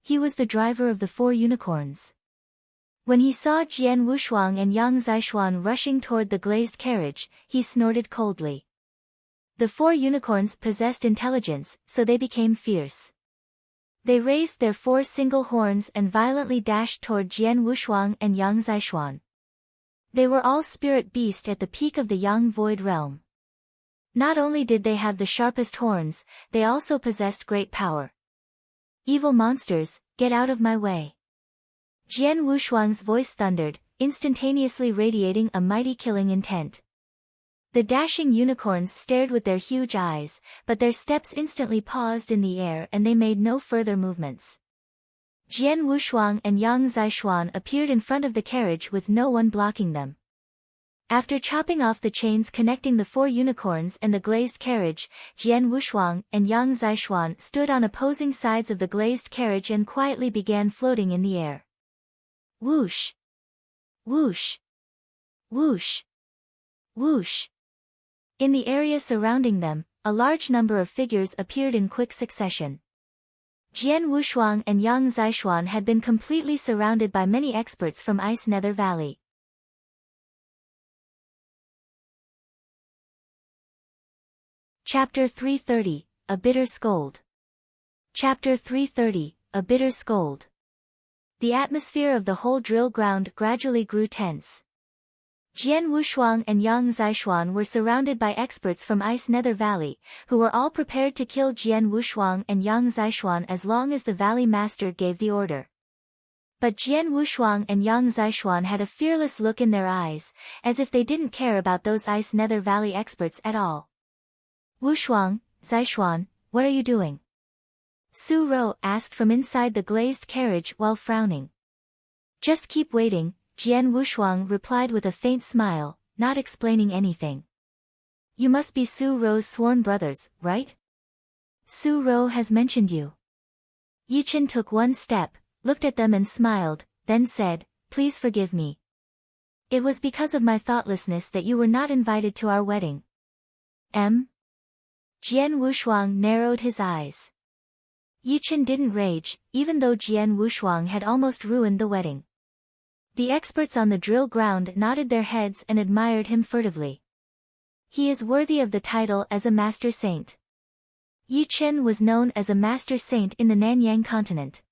He was the driver of the 4 unicorns. When he saw Jian Wushuang and Yang Zishuan rushing toward the glazed carriage, he snorted coldly. The 4 unicorns possessed intelligence, so they became fierce. They raised their 4 single horns and violently dashed toward Jian Wushuang and Yang Zishuan. They were all spirit beasts at the peak of the Yang Void realm. Not only did they have the sharpest horns, they also possessed great power. Evil monsters, get out of my way. Jian Wushuang's voice thundered, instantaneously radiating a mighty killing intent. The dashing unicorns stared with their huge eyes, but their steps instantly paused in the air and they made no further movements. Jian Wushuang and Yang Zishuan appeared in front of the carriage with no one blocking them. After chopping off the chains connecting the 4 unicorns and the glazed carriage, Jian Wushuang and Yang Zishuan stood on opposing sides of the glazed carriage and quietly began floating in the air. Whoosh! Whoosh! Whoosh! Whoosh! In the area surrounding them, a large number of figures appeared in quick succession. Jian Wushuang and Yang Zishuan had been completely surrounded by many experts from Ice Nether Valley. Chapter 330, A Bitter Scold. Chapter 330, A Bitter Scold. The atmosphere of the whole drill ground gradually grew tense. Jian Wushuang and Yang Zishuan were surrounded by experts from Ice Nether Valley, who were all prepared to kill Jian Wushuang and Yang Zishuan as long as the Valley Master gave the order. But Jian Wushuang and Yang Zishuan had a fearless look in their eyes, as if they didn't care about those Ice Nether Valley experts at all. Wushuang, Zishuan, what are you doing? Su Rou asked from inside the glazed carriage while frowning. Just keep waiting, Jian Wushuang replied with a faint smile, not explaining anything. You must be Su Rou's sworn brothers, right? Su Rou has mentioned you. Yichen took one step, looked at them and smiled, then said, please forgive me. It was because of my thoughtlessness that you were not invited to our wedding. Jian Wushuang narrowed his eyes. Yichen didn't rage, even though Jian Wushuang had almost ruined the wedding. The experts on the drill ground nodded their heads and admired him furtively. He is worthy of the title as a Master Saint. Yichen was known as a Master Saint in the Nanyang continent.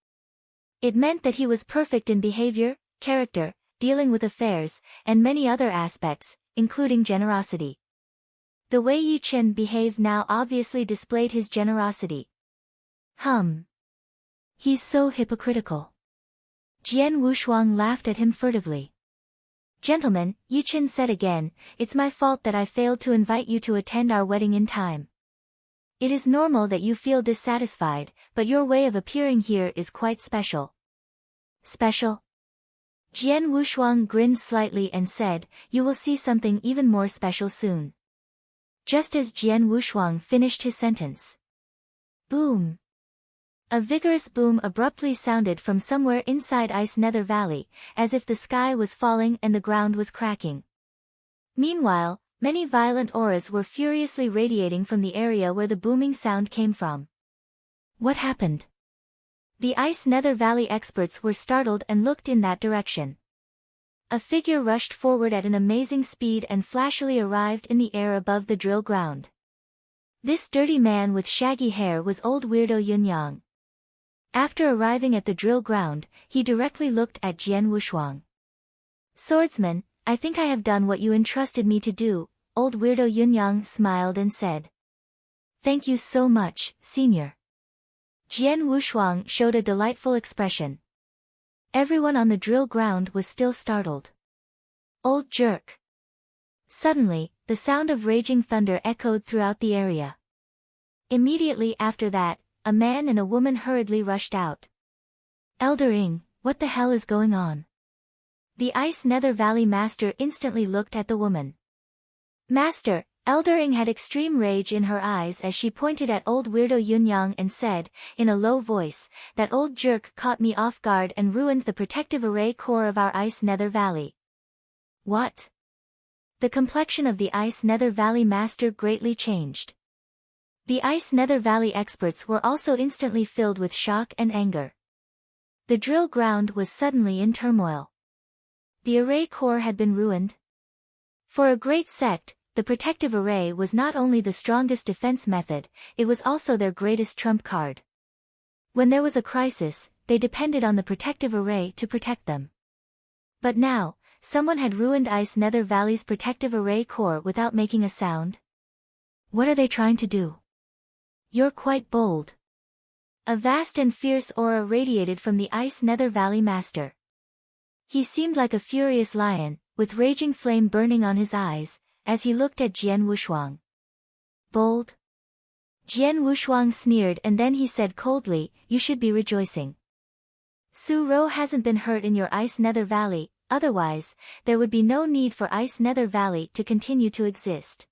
It meant that he was perfect in behavior, character, dealing with affairs, and many other aspects, including generosity. The way Yichen behaved now obviously displayed his generosity. He's so hypocritical. Jian Wushuang laughed at him furtively. Gentlemen, Yichen said again, it's my fault that I failed to invite you to attend our wedding in time. It is normal that you feel dissatisfied, but your way of appearing here is quite special. Special? Jian Wushuang grinned slightly and said, you will see something even more special soon. Just as Jian Wushuang finished his sentence. Boom! A vigorous boom abruptly sounded from somewhere inside Ice Nether Valley, as if the sky was falling and the ground was cracking. Meanwhile, many violent auras were furiously radiating from the area where the booming sound came from. What happened? The Ice Nether Valley experts were startled and looked in that direction. A figure rushed forward at an amazing speed and flashily arrived in the air above the drill ground. This dirty man with shaggy hair was old weirdo Yunyang. After arriving at the drill ground, he directly looked at Jian Wushuang. Swordsman, I think I have done what you entrusted me to do, old weirdo Yunyang smiled and said. Thank you so much, senior. Jian Wushuang showed a delightful expression. Everyone on the drill ground was still startled. Old jerk. Suddenly, the sound of raging thunder echoed throughout the area. Immediately after that, a man and a woman hurriedly rushed out. Elder Ing, what the hell is going on? The Ice Nether Valley Master instantly looked at the woman. Master, Elder Ing had extreme rage in her eyes as she pointed at old weirdo Yunyang and said, in a low voice, that old jerk caught me off guard and ruined the protective array core of our Ice Nether Valley. What? The complexion of the Ice Nether Valley Master greatly changed. The Ice Nether Valley experts were also instantly filled with shock and anger. The drill ground was suddenly in turmoil. The array core had been ruined. For a great sect, the protective array was not only the strongest defense method, it was also their greatest trump card. When there was a crisis, they depended on the protective array to protect them. But now, someone had ruined Ice Nether Valley's protective array core without making a sound. What are they trying to do? You're quite bold. A vast and fierce aura radiated from the Ice Nether Valley Master. He seemed like a furious lion, with raging flame burning on his eyes, as he looked at Jian Wushuang. Bold? Jian Wushuang sneered and then he said coldly, you should be rejoicing. Su Rou hasn't been hurt in your Ice Nether Valley, otherwise, there would be no need for Ice Nether Valley to continue to exist.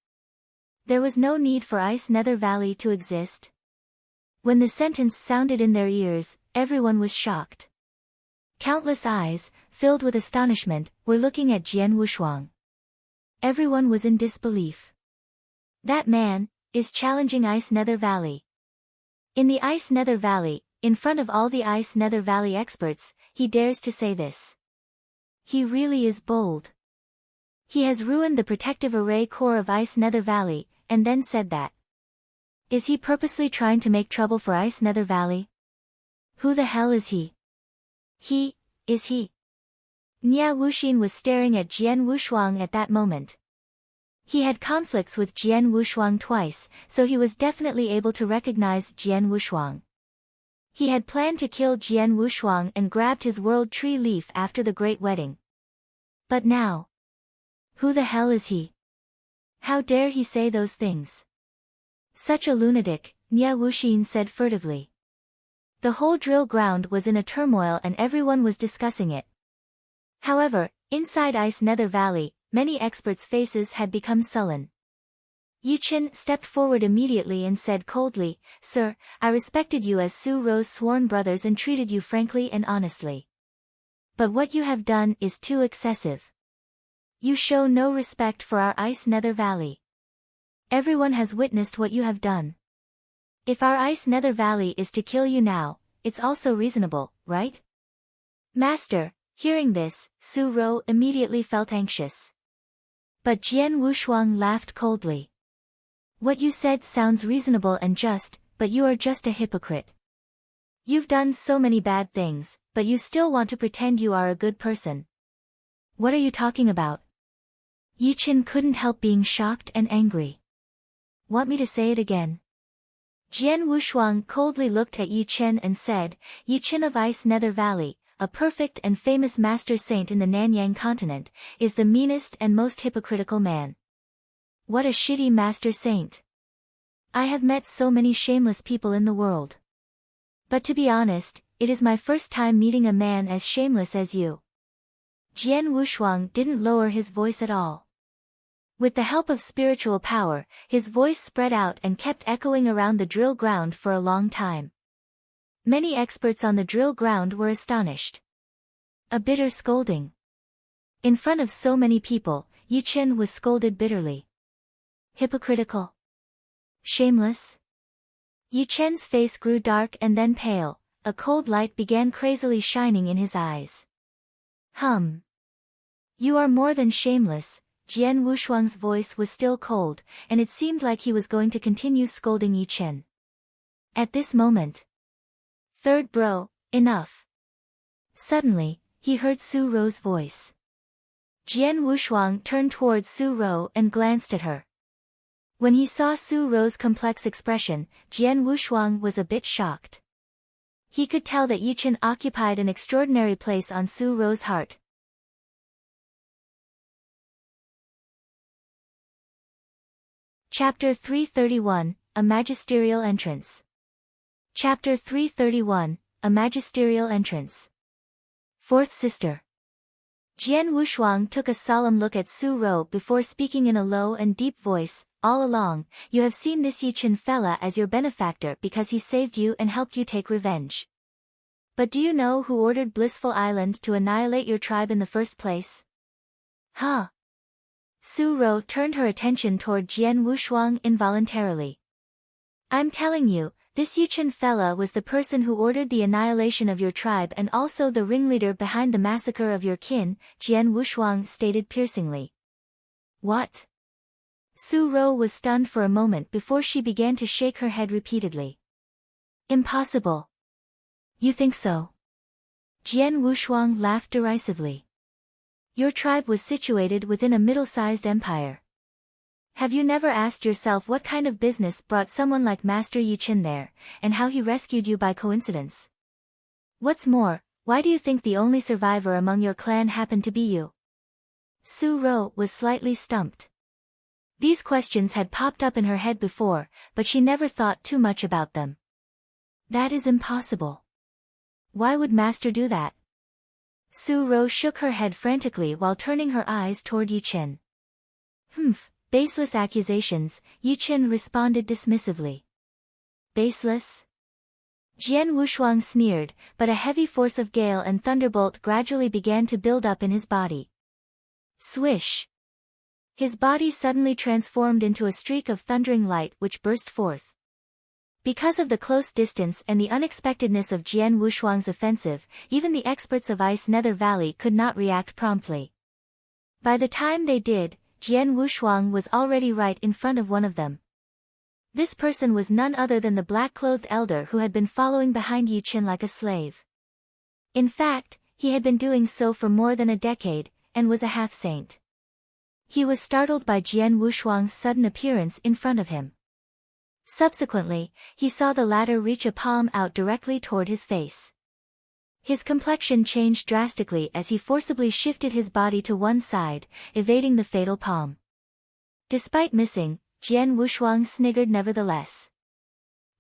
There was no need for Ice Nether Valley to exist. When the sentence sounded in their ears, everyone was shocked. Countless eyes, filled with astonishment, were looking at Jian Wushuang. Everyone was in disbelief. That man, is challenging Ice Nether Valley. In the Ice Nether Valley, in front of all the Ice Nether Valley experts, he dares to say this. He really is bold. He has ruined the protective array core of Ice Nether Valley, and then said that. Is he purposely trying to make trouble for Ice Nether Valley? Who the hell is he? Is he? Nya Wuxin was staring at Jian Wushuang at that moment. He had conflicts with Jian Wushuang twice, so he was definitely able to recognize Jian Wushuang. He had planned to kill Jian Wushuang and grabbed his world tree leaf after the Great Wedding. But now. Who the hell is he? How dare he say those things? Such a lunatic, Nya Wuxin said furtively. The whole drill ground was in a turmoil and everyone was discussing it. However, inside Ice Nether Valley, many experts' faces had become sullen. Yichen stepped forward immediately and said coldly, "Sir, I respected you as Su Ro's sworn brothers and treated you frankly and honestly. But what you have done is too excessive. You show no respect for our Ice Nether Valley. Everyone has witnessed what you have done. If our Ice Nether Valley is to kill you now, it's also reasonable, right?" Master, hearing this, Su Ro immediately felt anxious. But Jian Wushuang laughed coldly. "What you said sounds reasonable and just, but you are just a hypocrite. You've done so many bad things, but you still want to pretend you are a good person. What are you talking about?" Yichen couldn't help being shocked and angry. "Want me to say it again?" Jian Wushuang coldly looked at Yichen and said, "Yichen of Ice Nether Valley, a perfect and famous master saint in the Nanyang continent, is the meanest and most hypocritical man. What a shitty master saint. I have met so many shameless people in the world. But to be honest, it is my first time meeting a man as shameless as you." Jian Wushuang didn't lower his voice at all. With the help of spiritual power, his voice spread out and kept echoing around the drill ground for a long time. Many experts on the drill ground were astonished. A bitter scolding. In front of so many people, Yichen was scolded bitterly. Hypocritical. Shameless. Yichen's face grew dark and then pale, a cold light began crazily shining in his eyes. You are more than shameless." Jian Wushuang's voice was still cold, and it seemed like he was going to continue scolding Yichen. At this moment. "Third bro, enough." Suddenly, he heard Su Ro's voice. Jian Wushuang turned towards Su Ro and glanced at her. When he saw Su Ro's complex expression, Jian Wushuang was a bit shocked. He could tell that Yichen occupied an extraordinary place on Su Ro's heart. Chapter 331, A Magisterial Entrance. Chapter 331, A Magisterial Entrance. Fourth Sister. Jian Wushuang took a solemn look at Su Ro before speaking in a low and deep voice. "All along, you have seen this Yichen fella as your benefactor because he saved you and helped you take revenge. But do you know who ordered Blissful Island to annihilate your tribe in the first place?" "Huh?" Su Ro turned her attention toward Jian Wushuang involuntarily. "I'm telling you, this Yichen fella was the person who ordered the annihilation of your tribe and also the ringleader behind the massacre of your kin," Jian Wushuang stated piercingly. "What?" Su Ro was stunned for a moment before she began to shake her head repeatedly. "Impossible." "You think so?" Jian Wushuang laughed derisively. "Your tribe was situated within a middle-sized empire. Have you never asked yourself what kind of business brought someone like Master Yichen there, and how he rescued you by coincidence? What's more, why do you think the only survivor among your clan happened to be you?" Su Ro was slightly stumped. These questions had popped up in her head before, but she never thought too much about them. "That is impossible. Why would Master do that?" Su Ro shook her head frantically while turning her eyes toward Yichen. Baseless accusations," Yichen responded dismissively. "Baseless?" Jian Wushuang sneered, but a heavy force of Gale and Thunderbolt gradually began to build up in his body. Swish! His body suddenly transformed into a streak of thundering light which burst forth. Because of the close distance and the unexpectedness of Jian Wushuang's offensive, even the experts of Ice Nether Valley could not react promptly. By the time they did, Jian Wushuang was already right in front of one of them. This person was none other than the black-clothed elder who had been following behind Yi Chen like a slave. In fact, he had been doing so for more than a decade, and was a half-saint. He was startled by Jian Wushuang's sudden appearance in front of him. Subsequently, he saw the latter reach a palm out directly toward his face. His complexion changed drastically as he forcibly shifted his body to one side, evading the fatal palm. Despite missing, Jian Wushuang sniggered nevertheless.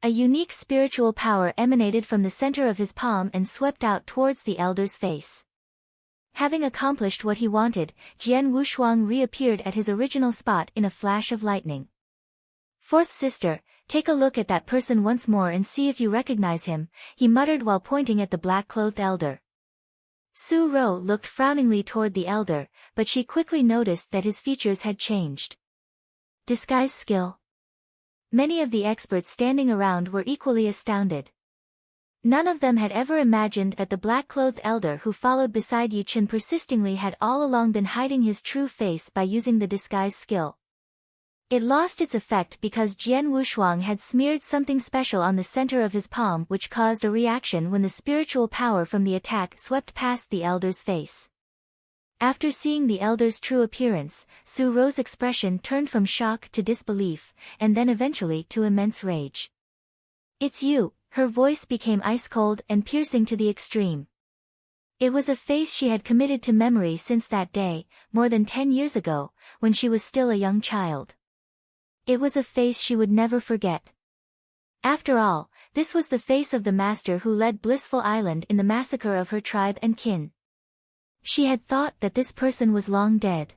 A unique spiritual power emanated from the center of his palm and swept out towards the elder's face. Having accomplished what he wanted, Jian Wushuang reappeared at his original spot in a flash of lightning. "Fourth sister, take a look at that person once more and see if you recognize him," he muttered while pointing at the black-clothed elder. Su Ro looked frowningly toward the elder, but she quickly noticed that his features had changed. Disguise skill. Many of the experts standing around were equally astounded. None of them had ever imagined that the black-clothed elder who followed beside Yi Chen persistingly had all along been hiding his true face by using the disguise skill. It lost its effect because Jian Wushuang had smeared something special on the center of his palm which caused a reaction when the spiritual power from the attack swept past the elder's face. After seeing the elder's true appearance, Su Ro's expression turned from shock to disbelief, and then eventually to immense rage. "It's you." Her voice became ice-cold and piercing to the extreme. It was a face she had committed to memory since that day, more than 10 years ago, when she was still a young child. It was a face she would never forget. After all, this was the face of the master who led Blissful Island in the massacre of her tribe and kin. She had thought that this person was long dead.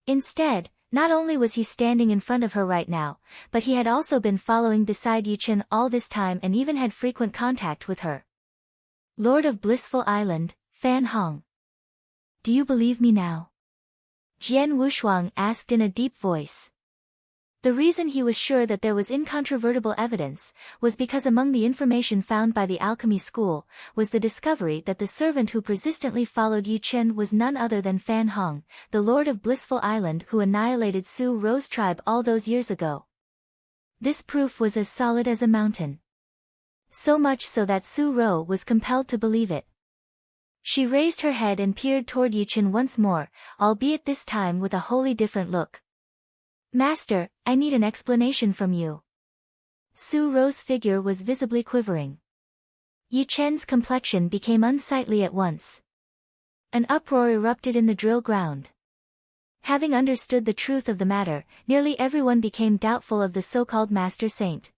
Instead, not only was he standing in front of her right now, but he had also been following beside Yi Chen all this time and even had frequent contact with her. "Lord of Blissful Island, Fan Hong. Do you believe me now?" Jian Wushuang asked in a deep voice. The reason he was sure that there was incontrovertible evidence, was because among the information found by the alchemy school, was the discovery that the servant who persistently followed Yi Chen was none other than Fan Hong, the Lord of Blissful Island who annihilated Su Ro's tribe all those years ago. This proof was as solid as a mountain. So much so that Su Ro was compelled to believe it. She raised her head and peered toward Yi Chen once more, albeit this time with a wholly different look. "Master, I need an explanation from you." Su Ro's figure was visibly quivering. Yi Chen's complexion became unsightly at once. An uproar erupted in the drill ground. Having understood the truth of the matter, nearly everyone became doubtful of the so-called Master Saint.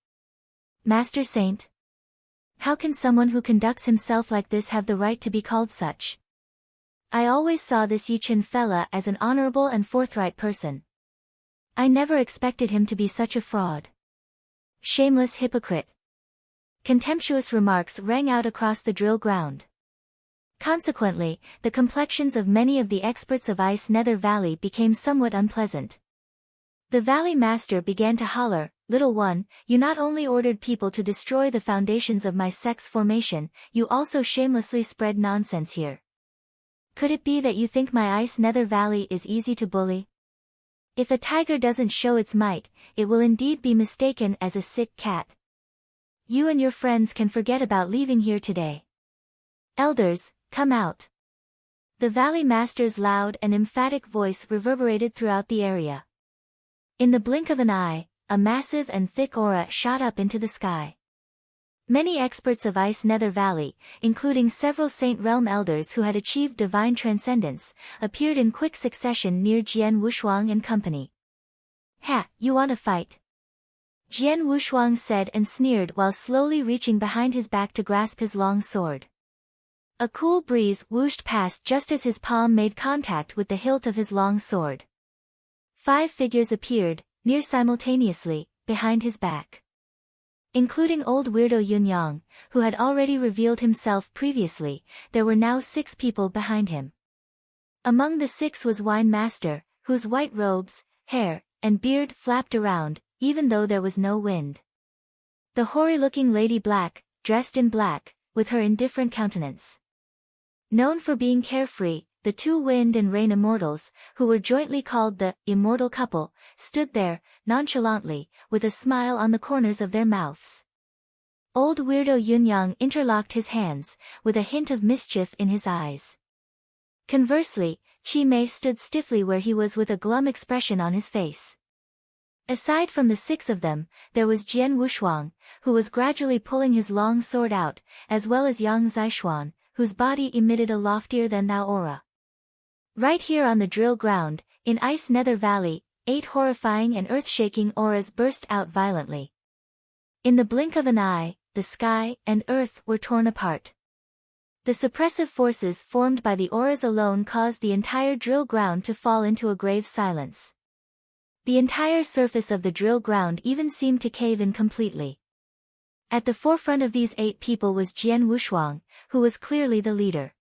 Master Saint? How can someone who conducts himself like this have the right to be called such? I always saw this Yi Chen fella as an honorable and forthright person. I never expected him to be such a fraud. Shameless hypocrite. Contemptuous remarks rang out across the drill ground. Consequently, the complexions of many of the experts of Ice Nether Valley became somewhat unpleasant. The Valley Master began to holler, "Little one, you not only ordered people to destroy the foundations of my sect's formation, you also shamelessly spread nonsense here. Could it be that you think my Ice Nether Valley is easy to bully? If a tiger doesn't show its might, it will indeed be mistaken as a sick cat. You and your friends can forget about leaving here today. Elders, come out." The Valley Master's loud and emphatic voice reverberated throughout the area. In the blink of an eye, a massive and thick aura shot up into the sky. Many experts of Ice Nether Valley, including several Saint Realm elders who had achieved divine transcendence, appeared in quick succession near Jian Wushuang and company. "Ha, you want to fight?" Jian Wushuang said and sneered while slowly reaching behind his back to grasp his long sword. A cool breeze whooshed past just as his palm made contact with the hilt of his long sword. 5 figures appeared, near simultaneously, behind his back. Including old weirdo Yunyang, who had already revealed himself previously, there were now 6 people behind him. Among the 6 was Wine Master, whose white robes, hair, and beard flapped around, even though there was no wind. The hoary-looking Lady Black, dressed in black, with her indifferent countenance. Known for being carefree, the two wind and rain immortals, who were jointly called the immortal couple, stood there, nonchalantly, with a smile on the corners of their mouths. Old weirdo Yunyang interlocked his hands, with a hint of mischief in his eyes. Conversely, Chi Mei stood stiffly where he was with a glum expression on his face. Aside from the six of them, there was Jian Wushuang, who was gradually pulling his long sword out, as well as Yang Zishuan, whose body emitted a loftier-than-thou aura. Right here on the drill ground, in Ice Nether Valley, 8 horrifying and earth-shaking auras burst out violently. In the blink of an eye, the sky and earth were torn apart. The suppressive forces formed by the auras alone caused the entire drill ground to fall into a grave silence. The entire surface of the drill ground even seemed to cave in completely. At the forefront of these 8 people was Jian Wushuang, who was clearly the leader.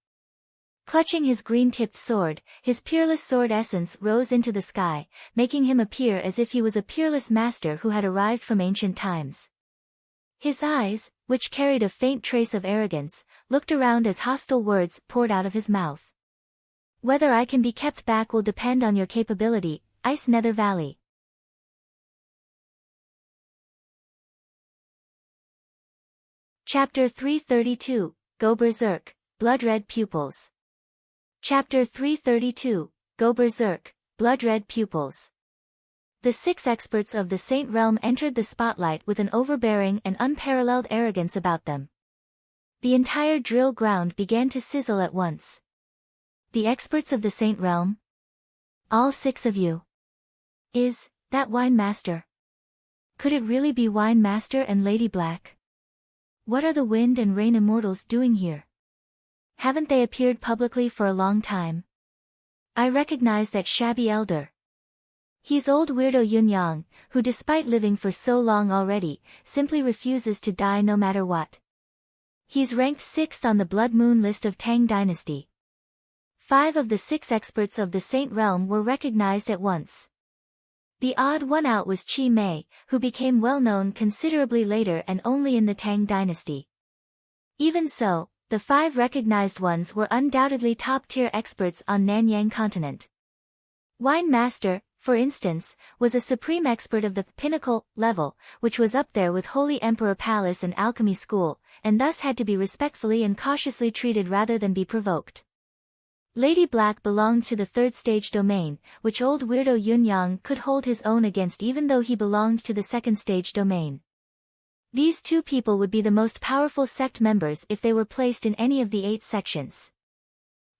Clutching his green-tipped sword, his peerless sword essence rose into the sky, making him appear as if he was a peerless master who had arrived from ancient times. His eyes, which carried a faint trace of arrogance, looked around as hostile words poured out of his mouth. Whether I can be kept back will depend on your capability, Ice Nether Valley. Chapter 332, Go Berserk, Blood-Red Pupils. Chapter 332, Go Berserk, Blood-Red Pupils. The 6 experts of the Saint Realm entered the spotlight with an overbearing and unparalleled arrogance about them. The entire drill ground began to sizzle at once. The experts of the Saint Realm? All 6 of you. Is that Wine Master? Could it really be Wine Master and Lady Black? What are the Wind and Rain Immortals doing here? Haven't they appeared publicly for a long time? I recognize that shabby elder. He's old weirdo Yunyang, who despite living for so long already, simply refuses to die no matter what. He's ranked 6th on the Blood Moon list of Tang Dynasty. 5 of the 6 experts of the Saint Realm were recognized at once. The odd one out was Chi Mei, who became well known considerably later and only in the Tang Dynasty. Even so, the 5 recognized ones were undoubtedly top-tier experts on Nanyang continent. Wine Master, for instance, was a supreme expert of the pinnacle level, which was up there with Holy Emperor Palace and Alchemy School, and thus had to be respectfully and cautiously treated rather than be provoked. Lady Black belonged to the 3rd stage domain, which old weirdo Yunyang could hold his own against even though he belonged to the 2nd stage domain. These 2 people would be the most powerful sect members if they were placed in any of the 8 sections.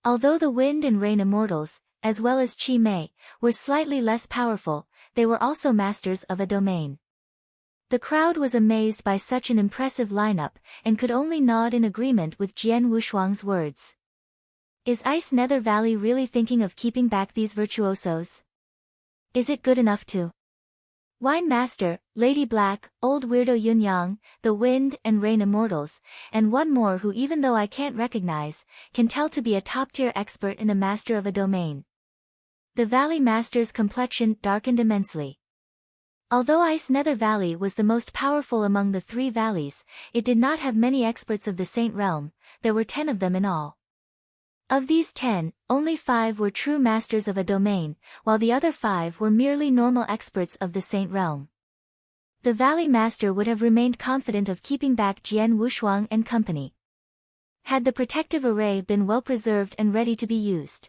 Although the Wind and Rain Immortals, as well as Chi Mei, were slightly less powerful, they were also masters of a domain. The crowd was amazed by such an impressive lineup, and could only nod in agreement with Jian Wushuang's words. Is Ice Nether Valley really thinking of keeping back these virtuosos? Is it good enough to? Wine Master, Lady Black, old weirdo Yunyang, the Wind and Rain Immortals, and one more who even though I can't recognize, can tell to be a top-tier expert in a master of a domain. The Valley Master's complexion darkened immensely. Although Ice Nether Valley was the most powerful among the 3 valleys, it did not have many experts of the Saint Realm. There were 10 of them in all. Of these 10, only 5 were true masters of a domain, while the other 5 were merely normal experts of the Saint Realm. The Valley Master would have remained confident of keeping back Jian Wushuang and company, had the protective array been well preserved and ready to be used.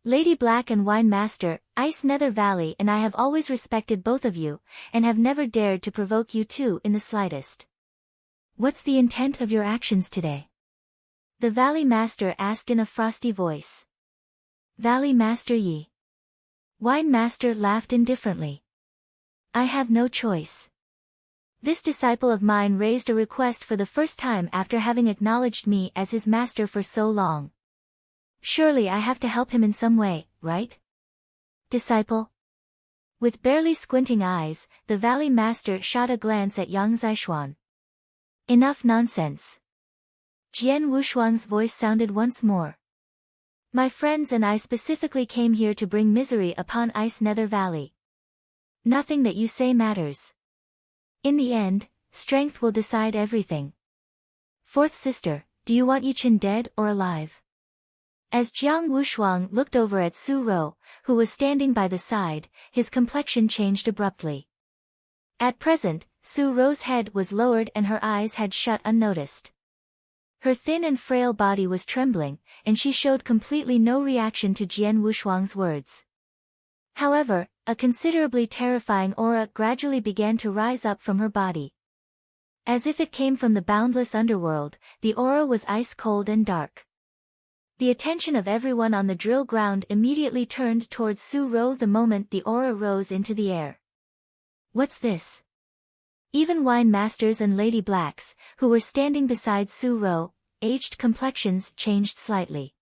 Lady Black and Wine Master, Ice Nether Valley and I have always respected both of you, and have never dared to provoke you 2 in the slightest. What's the intent of your actions today? The Valley Master asked in a frosty voice. Valley Master Yi. Wine Master laughed indifferently. I have no choice. This disciple of mine raised a request for the first time after having acknowledged me as his master for so long. Surely I have to help him in some way, right? Disciple? With barely squinting eyes, the Valley Master shot a glance at Yang Zishuan. Enough nonsense. Jian Wushuang's voice sounded once more. My friends and I specifically came here to bring misery upon Ice Nether Valley. Nothing that you say matters. In the end, strength will decide everything. Fourth sister, do you want Yichen dead or alive? As Jiang Wushuang looked over at Su Ro, who was standing by the side, his complexion changed abruptly. At present, Su Ro's head was lowered and her eyes had shut unnoticed. Her thin and frail body was trembling, and she showed completely no reaction to Jian Wushuang's words. However, a considerably terrifying aura gradually began to rise up from her body. As if it came from the boundless underworld, the aura was ice-cold and dark. The attention of everyone on the drill ground immediately turned towards Su Ro the moment the aura rose into the air. What's this? Even wine masters and lady blacks, who were standing beside Su Ro, aged complexions changed slightly.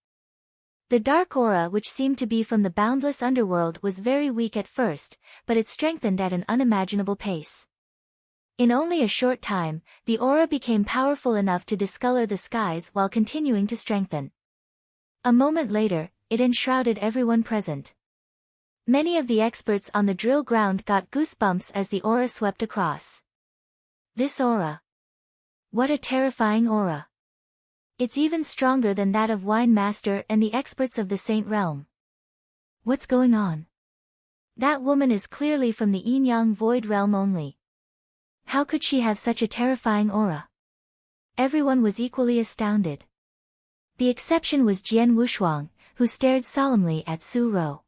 The dark aura which seemed to be from the boundless underworld was very weak at first, but it strengthened at an unimaginable pace. In only a short time, the aura became powerful enough to discolor the skies while continuing to strengthen. A moment later, it enshrouded everyone present. Many of the experts on the drill ground got goosebumps as the aura swept across. This aura. What a terrifying aura. It's even stronger than that of Wine Master and the experts of the Saint Realm. What's going on? That woman is clearly from the Yin-Yang Void Realm only. How could she have such a terrifying aura? Everyone was equally astounded. The exception was Jian Wushuang, who stared solemnly at Su Ro.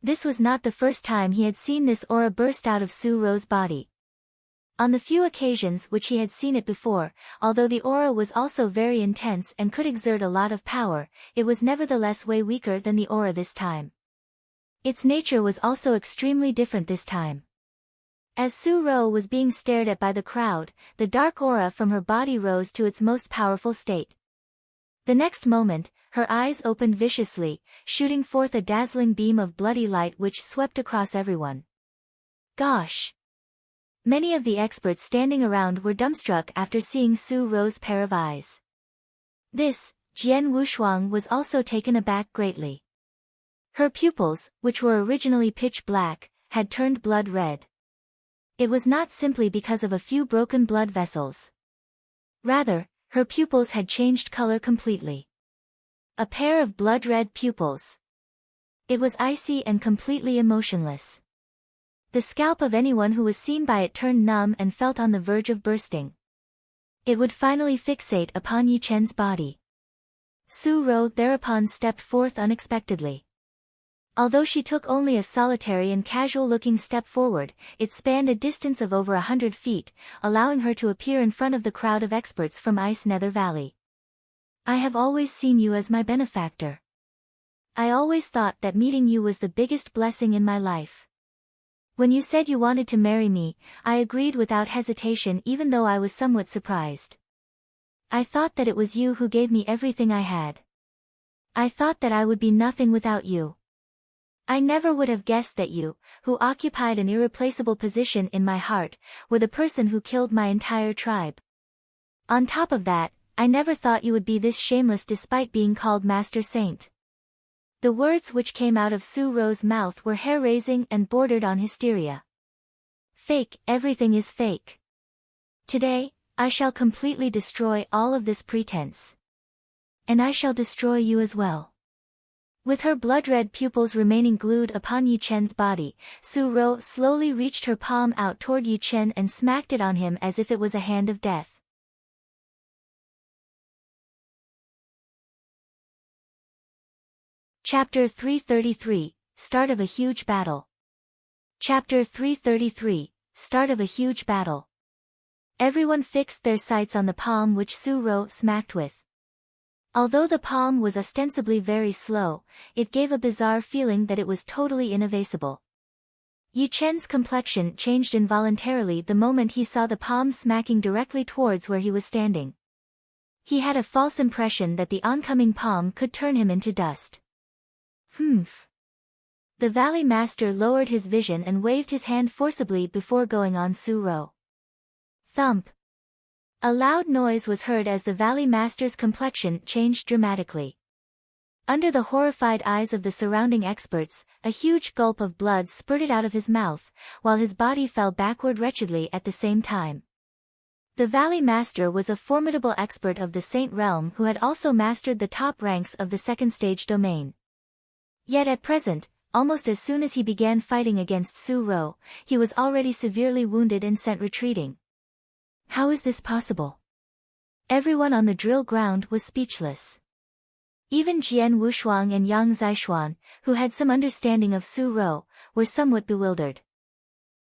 This was not the first time he had seen this aura burst out of Su Ro's body. On the few occasions which he had seen it before, although the aura was also very intense and could exert a lot of power, it was nevertheless way weaker than the aura this time. Its nature was also extremely different this time. As Su Ro was being stared at by the crowd, the dark aura from her body rose to its most powerful state. The next moment, her eyes opened viciously, shooting forth a dazzling beam of bloody light which swept across everyone. Gosh! Many of the experts standing around were dumbstruck after seeing Su Ro's pair of eyes. This, Jian Wushuang was also taken aback greatly. Her pupils, which were originally pitch black, had turned blood red. It was not simply because of a few broken blood vessels. Rather, her pupils had changed color completely. A pair of blood-red pupils. It was icy and completely emotionless. The scalp of anyone who was seen by it turned numb and felt on the verge of bursting. It would finally fixate upon Yi Chen's body. Su Ro thereupon stepped forth unexpectedly. Although she took only a solitary and casual-looking step forward, it spanned a distance of over 100 feet, allowing her to appear in front of the crowd of experts from Ice Nether Valley. I have always seen you as my benefactor. I always thought that meeting you was the biggest blessing in my life. When you said you wanted to marry me, I agreed without hesitation even though I was somewhat surprised. I thought that it was you who gave me everything I had. I thought that I would be nothing without you. I never would have guessed that you, who occupied an irreplaceable position in my heart, were the person who killed my entire tribe. On top of that, I never thought you would be this shameless despite being called Master Saint. The words which came out of Su Ro's mouth were hair-raising and bordered on hysteria. Fake, everything is fake. Today, I shall completely destroy all of this pretense. And I shall destroy you as well. With her blood-red pupils remaining glued upon Yi Chen's body, Su Ro slowly reached her palm out toward Yi Chen and smacked it on him as if it was a hand of death. Chapter 333, Start of a Huge Battle. Chapter 333, Start of a Huge Battle. Everyone fixed their sights on the palm which Su Ro smacked with. Although the palm was ostensibly very slow, it gave a bizarre feeling that it was totally inevasible. Yi Chen's complexion changed involuntarily the moment he saw the palm smacking directly towards where he was standing. He had a false impression that the oncoming palm could turn him into dust. Humph. The Valley Master lowered his vision and waved his hand forcibly before going on Su Ro. Thump. A loud noise was heard as the Valley Master's complexion changed dramatically. Under the horrified eyes of the surrounding experts, a huge gulp of blood spurted out of his mouth, while his body fell backward wretchedly at the same time. The Valley Master was a formidable expert of the Saint Realm who had also mastered the top ranks of the second stage domain. Yet at present, almost as soon as he began fighting against Su-Ro, he was already severely wounded and sent retreating. How is this possible? Everyone on the drill ground was speechless. Even Jian Wushuang and Yang Zishuan, who had some understanding of Su-Ro, were somewhat bewildered.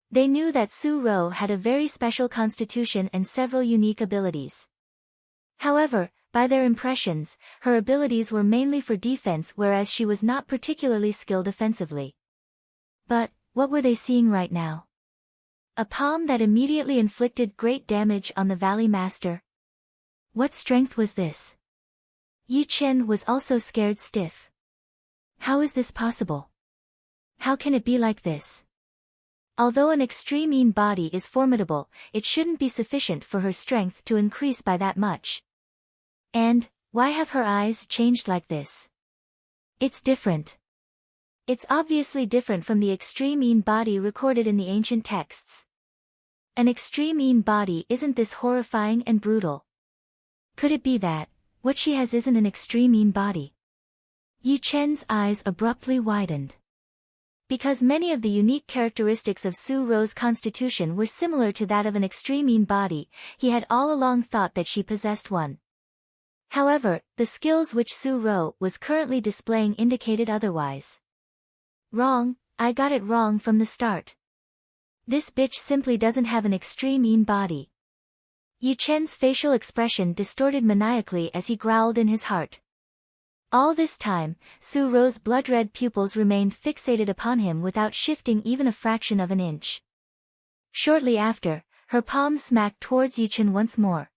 They knew that Su-Ro had a very special constitution and several unique abilities. However, by their impressions, her abilities were mainly for defense, whereas she was not particularly skilled offensively. But, what were they seeing right now? A palm that immediately inflicted great damage on the Valley Master? What strength was this? Yi Chen was also scared stiff. How is this possible? How can it be like this? Although an extreme body is formidable, it shouldn't be sufficient for her strength to increase by that much. And, why have her eyes changed like this? It's different. It's obviously different from the extreme body recorded in the ancient texts. An extreme body isn't this horrifying and brutal. Could it be that what she has isn't an extreme body? Yi Chen's eyes abruptly widened. Because many of the unique characteristics of Su-Ro's constitution were similar to that of an extreme body, he had all along thought that she possessed one. However, the skills which Su-Ro was currently displaying indicated otherwise. Wrong, I got it wrong from the start. This bitch simply doesn't have an extreme body. Yi Chen's facial expression distorted maniacally as he growled in his heart. All this time, Su-Ro's blood-red pupils remained fixated upon him without shifting even a fraction of an inch. Shortly after, her palm smacked towards Yi Chen once more.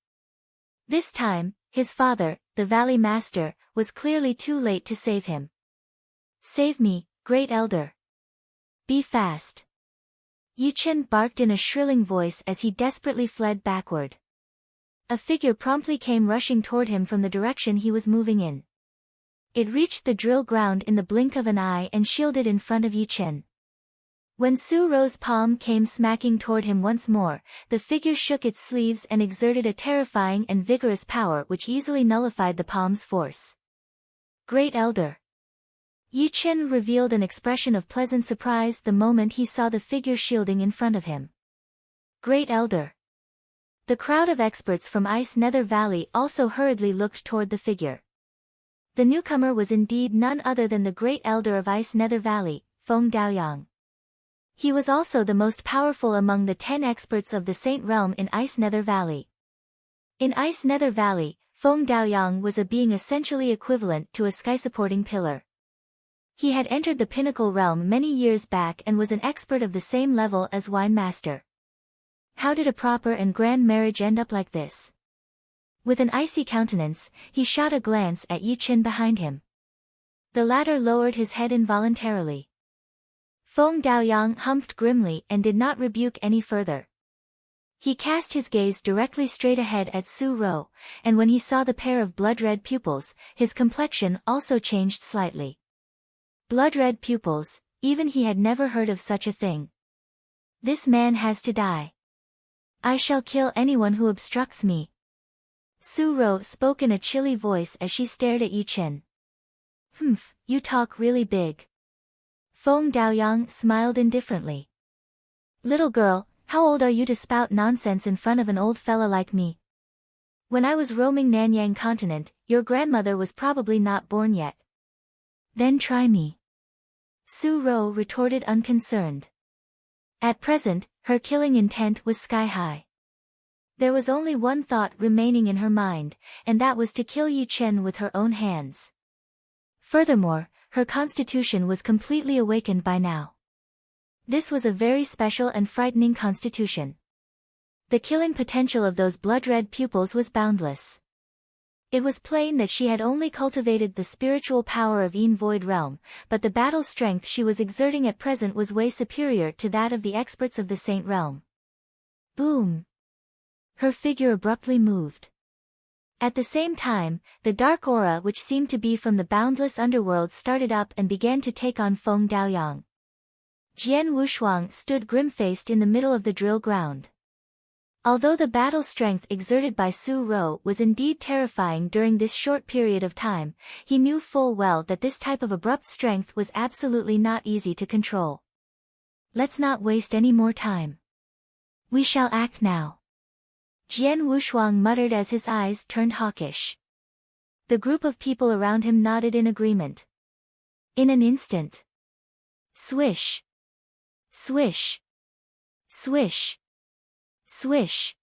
This time, his father, the Valley Master, was clearly too late to save him. Save me, Great Elder. Be fast. Yi Chen barked in a shrilling voice as he desperately fled backward. A figure promptly came rushing toward him from the direction he was moving in. It reached the drill ground in the blink of an eye and shielded in front of Yi Chen. When Su-Ro's palm came smacking toward him once more, the figure shook its sleeves and exerted a terrifying and vigorous power which easily nullified the palm's force. Great Elder. Yi Chen revealed an expression of pleasant surprise the moment he saw the figure shielding in front of him. Great Elder. The crowd of experts from Ice Nether Valley also hurriedly looked toward the figure. The newcomer was indeed none other than the Great Elder of Ice Nether Valley, Feng Daoyang. He was also the most powerful among the 10 experts of the Saint Realm in Ice Nether Valley. In Ice Nether Valley, Feng Daoyang was a being essentially equivalent to a sky-supporting pillar. He had entered the Pinnacle Realm many years back and was an expert of the same level as Wine Master. How did a proper and grand marriage end up like this? With an icy countenance, he shot a glance at Yi Chen behind him. The latter lowered his head involuntarily. Feng Daoyang humphed grimly and did not rebuke any further. He cast his gaze directly straight ahead at Su-Ro, and when he saw the pair of blood-red pupils, his complexion also changed slightly. Blood-red pupils, even he had never heard of such a thing. This man has to die. I shall kill anyone who obstructs me. Su-Ro spoke in a chilly voice as she stared at Yi Chen. Humph, you talk really big. Feng Daoyang smiled indifferently. Little girl, how old are you to spout nonsense in front of an old fella like me? When I was roaming Nanyang continent, your grandmother was probably not born yet. Then try me. Su-Ro retorted unconcerned. At present, her killing intent was sky-high. There was only one thought remaining in her mind, and that was to kill Yi Chen with her own hands. Furthermore, her constitution was completely awakened by now. This was a very special and frightening constitution. The killing potential of those blood-red pupils was boundless. It was plain that she had only cultivated the spiritual power of Een Void Realm, but the battle strength she was exerting at present was way superior to that of the experts of the Saint Realm. Boom! Her figure abruptly moved. At the same time, the dark aura which seemed to be from the boundless underworld started up and began to take on Feng Daoyang. Jian Wushuang stood grim-faced in the middle of the drill ground. Although the battle strength exerted by Su Ro was indeed terrifying during this short period of time, he knew full well that this type of abrupt strength was absolutely not easy to control. Let's not waste any more time. We shall act now. Jian Wushuang muttered as his eyes turned hawkish. The group of people around him nodded in agreement. In an instant. Swish. Swish. Swish. Swish.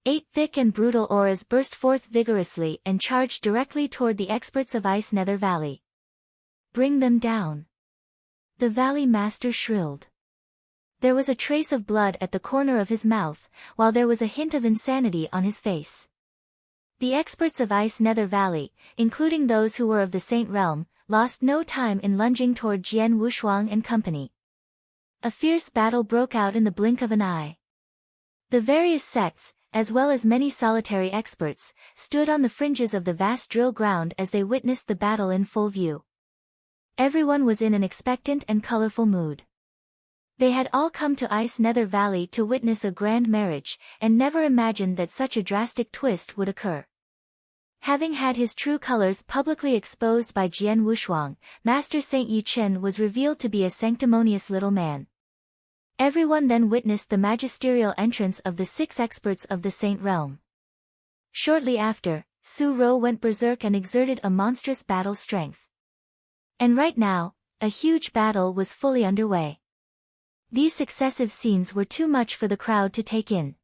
8 thick and brutal auras burst forth vigorously and charged directly toward the experts of Ice Nether Valley. Bring them down. The Valley Master shrilled. There was a trace of blood at the corner of his mouth, while there was a hint of insanity on his face. The experts of Ice Nether Valley, including those who were of the Saint Realm, lost no time in lunging toward Jian Wushuang and company. A fierce battle broke out in the blink of an eye. The various sects, as well as many solitary experts, stood on the fringes of the vast drill ground as they witnessed the battle in full view. Everyone was in an expectant and colorful mood. They had all come to Ice Nether Valley to witness a grand marriage, and never imagined that such a drastic twist would occur. Having had his true colors publicly exposed by Jian Wushuang, Master Saint Yi Chen was revealed to be a sanctimonious little man. Everyone then witnessed the magisterial entrance of the 6 experts of the Saint Realm. Shortly after, Su Ro went berserk and exerted a monstrous battle strength. And right now, a huge battle was fully underway. These successive scenes were too much for the crowd to take in.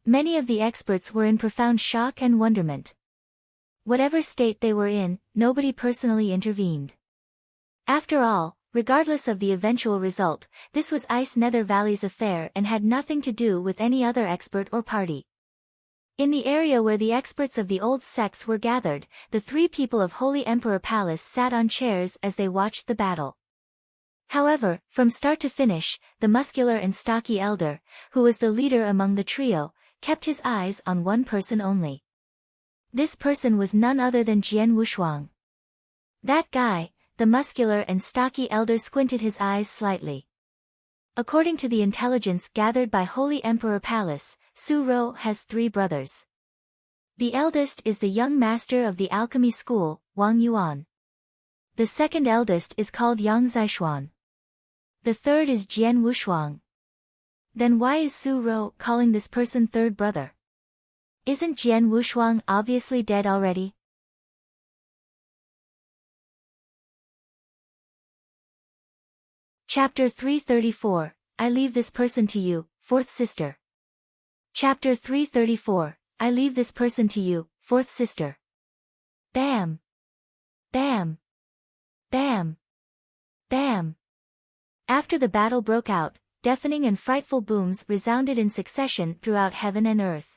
Many of the experts were in profound shock and wonderment. Whatever state they were in, nobody personally intervened. After all, regardless of the eventual result, this was Ice Nether Valley's affair and had nothing to do with any other expert or party. In the area where the experts of the old sects were gathered, the 3 people of Holy Emperor Palace sat on chairs as they watched the battle. However, from start to finish, the muscular and stocky elder, who was the leader among the trio, kept his eyes on one person only. This person was none other than Jian Wushuang. That guy, the muscular and stocky elder, squinted his eyes slightly. According to the intelligence gathered by Holy Emperor Palace, Su Ro has 3 brothers. The eldest is the young master of the alchemy school, Wang Yuan. The second eldest is called Yang Zishuan. The third is Jian Wushuang. Then why is Su Ro calling this person third brother? Isn't Jian Wushuang obviously dead already? Chapter 334, I leave this person to you, 4th sister. Chapter 334, I leave this person to you, 4th sister. Bam! Bam! Bam! Bam! After the battle broke out, deafening and frightful booms resounded in succession throughout heaven and earth.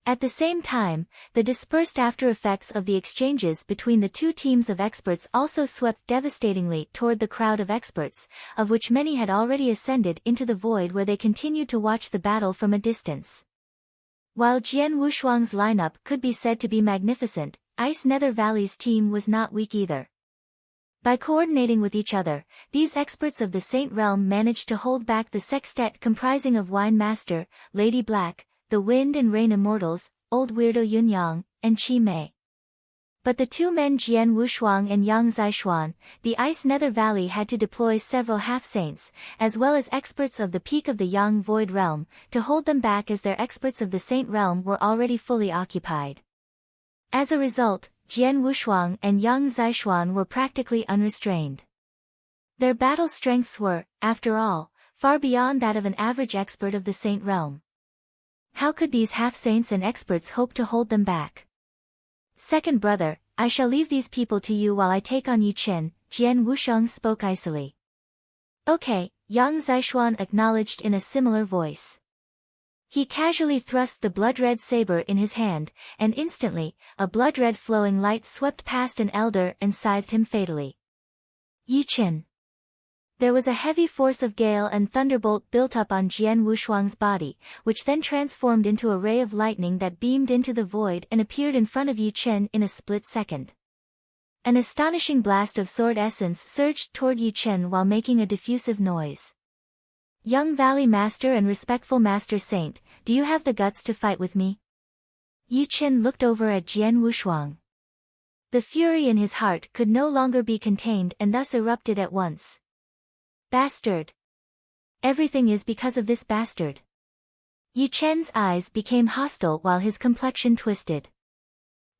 At the same time, the dispersed after effects of the exchanges between the 2 teams of experts also swept devastatingly toward the crowd of experts, of which many had already ascended into the void where they continued to watch the battle from a distance. While Jian Wushuang's lineup could be said to be magnificent, Ice Nether Valley's team was not weak either. By coordinating with each other, these experts of the Saint Realm managed to hold back the sextet comprising of Wine Master, Lady Black, the Wind and Rain Immortals, Old Weirdo Yunyang, and Qi Mei. But the 2 men Jian Wushuang and Yang Zishuan, the Ice Nether Valley had to deploy several half-saints, as well as experts of the peak of the Yang Void Realm, to hold them back as their experts of the Saint Realm were already fully occupied. As a result, Jian Wushuang and Yang Zishuan were practically unrestrained. Their battle strengths were, after all, far beyond that of an average expert of the Saint Realm. How could these half-saints and experts hope to hold them back? Second brother, I shall leave these people to you while I take on Yi Chen, Jian Wushuang spoke icily. Okay, Yang Zishuan acknowledged in a similar voice. He casually thrust the blood-red saber in his hand, and instantly, a blood-red flowing light swept past an elder and scythed him fatally. Yi Chen. There was a heavy force of Gale and Thunderbolt built up on Jian Wushuang's body, which then transformed into a ray of lightning that beamed into the void and appeared in front of Yi Chen in a split second. An astonishing blast of sword essence surged toward Yi Chen while making a diffusive noise. Young Valley Master and respectful Master Saint, do you have the guts to fight with me? Yi Chen looked over at Jian Wushuang. The fury in his heart could no longer be contained and thus erupted at once. Bastard! Everything is because of this bastard. Yi Chen's eyes became hostile while his complexion twisted.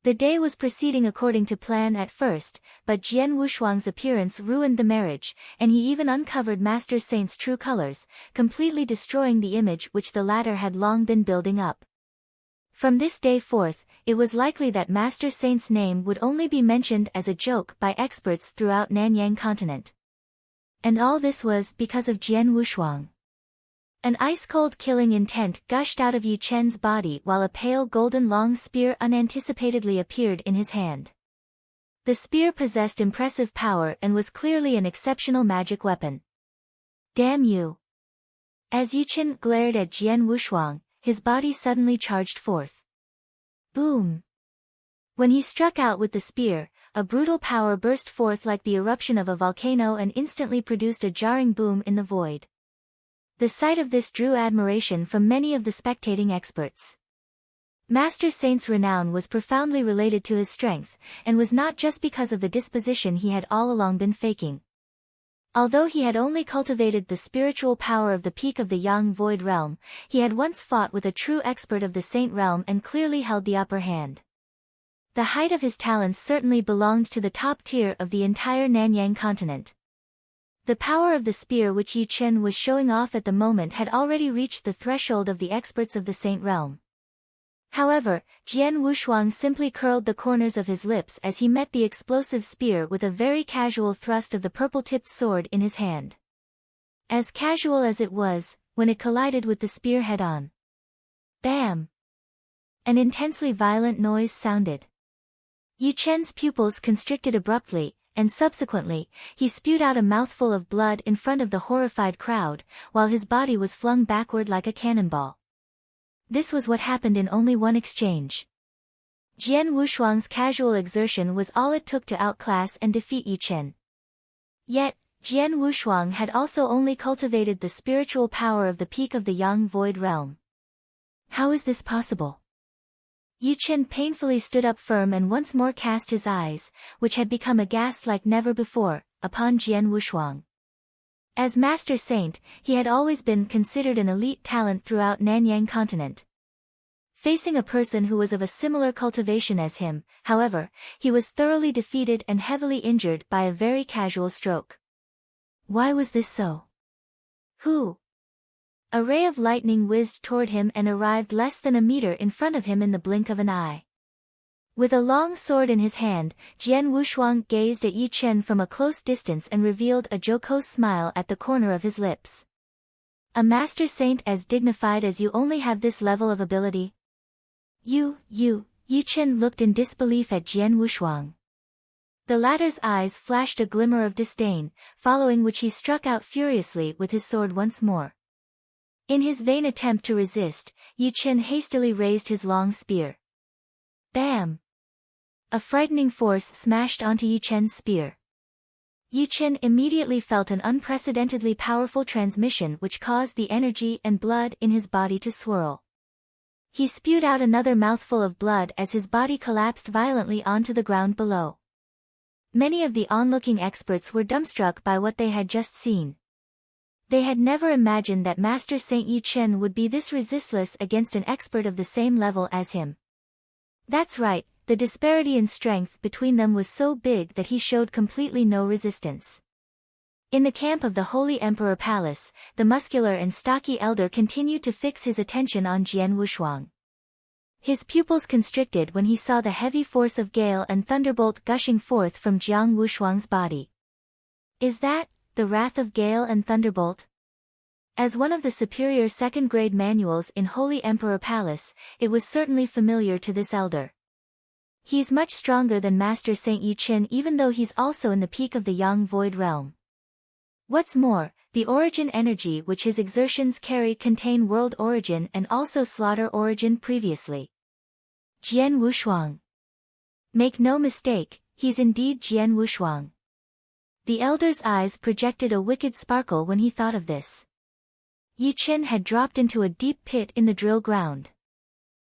The day was proceeding according to plan at first, but Jian Wushuang's appearance ruined the marriage, and he even uncovered Master Saint's true colors, completely destroying the image which the latter had long been building up. From this day forth, it was likely that Master Saint's name would only be mentioned as a joke by experts throughout Nanyang continent. And all this was because of Jian Wushuang. An ice-cold killing intent gushed out of Yi Chen's body while a pale golden long spear unanticipatedly appeared in his hand. The spear possessed impressive power and was clearly an exceptional magic weapon. Damn you! As Yi Chen glared at Jian Wushuang, his body suddenly charged forth. Boom! When he struck out with the spear, a brutal power burst forth like the eruption of a volcano and instantly produced a jarring boom in the void. The sight of this drew admiration from many of the spectating experts. Master Saint's renown was profoundly related to his strength, and was not just because of the disposition he had all along been faking. Although he had only cultivated the spiritual power of the peak of the Yang Void realm, he had once fought with a true expert of the Saint realm and clearly held the upper hand. The height of his talents certainly belonged to the top tier of the entire Nanyang continent. The power of the spear which Yi Chen was showing off at the moment had already reached the threshold of the experts of the Saint realm. However, Jian Wushuang simply curled the corners of his lips as he met the explosive spear with a very casual thrust of the purple-tipped sword in his hand. As casual as it was, when it collided with the spear head-on. Bam! An intensely violent noise sounded. Yi Chen's pupils constricted abruptly, and subsequently, he spewed out a mouthful of blood in front of the horrified crowd, while his body was flung backward like a cannonball. This was what happened in only one exchange. Jian Wushuang's casual exertion was all it took to outclass and defeat Yi Chen. Yet, Jian Wushuang had also only cultivated the spiritual power of the peak of the Yang Void realm. How is this possible? Yi Chen painfully stood up firm and once more cast his eyes, which had become aghast like never before, upon Jian Wushuang. As Master Saint, he had always been considered an elite talent throughout Nanyang continent. Facing a person who was of a similar cultivation as him, however, he was thoroughly defeated and heavily injured by a very casual stroke. Why was this so? Who? A ray of lightning whizzed toward him and arrived less than a meter in front of him in the blink of an eye. With a long sword in his hand, Jian Wushuang gazed at Yi Chen from a close distance and revealed a jocose smile at the corner of his lips. A Master Saint as dignified as you only have this level of ability? Yi Chen looked in disbelief at Jian Wushuang. The latter's eyes flashed a glimmer of disdain, following which he struck out furiously with his sword once more. In his vain attempt to resist, Yi Chen hastily raised his long spear. Bam! A frightening force smashed onto Yi Chen's spear. Yi Chen immediately felt an unprecedentedly powerful transmission which caused the energy and blood in his body to swirl. He spewed out another mouthful of blood as his body collapsed violently onto the ground below. Many of the onlooking experts were dumbstruck by what they had just seen. They had never imagined that Master Saint Yi Chen would be this resistless against an expert of the same level as him. That's right, the disparity in strength between them was so big that he showed completely no resistance. In the camp of the Holy Emperor Palace, the muscular and stocky elder continued to fix his attention on Jian Wushuang. His pupils constricted when he saw the heavy force of Gale and Thunderbolt gushing forth from Jiang Wushuang's body. Is that the wrath of Gale and Thunderbolt? As one of the superior second-grade manuals in Holy Emperor Palace, it was certainly familiar to this elder. He's much stronger than Master Saint Yi Chen even though he's also in the peak of the Yang Void realm. What's more, the origin energy which his exertions carry contain world origin and also slaughter origin previously. Jian Wushuang. Make no mistake, he's indeed Jian Wushuang. The elder's eyes projected a wicked sparkle when he thought of this. Yi Chen had dropped into a deep pit in the drill ground.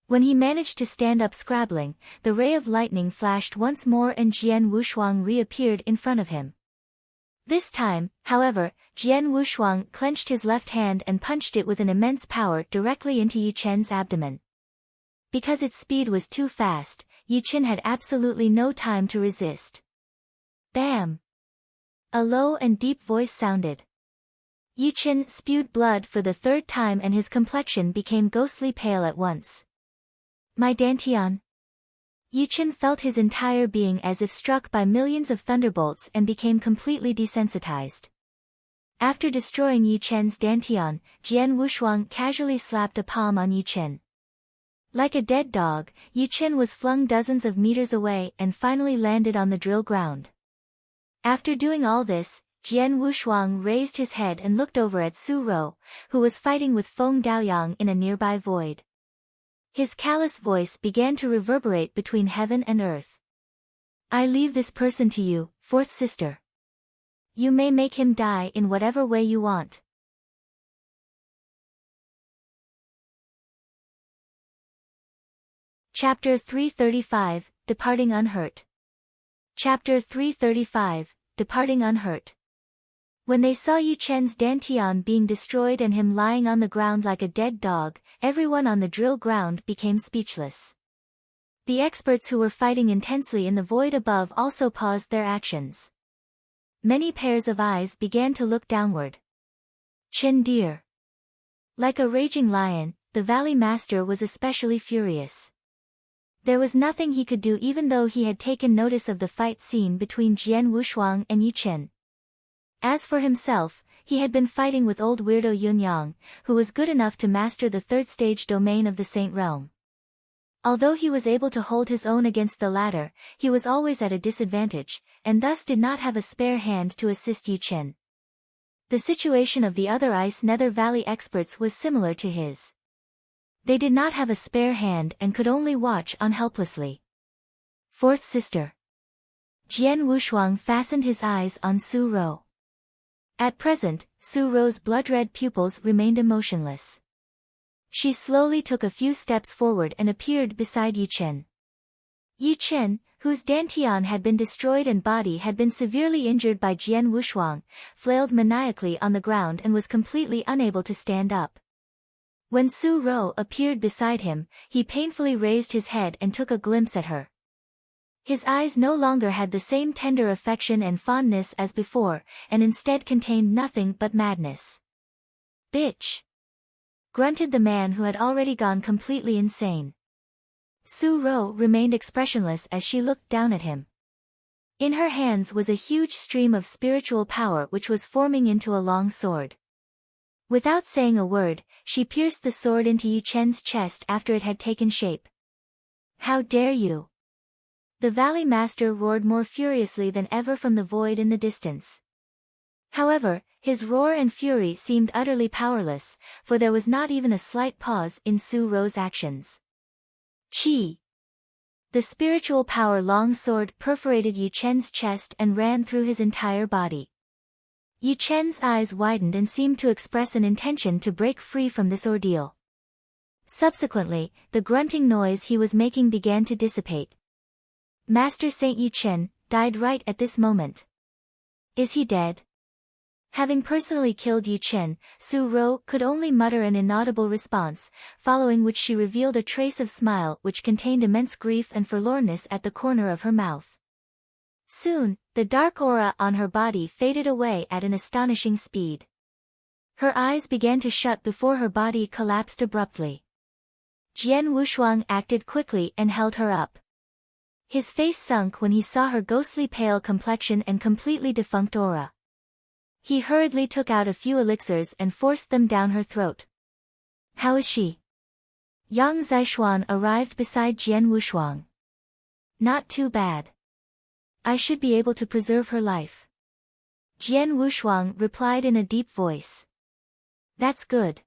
When he managed to stand up scrabbling, the ray of lightning flashed once more and Jian Wushuang reappeared in front of him. This time, however, Jian Wushuang clenched his left hand and punched it with an immense power directly into Yi Chen's abdomen. Because its speed was too fast, Yi Chen had absolutely no time to resist. Bam! A low and deep voice sounded. Yi Chen spewed blood for the third time and his complexion became ghostly pale at once. My Dantian. Yi Chen felt his entire being as if struck by millions of thunderbolts and became completely desensitized. After destroying Yi Chen's Dantian, Jian Wushuang casually slapped a palm on Yi Chen. Like a dead dog, Yi Chen was flung dozens of meters away and finally landed on the drill ground. After doing all this, Jian Wushuang raised his head and looked over at Su Rou, who was fighting with Feng Daoyang in a nearby void. His callous voice began to reverberate between heaven and earth. I leave this person to you, fourth sister. You may make him die in whatever way you want. Chapter 335, Departing Unhurt. Chapter 335, Departing Unhurt. When they saw Yi Chen's Dantian being destroyed and him lying on the ground like a dead dog, everyone on the drill ground became speechless. The experts who were fighting intensely in the void above also paused their actions. Many pairs of eyes began to look downward. Chen dear. Like a raging lion, the Valley Master was especially furious. There was nothing he could do even though he had taken notice of the fight scene between Jian Wushuang and Yi Chen. As for himself, he had been fighting with old weirdo Yunyang, who was good enough to master the third stage domain of the Saint Realm. Although he was able to hold his own against the latter, he was always at a disadvantage, and thus did not have a spare hand to assist Yi Chen. The situation of the other Ice Nether Valley experts was similar to his. They did not have a spare hand and could only watch on helplessly. Fourth sister. Jian Wushuang fastened his eyes on Su Rou. At present, Su Rou's blood-red pupils remained emotionless. She slowly took a few steps forward and appeared beside Yi Chen. Yi Chen, whose Dantian had been destroyed and body had been severely injured by Jian Wushuang, flailed maniacally on the ground and was completely unable to stand up. When Su Rou appeared beside him, he painfully raised his head and took a glimpse at her. His eyes no longer had the same tender affection and fondness as before, and instead contained nothing but madness. Bitch! Grunted the man who had already gone completely insane. Su Rou remained expressionless as she looked down at him. In her hands was a huge stream of spiritual power which was forming into a long sword. Without saying a word, she pierced the sword into Yi Chen's chest after it had taken shape. How dare you! The Valley Master roared more furiously than ever from the void in the distance. However, his roar and fury seemed utterly powerless, for there was not even a slight pause in Su Rou's actions. Chi! The spiritual power long sword perforated Yi Chen's chest and ran through his entire body. Yi Chen's eyes widened and seemed to express an intention to break free from this ordeal. Subsequently, the grunting noise he was making began to dissipate. Master Saint Yi Chen died right at this moment. Is he dead? Having personally killed Yi Chen, Su Rou could only mutter an inaudible response, following which she revealed a trace of smile which contained immense grief and forlornness at the corner of her mouth. Soon, the dark aura on her body faded away at an astonishing speed. Her eyes began to shut before her body collapsed abruptly. Jian Wushuang acted quickly and held her up. His face sunk when he saw her ghostly pale complexion and completely defunct aura. He hurriedly took out a few elixirs and forced them down her throat. How is she? Yang Zishuan arrived beside Jian Wushuang. Not too bad. I should be able to preserve her life. Jian Wushuang replied in a deep voice. That's good.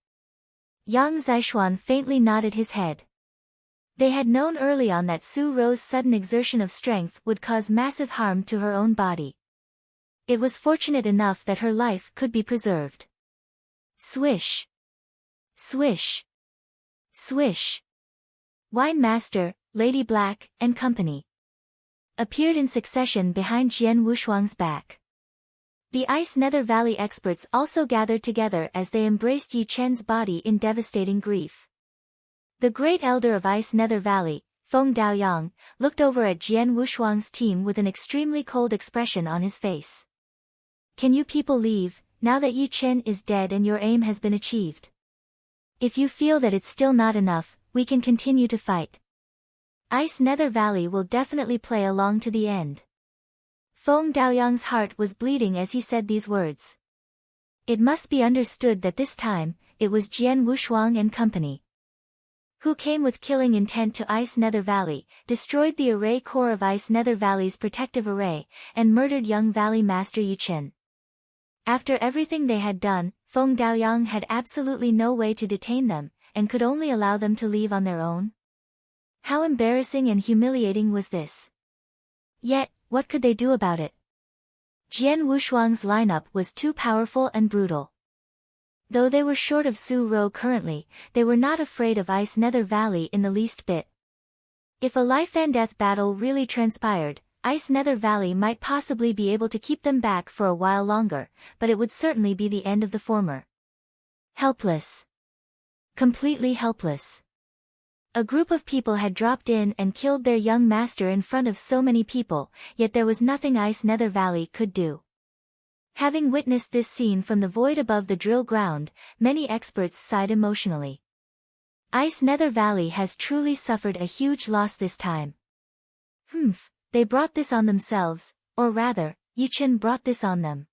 Yang Zishuan faintly nodded his head. They had known early on that Su Ro's sudden exertion of strength would cause massive harm to her own body. It was fortunate enough that her life could be preserved. Swish. Swish. Swish. Wine Master, Lady Black, and company appeared in succession behind Jian Wushuang's back. The Ice Nether Valley experts also gathered together as they embraced Yi Chen's body in devastating grief. The Great Elder of Ice Nether Valley, Feng Daoyang, looked over at Jian Wushuang's team with an extremely cold expression on his face. Can you people leave, now that Yi Chen is dead and your aim has been achieved? If you feel that it's still not enough, we can continue to fight. Ice Nether Valley will definitely play along to the end. Feng Daoyang's heart was bleeding as he said these words. It must be understood that this time, it was Jian Wushuang and company who came with killing intent to Ice Nether Valley, destroyed the array core of Ice Nether Valley's protective array, and murdered young Valley Master Yi Chen. After everything they had done, Feng Daoyang had absolutely no way to detain them, and could only allow them to leave on their own. How embarrassing and humiliating was this? Yet, what could they do about it? Jian Wushuang's lineup was too powerful and brutal. Though they were short of Su Ro currently, they were not afraid of Ice Nether Valley in the least bit. If a life-and-death battle really transpired, Ice Nether Valley might possibly be able to keep them back for a while longer, but it would certainly be the end of the former. Helpless. Completely helpless. A group of people had dropped in and killed their young master in front of so many people, yet there was nothing Ice Nether Valley could do. Having witnessed this scene from the void above the drill ground, many experts sighed emotionally. Ice Nether Valley has truly suffered a huge loss this time. They brought this on themselves, or rather, Yi Chen brought this on them.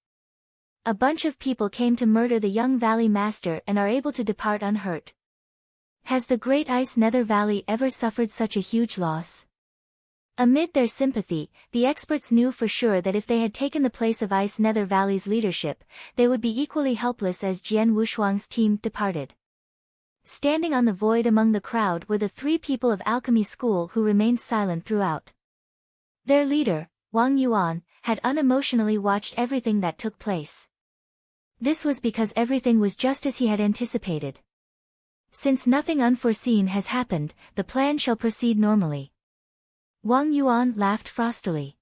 A bunch of people came to murder the young Valley Master and are able to depart unhurt. Has the great Ice Nether Valley ever suffered such a huge loss? Amid their sympathy, the experts knew for sure that if they had taken the place of Ice Nether Valley's leadership, they would be equally helpless as Jian Wushuang's team departed. Standing on the void among the crowd were the 3 people of Alchemy School who remained silent throughout. Their leader, Wang Yuan, had unemotionally watched everything that took place. This was because everything was just as he had anticipated. Since nothing unforeseen has happened, the plan shall proceed normally. Wang Yuan laughed frostily.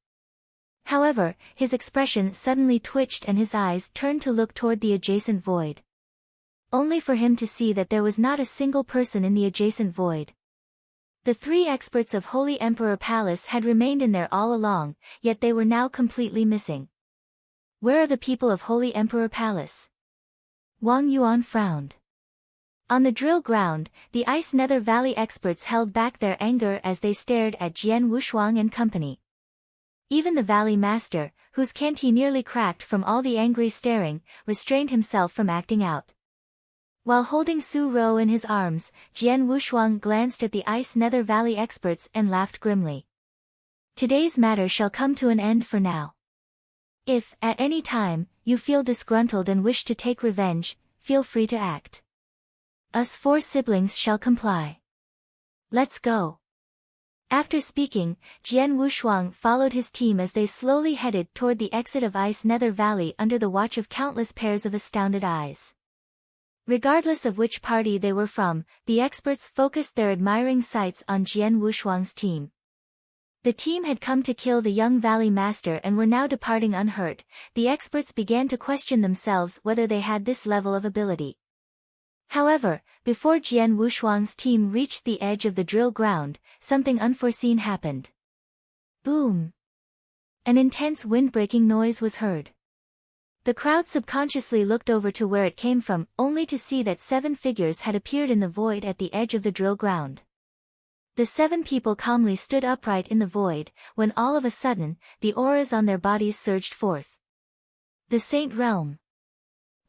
However, his expression suddenly twitched and his eyes turned to look toward the adjacent void. Only for him to see that there was not a single person in the adjacent void. The 3 experts of Holy Emperor Palace had remained in there all along, yet they were now completely missing. Where are the people of Holy Emperor Palace? Wang Yuan frowned. On the drill ground, the Ice Nether Valley experts held back their anger as they stared at Jian Wushuang and company. Even the Valley Master, whose canteen nearly cracked from all the angry staring, restrained himself from acting out. While holding Su Ro in his arms, Jian Wushuang glanced at the Ice Nether Valley experts and laughed grimly. Today's matter shall come to an end for now. If, at any time, you feel disgruntled and wish to take revenge, feel free to act. Us 4 siblings shall comply. Let's go. After speaking, Jian Wushuang followed his team as they slowly headed toward the exit of Ice Nether Valley under the watch of countless pairs of astounded eyes. Regardless of which party they were from, the experts focused their admiring sights on Jian Wushuang's team. The team had come to kill the young Valley Master and were now departing unhurt. The experts began to question themselves whether they had this level of ability. However, before Jian Wushuang's team reached the edge of the drill ground, something unforeseen happened. Boom! An intense wind-breaking noise was heard. The crowd subconsciously looked over to where it came from, only to see that 7 figures had appeared in the void at the edge of the drill ground. The 7 people calmly stood upright in the void, when all of a sudden, the auras on their bodies surged forth. The Saint Realm.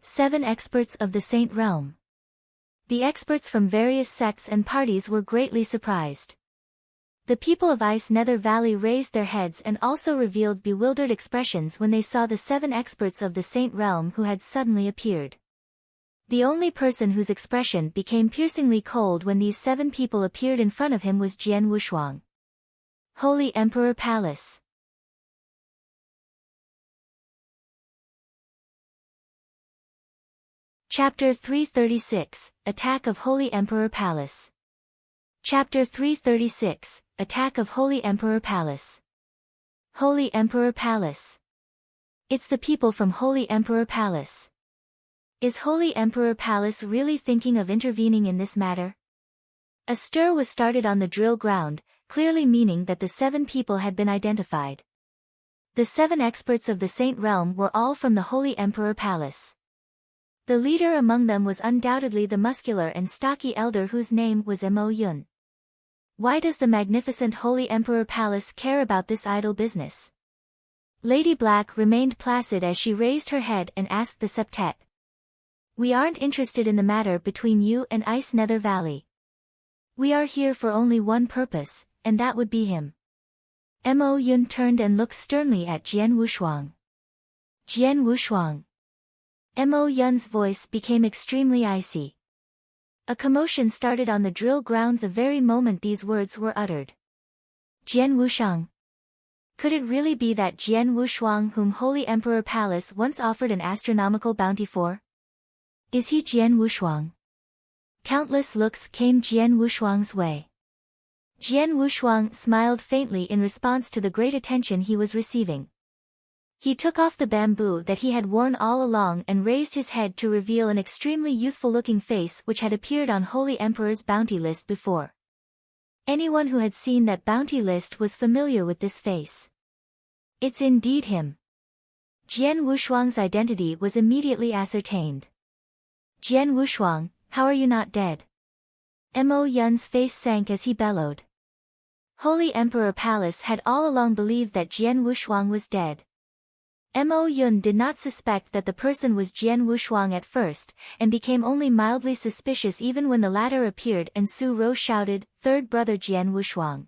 7 experts of the Saint Realm. The experts from various sects and parties were greatly surprised. The people of Ice Nether Valley raised their heads and also revealed bewildered expressions when they saw the 7 experts of the Saint Realm who had suddenly appeared. The only person whose expression became piercingly cold when these 7 people appeared in front of him was Jian Wushuang. Holy Emperor Palace. Chapter 336, Attack of Holy Emperor Palace. Chapter 336, Attack of Holy Emperor Palace. Holy Emperor Palace. It's the people from Holy Emperor Palace. Is Holy Emperor Palace really thinking of intervening in this matter? A stir was started on the drill ground, clearly meaning that the 7 people had been identified. The 7 experts of the Saint Realm were all from the Holy Emperor Palace. The leader among them was undoubtedly the muscular and stocky elder whose name was Mo Yun. Why does the magnificent Holy Emperor Palace care about this idle business? Lady Black remained placid as she raised her head and asked the septet. We aren't interested in the matter between you and Ice Nether Valley. We are here for only one purpose, and that would be him. Mo Yun turned and looked sternly at Jian Wushuang. Jian Wushuang. Mo Yun's voice became extremely icy. A commotion started on the drill ground the very moment these words were uttered. Jian Wushuang. Could it really be that Jian Wushuang whom Holy Emperor Palace once offered an astronomical bounty for? Is he Jian Wushuang? Countless looks came Jian Wushuang's way. Jian Wushuang smiled faintly in response to the great attention he was receiving. He took off the bamboo that he had worn all along and raised his head to reveal an extremely youthful-looking face which had appeared on Holy Emperor's bounty list before. Anyone who had seen that bounty list was familiar with this face. It's indeed him. Jian Wushuang's identity was immediately ascertained. Jian Wushuang, how are you not dead? Mo Yun's face sank as he bellowed. Holy Emperor Palace had all along believed that Jian Wushuang was dead. Mo Yun did not suspect that the person was Jian Wushuang at first, and became only mildly suspicious even when the latter appeared and Su Ro shouted, "Third brother Jian Wushuang."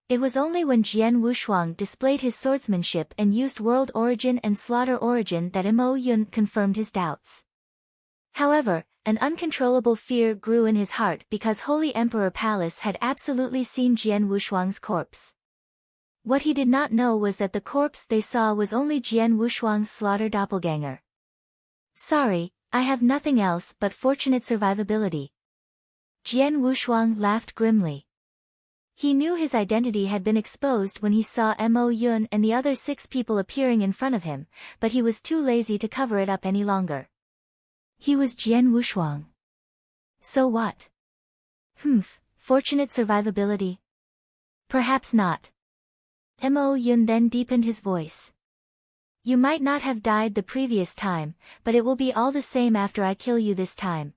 It was only when Jian Wushuang displayed his swordsmanship and used world origin and slaughter origin that Mo Yun confirmed his doubts. However, an uncontrollable fear grew in his heart because Holy Emperor Palace had absolutely seen Jian Wushuang's corpse. What he did not know was that the corpse they saw was only Jian Wushuang's slaughter doppelganger. Sorry, I have nothing else but fortunate survivability. Jian Wushuang laughed grimly. He knew his identity had been exposed when he saw Mo Yun and the other 6 people appearing in front of him, but he was too lazy to cover it up any longer. He was Jian Wushuang. So what? Fortunate survivability? Perhaps not. Mo Yun then deepened his voice. You might not have died the previous time, but it will be all the same after I kill you this time.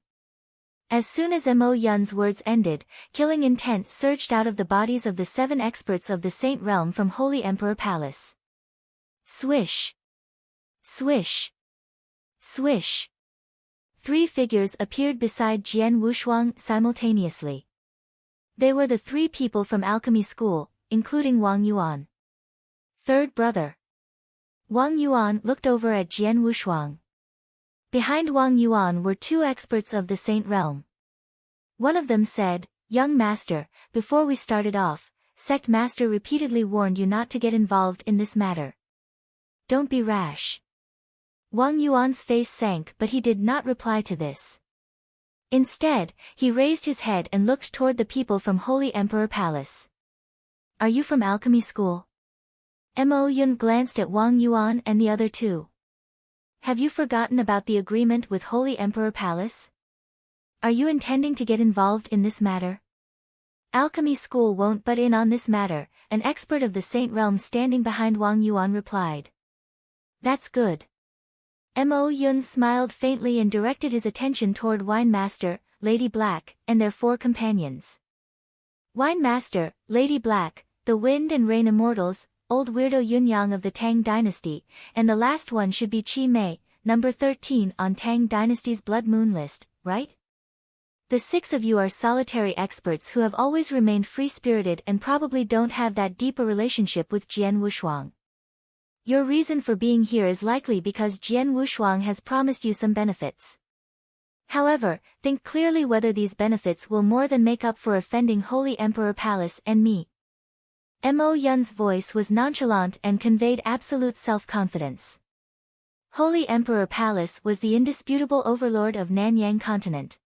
As soon as Mo Yun's words ended, killing intent surged out of the bodies of the 7 experts of the Saint Realm from Holy Emperor Palace. Swish! Swish! Swish! 3 figures appeared beside Jian Wushuang simultaneously. They were the 3 people from Alchemy School, including Wang Yuan. Third brother. Wang Yuan looked over at Jian Wushuang. Behind Wang Yuan were 2 experts of the Saint Realm. One of them said, "Young master, before we started off, Sect Master repeatedly warned you not to get involved in this matter. Don't be rash." Wang Yuan's face sank but he did not reply to this. Instead, he raised his head and looked toward the people from Holy Emperor Palace. Are you from Alchemy School? Mo Yun glanced at Wang Yuan and the other 2. Have you forgotten about the agreement with Holy Emperor Palace? Are you intending to get involved in this matter? Alchemy School won't butt in on this matter, an expert of the Saint Realm standing behind Wang Yuan replied. That's good. Mo Yun smiled faintly and directed his attention toward Wine Master, Lady Black, and their 4 companions. Wine Master, Lady Black, the Wind and Rain Immortals, old weirdo Yunyang of the Tang Dynasty, and the last one should be Qi Mei, number 13 on Tang Dynasty's Blood Moon list, right? The 6 of you are solitary experts who have always remained free-spirited and probably don't have that deep a relationship with Jian Wushuang. Your reason for being here is likely because Jian Wushuang has promised you some benefits. However, think clearly whether these benefits will more than make up for offending Holy Emperor Palace and me. Mo Yun's voice was nonchalant and conveyed absolute self-confidence. Holy Emperor Palace was the indisputable overlord of Nanyang continent.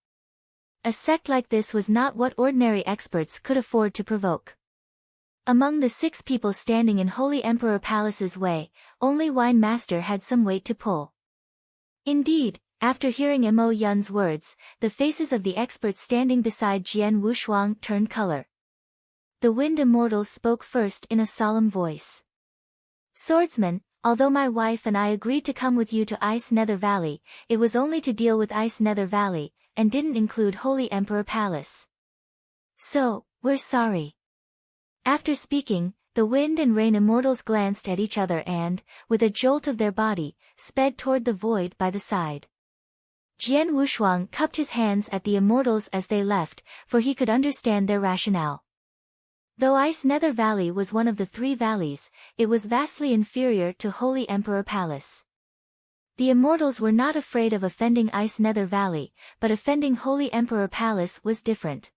A sect like this was not what ordinary experts could afford to provoke. Among the 6 people standing in Holy Emperor Palace's way, only Wine Master had some weight to pull. Indeed, after hearing Mo Yun's words, the faces of the experts standing beside Jian Wushuang turned color. The Wind Immortal spoke first in a solemn voice. Swordsman, although my wife and I agreed to come with you to Ice Nether Valley, it was only to deal with Ice Nether Valley, and didn't include Holy Emperor Palace. So, we're sorry. After speaking, the Wind and Rain Immortals glanced at each other and, with a jolt of their body, sped toward the void by the side. Jian Wushuang cupped his hands at the Immortals as they left, for he could understand their rationale. Though Ice Nether Valley was one of the 3 valleys, it was vastly inferior to Holy Emperor Palace. The Immortals were not afraid of offending Ice Nether Valley, but offending Holy Emperor Palace was different.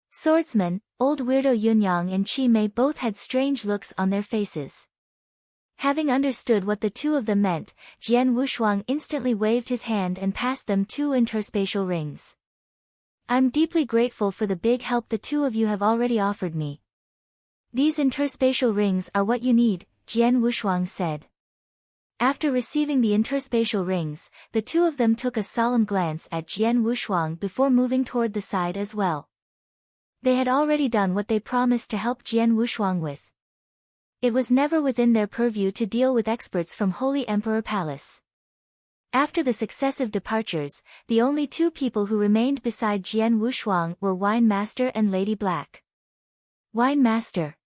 Swordsman, Old Weirdo Yunyang and Chi Mei both had strange looks on their faces. Having understood what the 2 of them meant, Jian Wushuang instantly waved his hand and passed them 2 interspatial rings. I'm deeply grateful for the big help the 2 of you have already offered me. These interspatial rings are what you need, Jian Wushuang said. After receiving the interspatial rings, the 2 of them took a solemn glance at Jian Wushuang before moving toward the side as well. They had already done what they promised to help Jian Wushuang with. It was never within their purview to deal with experts from Holy Emperor Palace. After the successive departures, the only 2 people who remained beside Jian Wushuang were Wine Master and Lady Black. Wine Master.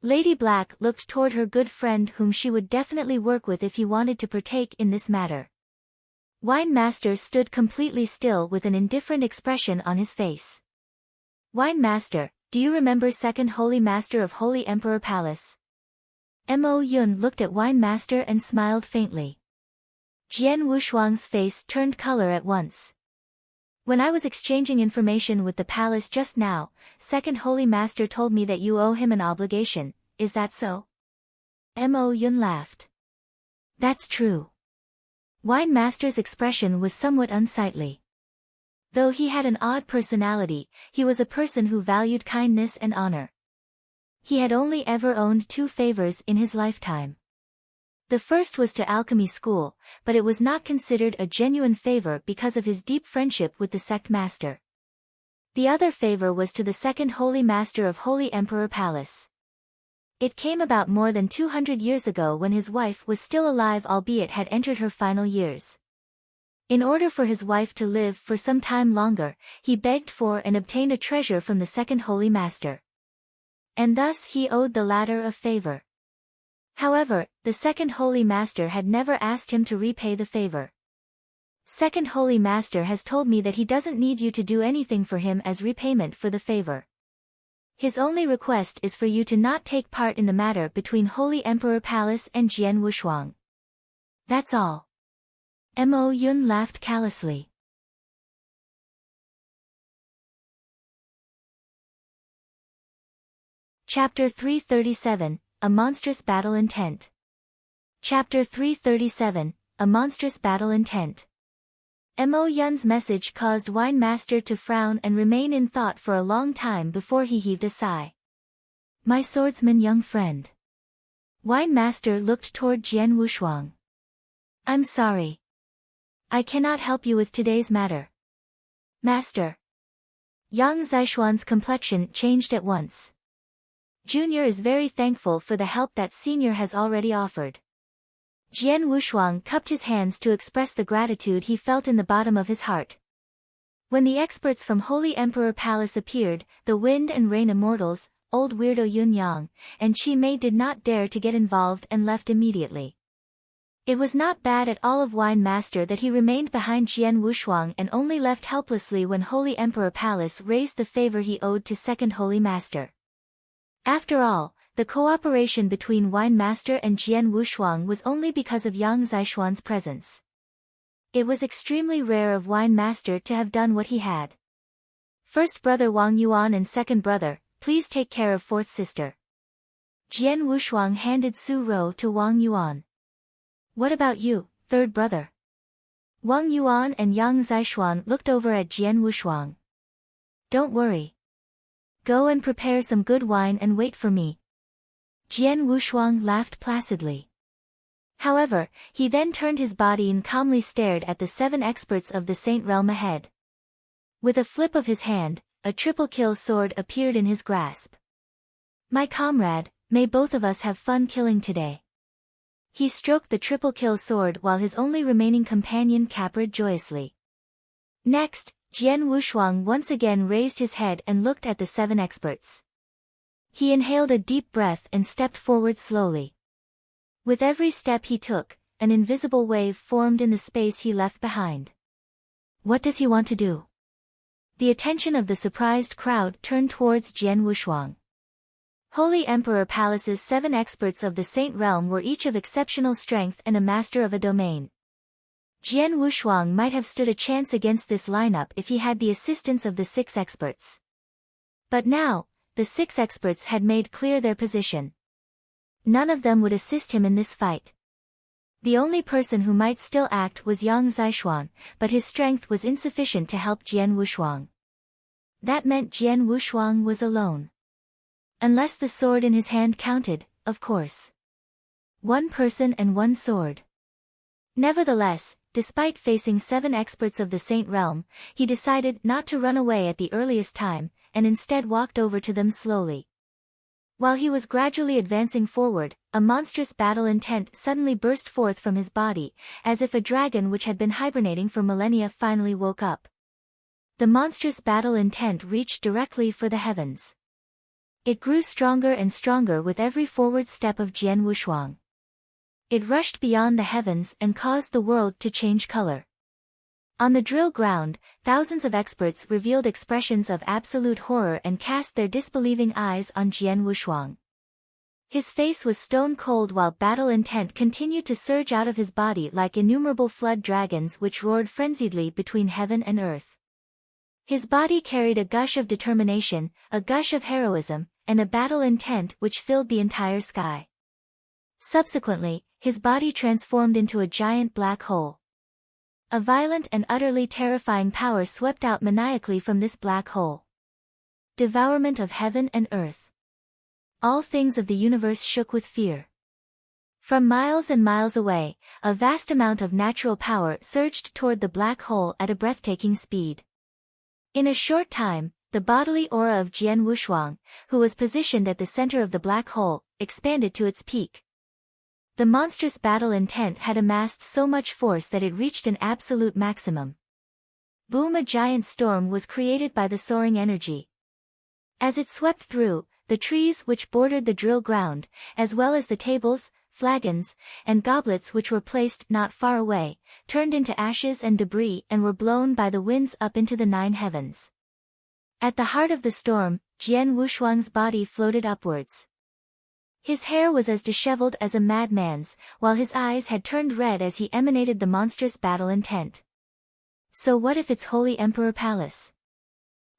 Lady Black looked toward her good friend whom she would definitely work with if he wanted to partake in this matter. Wine Master stood completely still with an indifferent expression on his face. Wine Master, do you remember Second Holy Master of Holy Emperor Palace? Mo Yun looked at Wine Master and smiled faintly. Jian Wushuang's face turned color at once. When I was exchanging information with the palace just now, Second Holy Master told me that you owe him an obligation, is that so? Mo Yun laughed. That's true. Wine Master's expression was somewhat unsightly. Though he had an odd personality, he was a person who valued kindness and honor. He had only ever owned 2 favors in his lifetime. The first was to alchemy school, but it was not considered a genuine favor because of his deep friendship with the sect master. The other favor was to the Second Holy Master of Holy Emperor Palace. It came about more than 200 years ago when his wife was still alive, albeit had entered her final years. In order for his wife to live for some time longer, he begged for and obtained a treasure from the Second Holy Master. And thus he owed the latter a favor. However, the Second Holy Master had never asked him to repay the favor. Second Holy Master has told me that he doesn't need you to do anything for him as repayment for the favor. His only request is for you to not take part in the matter between Holy Emperor Palace and Jian Wushuang. That's all. Mo Yun laughed callously. Chapter 337, A Monstrous Battle Intent. Chapter 337, A Monstrous Battle Intent. Mo Yun's message caused Wine Master to frown and remain in thought for a long time before he heaved a sigh. My swordsman young friend. Wine Master looked toward Jian Wushuang. I'm sorry. I cannot help you with today's matter. Master. Yang Zishuan's complexion changed at once. Junior is very thankful for the help that Senior has already offered. Jian Wushuang cupped his hands to express the gratitude he felt in the bottom of his heart. When the experts from Holy Emperor Palace appeared, the Wind and Rain Immortals, Old Weirdo Yunyang, and Chi Mei did not dare to get involved and left immediately. It was not bad at all of Wine Master that he remained behind Jian Wushuang and only left helplessly when Holy Emperor Palace raised the favor he owed to Second Holy Master. After all, the cooperation between Wine Master and Jian Wushuang was only because of Yang Zishuan's presence. It was extremely rare of Wine Master to have done what he had. First brother Wang Yuan and second brother, please take care of fourth sister. Jian Wushuang handed Su Rou to Wang Yuan. What about you, third brother? Wang Yuan and Yang Zishuan looked over at Jian Wushuang. Don't worry. Go and prepare some good wine and wait for me. Jian Wushuang laughed placidly. However, he then turned his body and calmly stared at the 7 experts of the Saint Realm ahead. With a flip of his hand, a triple kill sword appeared in his grasp. My comrade, may both of us have fun killing today. He stroked the triple kill sword while his only remaining companion capered joyously. Next, Jian Wushuang once again raised his head and looked at the 7 experts. He inhaled a deep breath and stepped forward slowly. With every step he took, an invisible wave formed in the space he left behind. What does he want to do? The attention of the surprised crowd turned towards Jian Wushuang. Holy Emperor Palace's 7 experts of the Saint Realm were each of exceptional strength and a master of a domain. Jian Wushuang might have stood a chance against this lineup if he had the assistance of the 6 experts. But now, the 6 experts had made clear their position. None of them would assist him in this fight. The only person who might still act was Yang Zishuan, but his strength was insufficient to help Jian Wushuang. That meant Jian Wushuang was alone. Unless the sword in his hand counted, of course. 1 person and 1 sword. Nevertheless, despite facing 7 experts of the Saint Realm, he decided not to run away at the earliest time, and instead walked over to them slowly. While he was gradually advancing forward, a monstrous battle intent suddenly burst forth from his body, as if a dragon which had been hibernating for millennia finally woke up. The monstrous battle intent reached directly for the heavens. It grew stronger and stronger with every forward step of Jian Wushuang. It rushed beyond the heavens and caused the world to change color. On the drill ground, thousands of experts revealed expressions of absolute horror and cast their disbelieving eyes on Jian Wushuang. His face was stone cold while battle intent continued to surge out of his body like innumerable flood dragons which roared frenziedly between heaven and earth. His body carried a gush of determination, a gush of heroism, and a battle intent which filled the entire sky. Subsequently, his body transformed into a giant black hole. A violent and utterly terrifying power swept out maniacally from this black hole. Devourment of heaven and earth. All things of the universe shook with fear. From miles and miles away, a vast amount of natural power surged toward the black hole at a breathtaking speed. In a short time, the bodily aura of Jian Wushuang, who was positioned at the center of the black hole, expanded to its peak. The monstrous battle intent had amassed so much force that it reached an absolute maximum. Boom! A giant storm was created by the soaring energy. As it swept through, the trees which bordered the drill ground, as well as the tables, flagons, and goblets which were placed not far away, turned into ashes and debris and were blown by the winds up into the 9 heavens. At the heart of the storm, Jian Wushuang's body floated upwards. His hair was as disheveled as a madman's, while his eyes had turned red as he emanated the monstrous battle intent. So what if it's Holy Emperor Palace?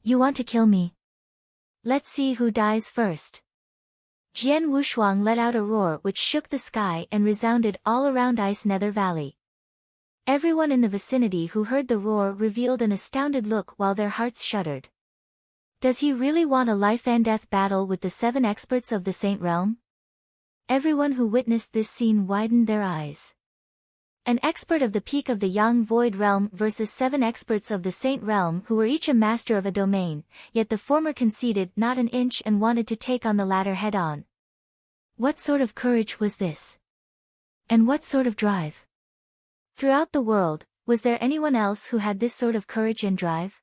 You want to kill me? Let's see who dies first. Jian Wushuang let out a roar which shook the sky and resounded all around Ice Nether Valley. Everyone in the vicinity who heard the roar revealed an astounded look while their hearts shuddered. Does he really want a life-and-death battle with the 7 experts of the Saint Realm? Everyone who witnessed this scene widened their eyes. An expert of the peak of the Yang Void Realm versus 7 experts of the Saint Realm who were each a master of a domain, yet the former conceded not an inch and wanted to take on the latter head-on. What sort of courage was this? And what sort of drive? Throughout the world, was there anyone else who had this sort of courage and drive?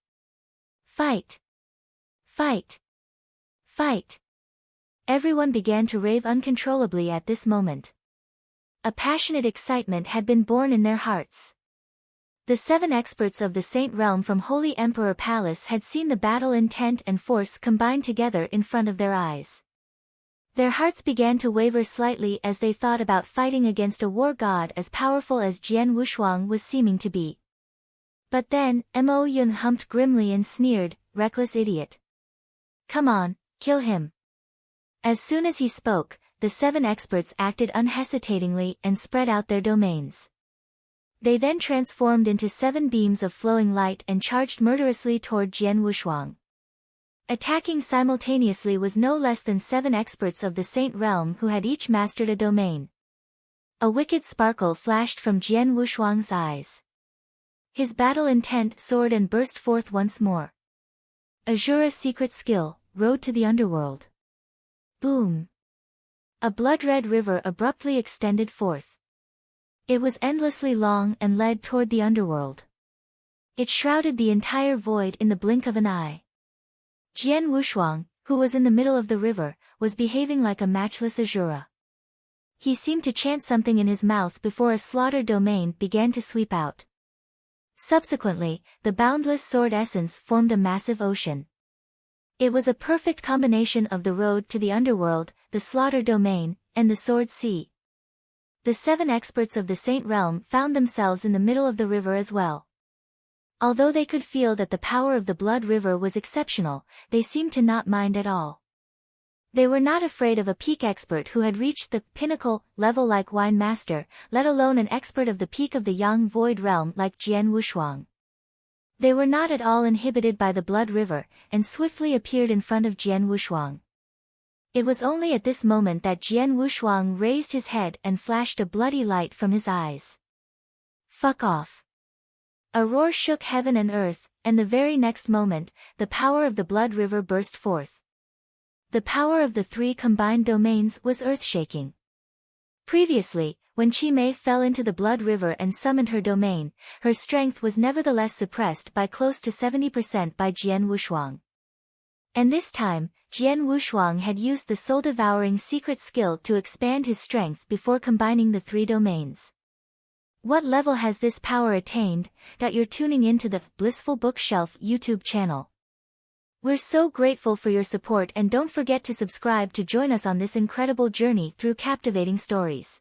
Fight! Fight! Fight! Everyone began to rave uncontrollably at this moment. A passionate excitement had been born in their hearts. The 7 experts of the Saint Realm from Holy Emperor Palace had seen the battle intent and force combine together in front of their eyes. Their hearts began to waver slightly as they thought about fighting against a war god as powerful as Jian Wushuang was seeming to be. But then, Mo Yun humped grimly and sneered, "Reckless idiot. Come on, kill him." As soon as he spoke, the 7 experts acted unhesitatingly and spread out their domains. They then transformed into 7 beams of flowing light and charged murderously toward Jian Wushuang. Attacking simultaneously was no less than 7 experts of the Saint Realm who had each mastered a domain. A wicked sparkle flashed from Jian Wushuang's eyes. His battle intent soared and burst forth once more. Azura's secret skill, Road to the Underworld. Boom! A blood-red river abruptly extended forth. It was endlessly long and led toward the underworld. It shrouded the entire void in the blink of an eye. Jian Wushuang, who was in the middle of the river, was behaving like a matchless Azura. He seemed to chant something in his mouth before a slaughtered domain began to sweep out. Subsequently, the boundless sword essence formed a massive ocean. It was a perfect combination of the road to the underworld, the slaughter domain, and the sword sea. The 7 experts of the Saint Realm found themselves in the middle of the river as well. Although they could feel that the power of the Blood River was exceptional, they seemed to not mind at all. They were not afraid of a peak expert who had reached the pinnacle level like Wine Master, let alone an expert of the peak of the Yang Void Realm like Jian Wushuang. They were not at all inhibited by the Blood River, and swiftly appeared in front of Jian Wushuang. It was only at this moment that Jian Wushuang raised his head and flashed a bloody light from his eyes. "Fuck off." A roar shook heaven and earth, and the very next moment, the power of the Blood River burst forth. The power of the 3 combined domains was earth-shaking. Previously, when Chi Mei fell into the Blood River and summoned her domain, her strength was nevertheless suppressed by close to 70% by Jian Wushuang. And this time, Jian Wushuang had used the soul-devouring secret skill to expand his strength before combining the 3 domains. What level has this power attained? You're tuning into the Blissful Bookshelf YouTube channel. We're so grateful for your support, and don't forget to subscribe to join us on this incredible journey through captivating stories.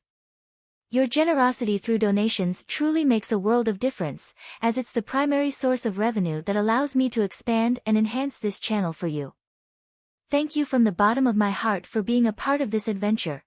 Your generosity through donations truly makes a world of difference, as it's the primary source of revenue that allows me to expand and enhance this channel for you. Thank you from the bottom of my heart for being a part of this adventure.